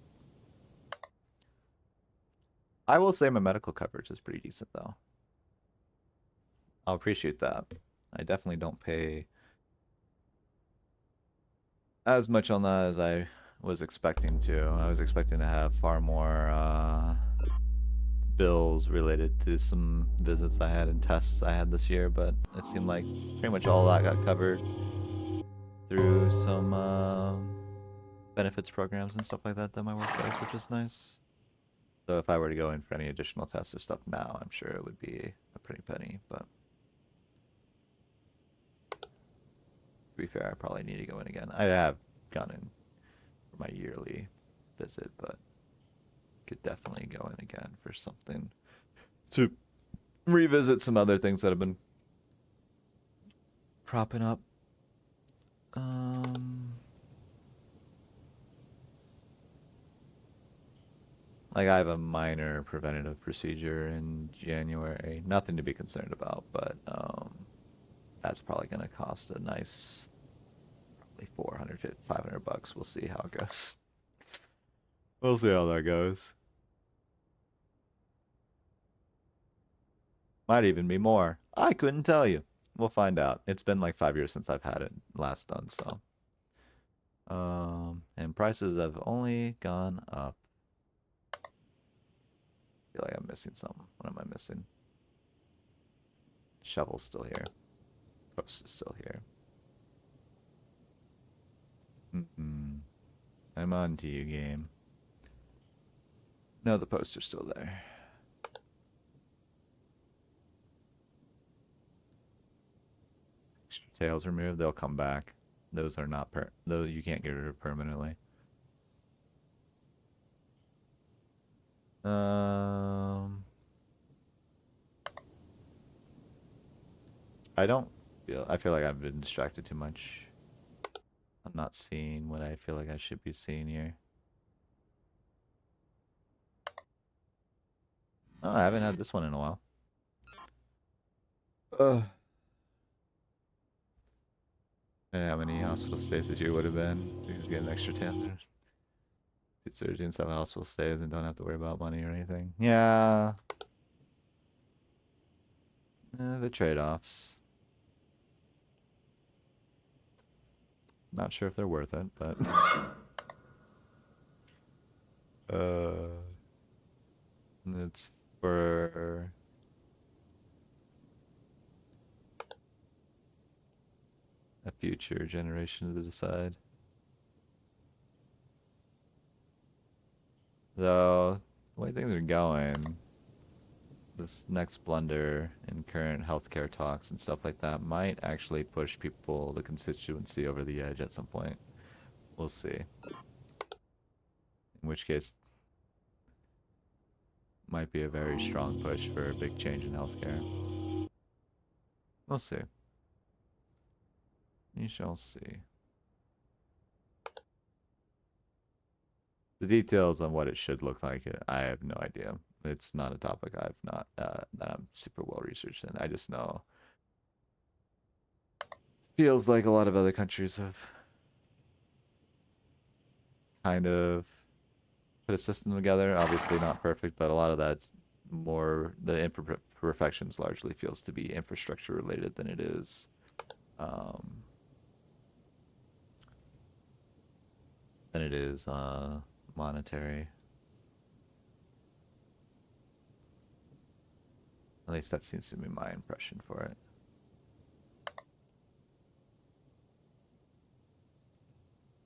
I will say my medical coverage is pretty decent, though. I'll appreciate that. I definitely don't pay as much on that as I was expecting to. I was expecting to have far more bills related to some visits I had and tests I had this year, but it seemed like pretty much all that got covered through some benefits programs and stuff like that my work does, which is nice. So if I were to go in for any additional tests or stuff now, I'm sure it would be a pretty penny, but to be fair, I probably need to go in again. I have gone in for my yearly visit, but could definitely go in again for something to revisit some other things that have been cropping up. Like I have a minor preventative procedure in January. Nothing to be concerned about, but that's probably going to cost a nice probably 400, 500 bucks. We'll see how it goes. We'll see how that goes. Might even be more. I couldn't tell you. We'll find out. It's been like 5 years since I've had it last done, so. And prices have only gone up. I feel like I'm missing something. What am I missing? Shovel's still here. Post is still here. I'm on to you, game. No, the posts are still there. Tails removed, they'll come back. Those are not those you can't get rid of permanently. I feel like I've been distracted too much. I'm not seeing what I feel like I should be seeing here. Oh, I haven't had this one in a while. And how many hospital stays this year would have been? So you just get an extra 10. Get surgeons have hospital stays and don't have to worry about money or anything. Yeah. The trade-offs. Not sure if they're worth it, but it's for a future generation to decide. Though, the way things are going, this next blunder in current healthcare talks and stuff like that might actually push people, the constituency, over the edge at some point. We'll see. In which case, might be a very strong push for a big change in healthcare. We'll see. You shall see. The details on what it should look like, I have no idea. It's not a topic that I'm super well researched in. I just know feels like a lot of other countries have kind of put a system together. Obviously not perfect, but a lot of that the imperfections largely feels to be infrastructure related than it is monetary. At least that seems to be my impression for it.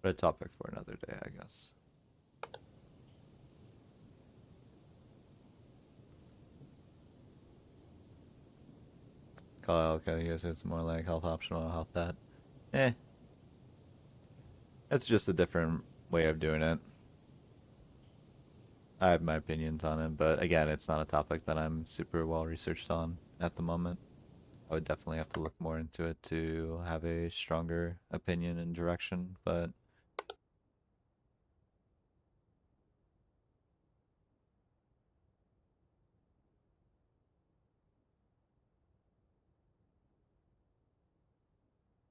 But a topic for another day, I guess. Call it okay, I guess it's more like health optional, health that. It's just a different way of doing it. I have my opinions on it, but again, it's not a topic that I'm super well researched on at the moment. I would definitely have to look more into it to have a stronger opinion and direction, but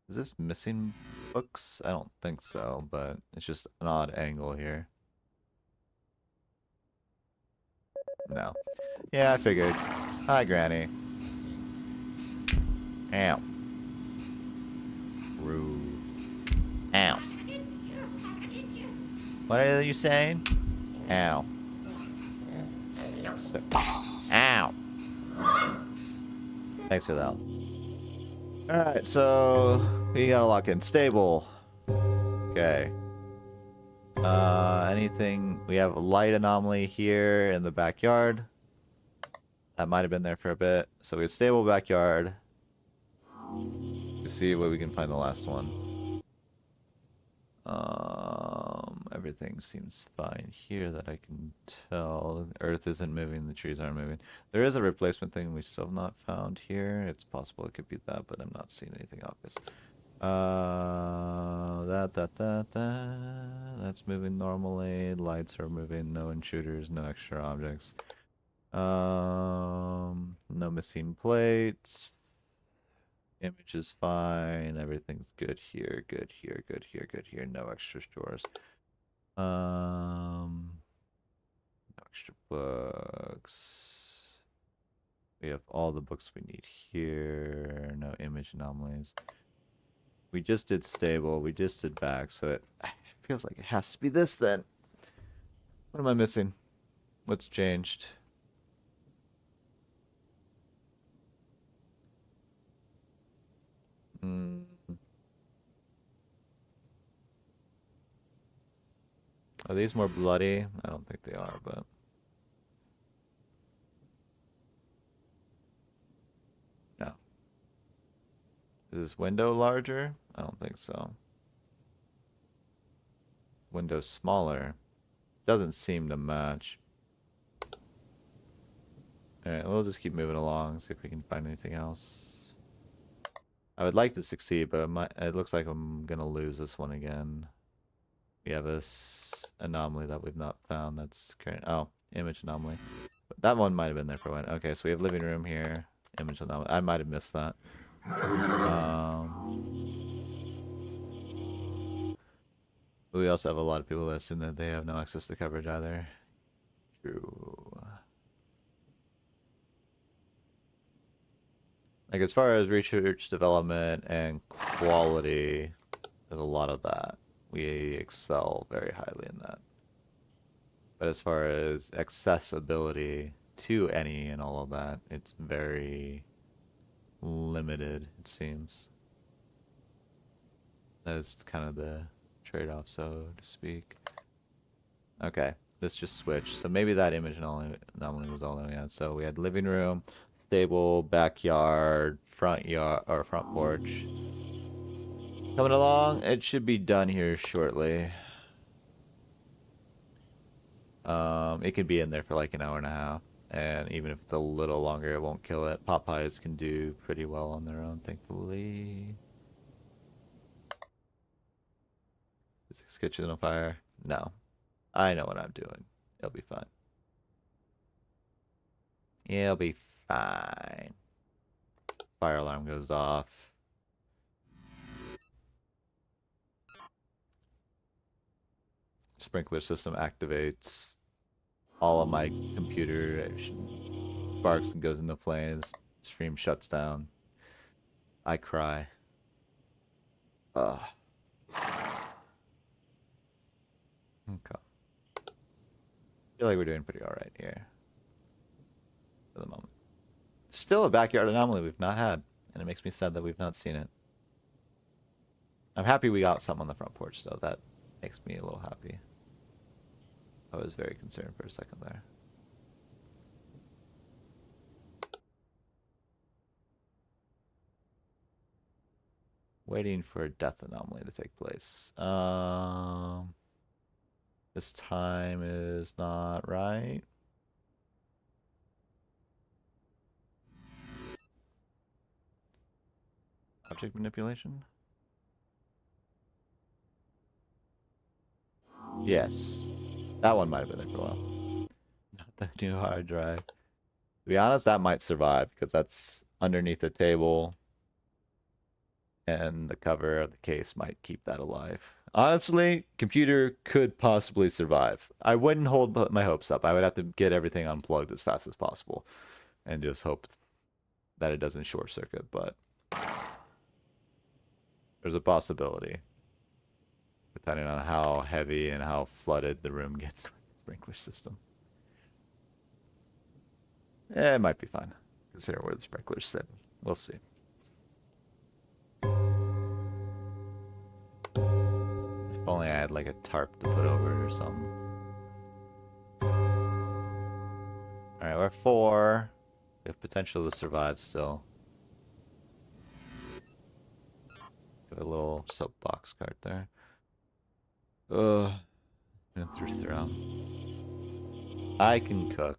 is this missing books? I don't think so, but it's just an odd angle here. No. Yeah, I figured. Hi, Granny. Ow. Rude. Ow. What are you saying? Ow. So, ow. Thanks for that. Alright, so we gotta lock in. Stable. Okay. Anything? We have a light anomaly here in the backyard. That might have been there for a bit. So we have stable backyard. Let's see where we can find the last one. Everything seems fine here that I can tell. Earth isn't moving, the trees aren't moving. There is a replacement thing we still have not found here. It's possible it could be that, but I'm not seeing anything obvious. That's moving normally. Lights are moving. No intruders. No extra objects. No missing plates. Image is fine. Everything's good here. Good here. Good here. Good here. No extra stores. No extra books. We have all the books we need here. No image anomalies. We just did stable. We just did back, so it feels like it has to be this then. What am I missing? What's changed? Are these more bloody? I don't think they are, but... No. Is this window larger? I don't think so. Window smaller. Doesn't seem to match. Alright, we'll just keep moving along, see if we can find anything else. I would like to succeed, but it looks like I'm gonna lose this one again. We have a anomaly that we've not found. That's current. Oh, image anomaly. But that one might have been there for a while. Okay, so we have living room here. Image anomaly. I might have missed that. We also have a lot of people that assume that they have no access to coverage either. True. Like, as far as research, development, and quality, there's a lot of that. We excel very highly in that. But as far as accessibility to any and all of that, it's very limited, it seems. That's kind of the trade-off, so to speak. Okay, this just switched. So maybe that image anomaly was all that we had. So we had living room, stable, backyard, front yard, or front porch. Coming along, it should be done here shortly. It could be in there for like an hour and a half, and even if it's a little longer, it won't kill it. Popeyes can do pretty well on their own, thankfully. Is this kitchen on fire? No. I know what I'm doing. It'll be fine. It'll be fine. Fire alarm goes off. Sprinkler system activates. All of my computer sparks and goes into flames. Stream shuts down. I cry. Ugh. Okay. Feel like we're doing pretty alright here. For the moment. Still a backyard anomaly we've not had. And it makes me sad that we've not seen it. I'm happy we got some on the front porch, though. That makes me a little happy. I was very concerned for a second there. Waiting for a death anomaly to take place. This time is not right. Object manipulation? Yes. That one might have been there for a while. Not the new hard drive. To be honest, that might survive because that's underneath the table. And the cover of the case might keep that alive. Honestly, computer could possibly survive. I wouldn't hold my hopes up. I would have to get everything unplugged as fast as possible. And just hope that it doesn't short circuit, but there's a possibility. Depending on how heavy and how flooded the room gets with the sprinkler system. It might be fine, considering where the sprinklers sit. We'll see. If only I had like a tarp to put over it or something. Alright, we're 4. We have potential to survive still. Give a little soapbox cart there. Been through throw. I can cook.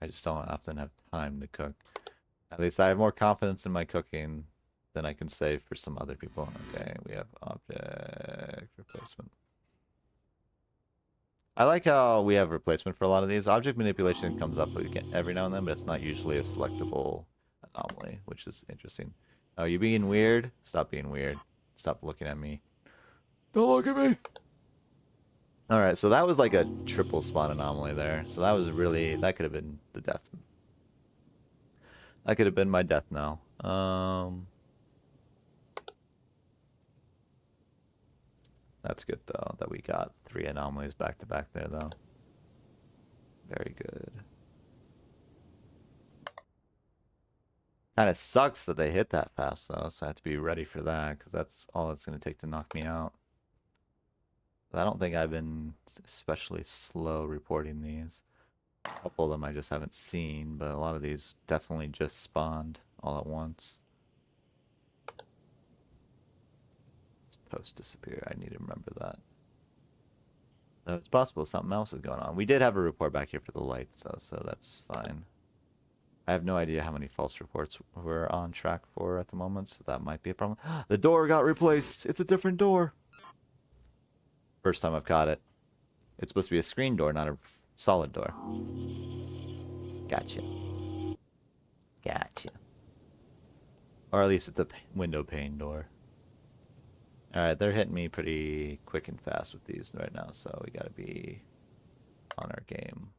I just don't often have time to cook. At least I have more confidence in my cooking than I can say for some other people. Okay, we have object replacement. I like how we have replacement for a lot of these. Object manipulation comes up every now and then, but it's not usually a selectable anomaly, which is interesting. Oh, you being weird? Stop being weird. Stop looking at me. Don't look at me! Alright, so that was like a triple spawn anomaly there. So that was really... That could have been the death. That could have been my death now. That's good, though, that we got 3 anomalies back to back there, though. Very good. Kind of sucks that they hit that fast, though, so I have to be ready for that, because that's all it's going to take to knock me out. I don't think I've been especially slow reporting these. A couple of them I just haven't seen, but a lot of these definitely just spawned all at once. Let's post disappear. I need to remember that. So it's possible something else is going on. We did have a report back here for the lights, though, so that's fine. I have no idea how many false reports we're on track for at the moment, so that might be a problem. The door got replaced! It's a different door! First time I've caught it. It's supposed to be a screen door, not a solid door. Gotcha. Gotcha. Or at least it's a window pane door. Alright, they're hitting me pretty quick and fast with these right now, so we gotta be on our game.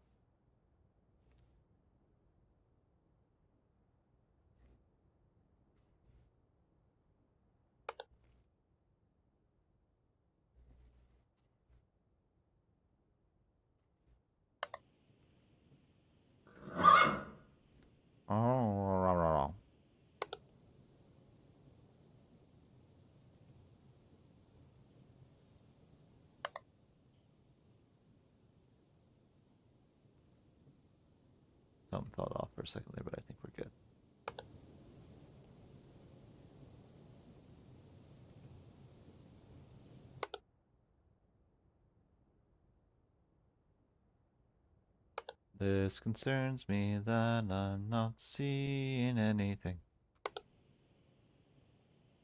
Oh, something fell off for a second there, but I think we're good. This concerns me that I'm not seeing anything.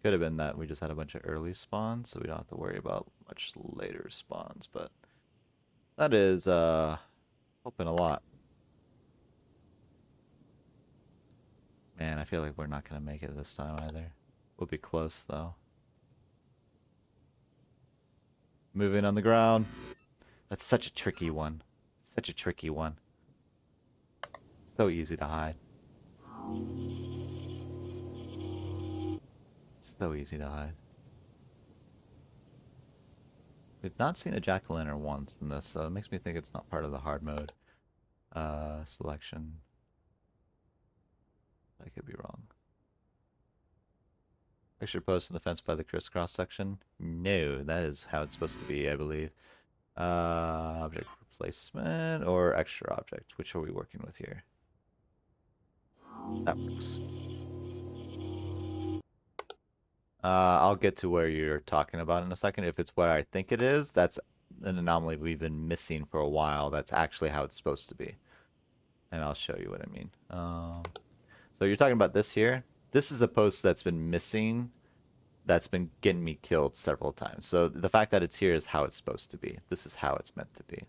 Could have been that we just had a bunch of early spawns, so we don't have to worry about much later spawns, but that is hoping a lot. Man, I feel like we're not gonna make it this time either. We'll be close though. Moving on the ground. That's such a tricky one. Such a tricky one. So easy to hide. So easy to hide. We've not seen a jack-o'-lantern once in this, so it makes me think it's not part of the hard mode selection. I could be wrong. Picture post in the fence by the crisscross section? No, that is how it's supposed to be, I believe. Object replacement or extra object? Which are we working with here? That works. I'll get to where you're talking about in a second. If it's what I think it is, that's an anomaly we've been missing for a while. That's actually how it's supposed to be. And I'll show you what I mean. So you're talking about this here? This is a post that's been missing, that's been getting me killed several times. So the fact that it's here is how it's supposed to be. This is how it's meant to be.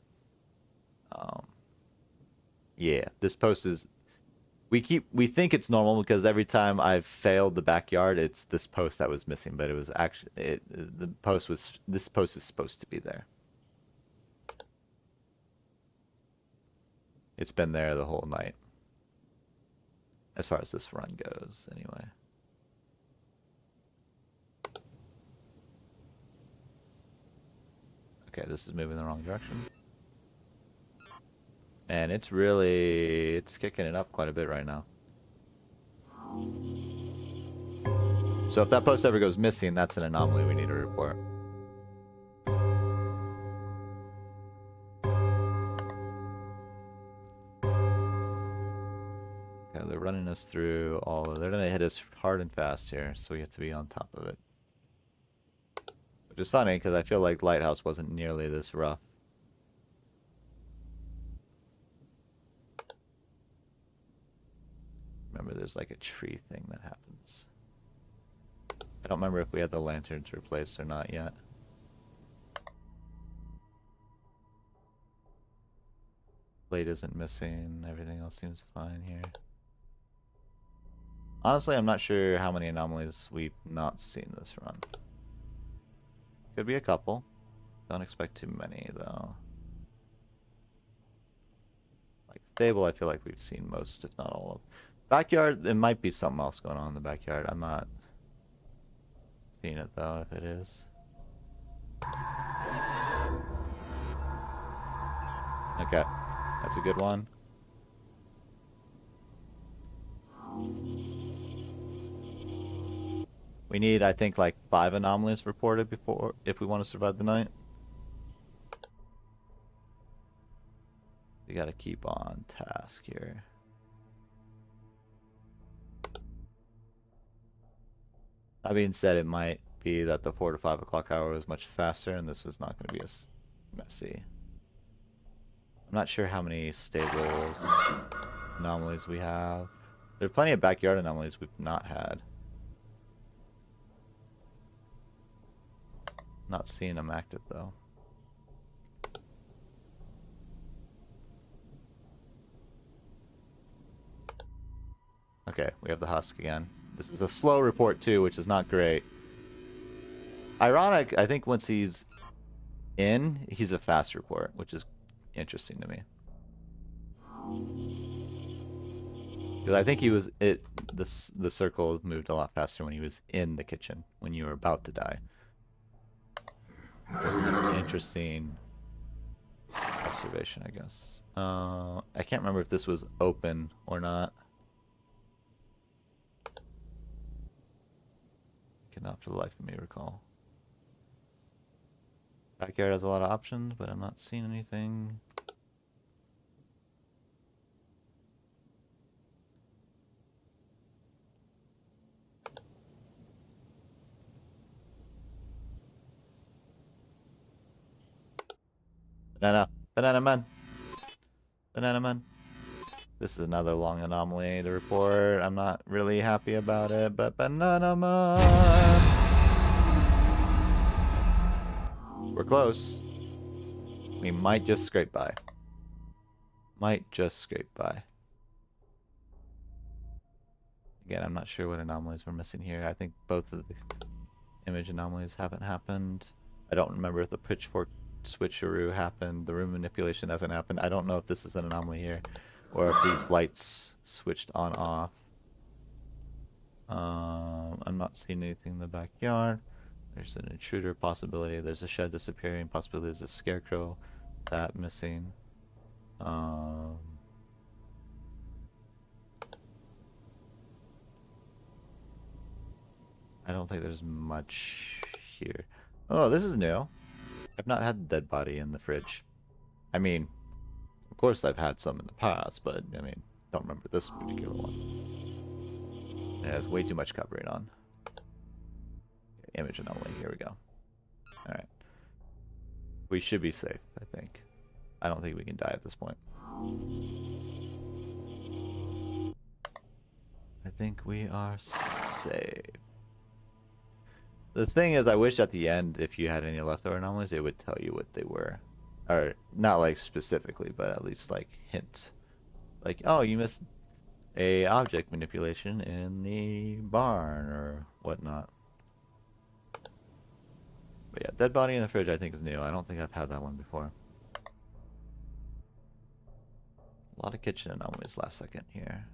Yeah, this post is... We think it's normal because every time I've failed the backyard, it's this post that was missing, but it was actually this post is supposed to be there. It's been there the whole night. As far as this run goes, anyway. Okay, this is moving in the wrong direction. And it's kicking it up quite a bit right now. So if that post ever goes missing, that's an anomaly we need to report. Okay, they're running us through they're gonna hit us hard and fast here, so we have to be on top of it. Which is funny, because I feel like Lighthouse wasn't nearly this rough. Remember, there's like a tree thing that happens. I don't remember if we had the lanterns replaced or not yet. Blade isn't missing. Everything else seems fine here. Honestly, I'm not sure how many anomalies we've not seen this run. Could be a couple. Don't expect too many, though. Like stable, I feel like we've seen most, if not all of. Backyard, there might be something else going on in the backyard. I'm not seeing it, though, if it is. Okay. That's a good one. We need, I think, like 5 anomalies reported before, if we want to survive the night. We gotta keep on task here. That being said, it might be that the 4 to 5 o'clock hour was much faster, and this was not going to be as messy. I'm not sure how many stables anomalies we have. There are plenty of backyard anomalies we've not had. Not seeing them active, though. Okay, we have the husk again. This is a slow report, too, which is not great. Ironic, I think once he's in, he's a fast report, which is interesting to me. Because I think he was... the circle moved a lot faster when he was in the kitchen, when you were about to die. This is an interesting observation, I guess. I can't remember if this was open or not. Cannot for the life of me recall. Backyard has a lot of options, but I'm not seeing anything. Banana man. Banana man. This is another long anomaly to report. I'm not really happy about it, but banana man. We're close. We might just scrape by. Might just scrape by. Again, I'm not sure what anomalies we're missing here. I think both of the image anomalies haven't happened. I don't remember if the pitchfork switcheroo happened. The room manipulation hasn't happened. I don't know if this is an anomaly here, or if these lights switched on off. I'm not seeing anything in the backyard. There's an intruder possibility. There's a shed disappearing. Possibility there's a scarecrow. That missing. I don't think there's much here. Oh, this is new. I've not had a dead body in the fridge. I mean, of course I've had some in the past, but I mean, don't remember this particular one. It has way too much covering on. Okay, image anomaly, here we go. Alright. We should be safe, I think. I don't think we can die at this point. I think we are safe. The thing is, I wish at the end, if you had any leftover anomalies, it would tell you what they were. Or, not like specifically, but at least like hints. Like, oh, you missed a object manipulation in the barn or whatnot. But yeah, dead body in the fridge I think is new. I don't think I've had that one before. A lot of kitchen anomalies last second here.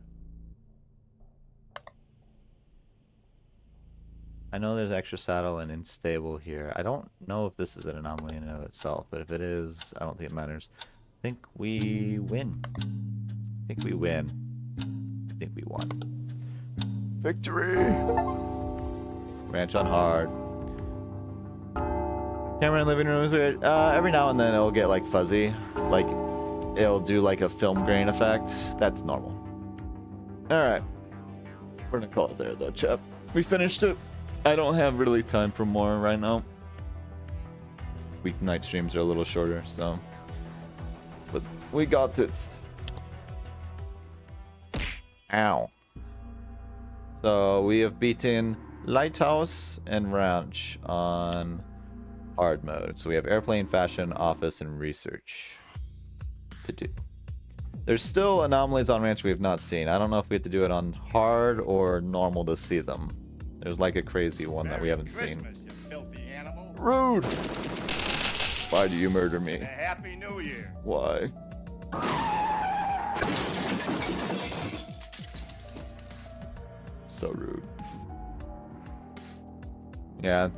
I know there's extra saddle and unstable here. I don't know if this is an anomaly in and of itself, but if it is, I don't think it matters. I think we win. I think we win. I think we won. Victory! Ranch on hard. Camera in living room is weird. Every now and then it'll get like fuzzy. Like, it'll do like a film grain effect. That's normal. Alright. We're gonna call it there though, chap. We finished it. I don't have really time for more right now. weeknight streams are a little shorter, so. But we got it. Ow. So we have beaten Lighthouse and Ranch on hard mode. So we have airplane, fashion, office, and research to do. There's still anomalies on Ranch we have not seen. I don't know if we have to do it on hard or normal to see them. There's like a crazy one that we haven't seen. You filthy animal. Rude! Why do you murder me? Happy New Year. Why? So rude. Yeah.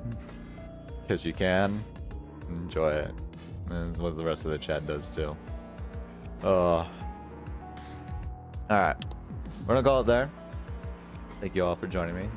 Because you can. Enjoy it. And that's what the rest of the chat does too. Alright. We're gonna call it there. Thank you all for joining me.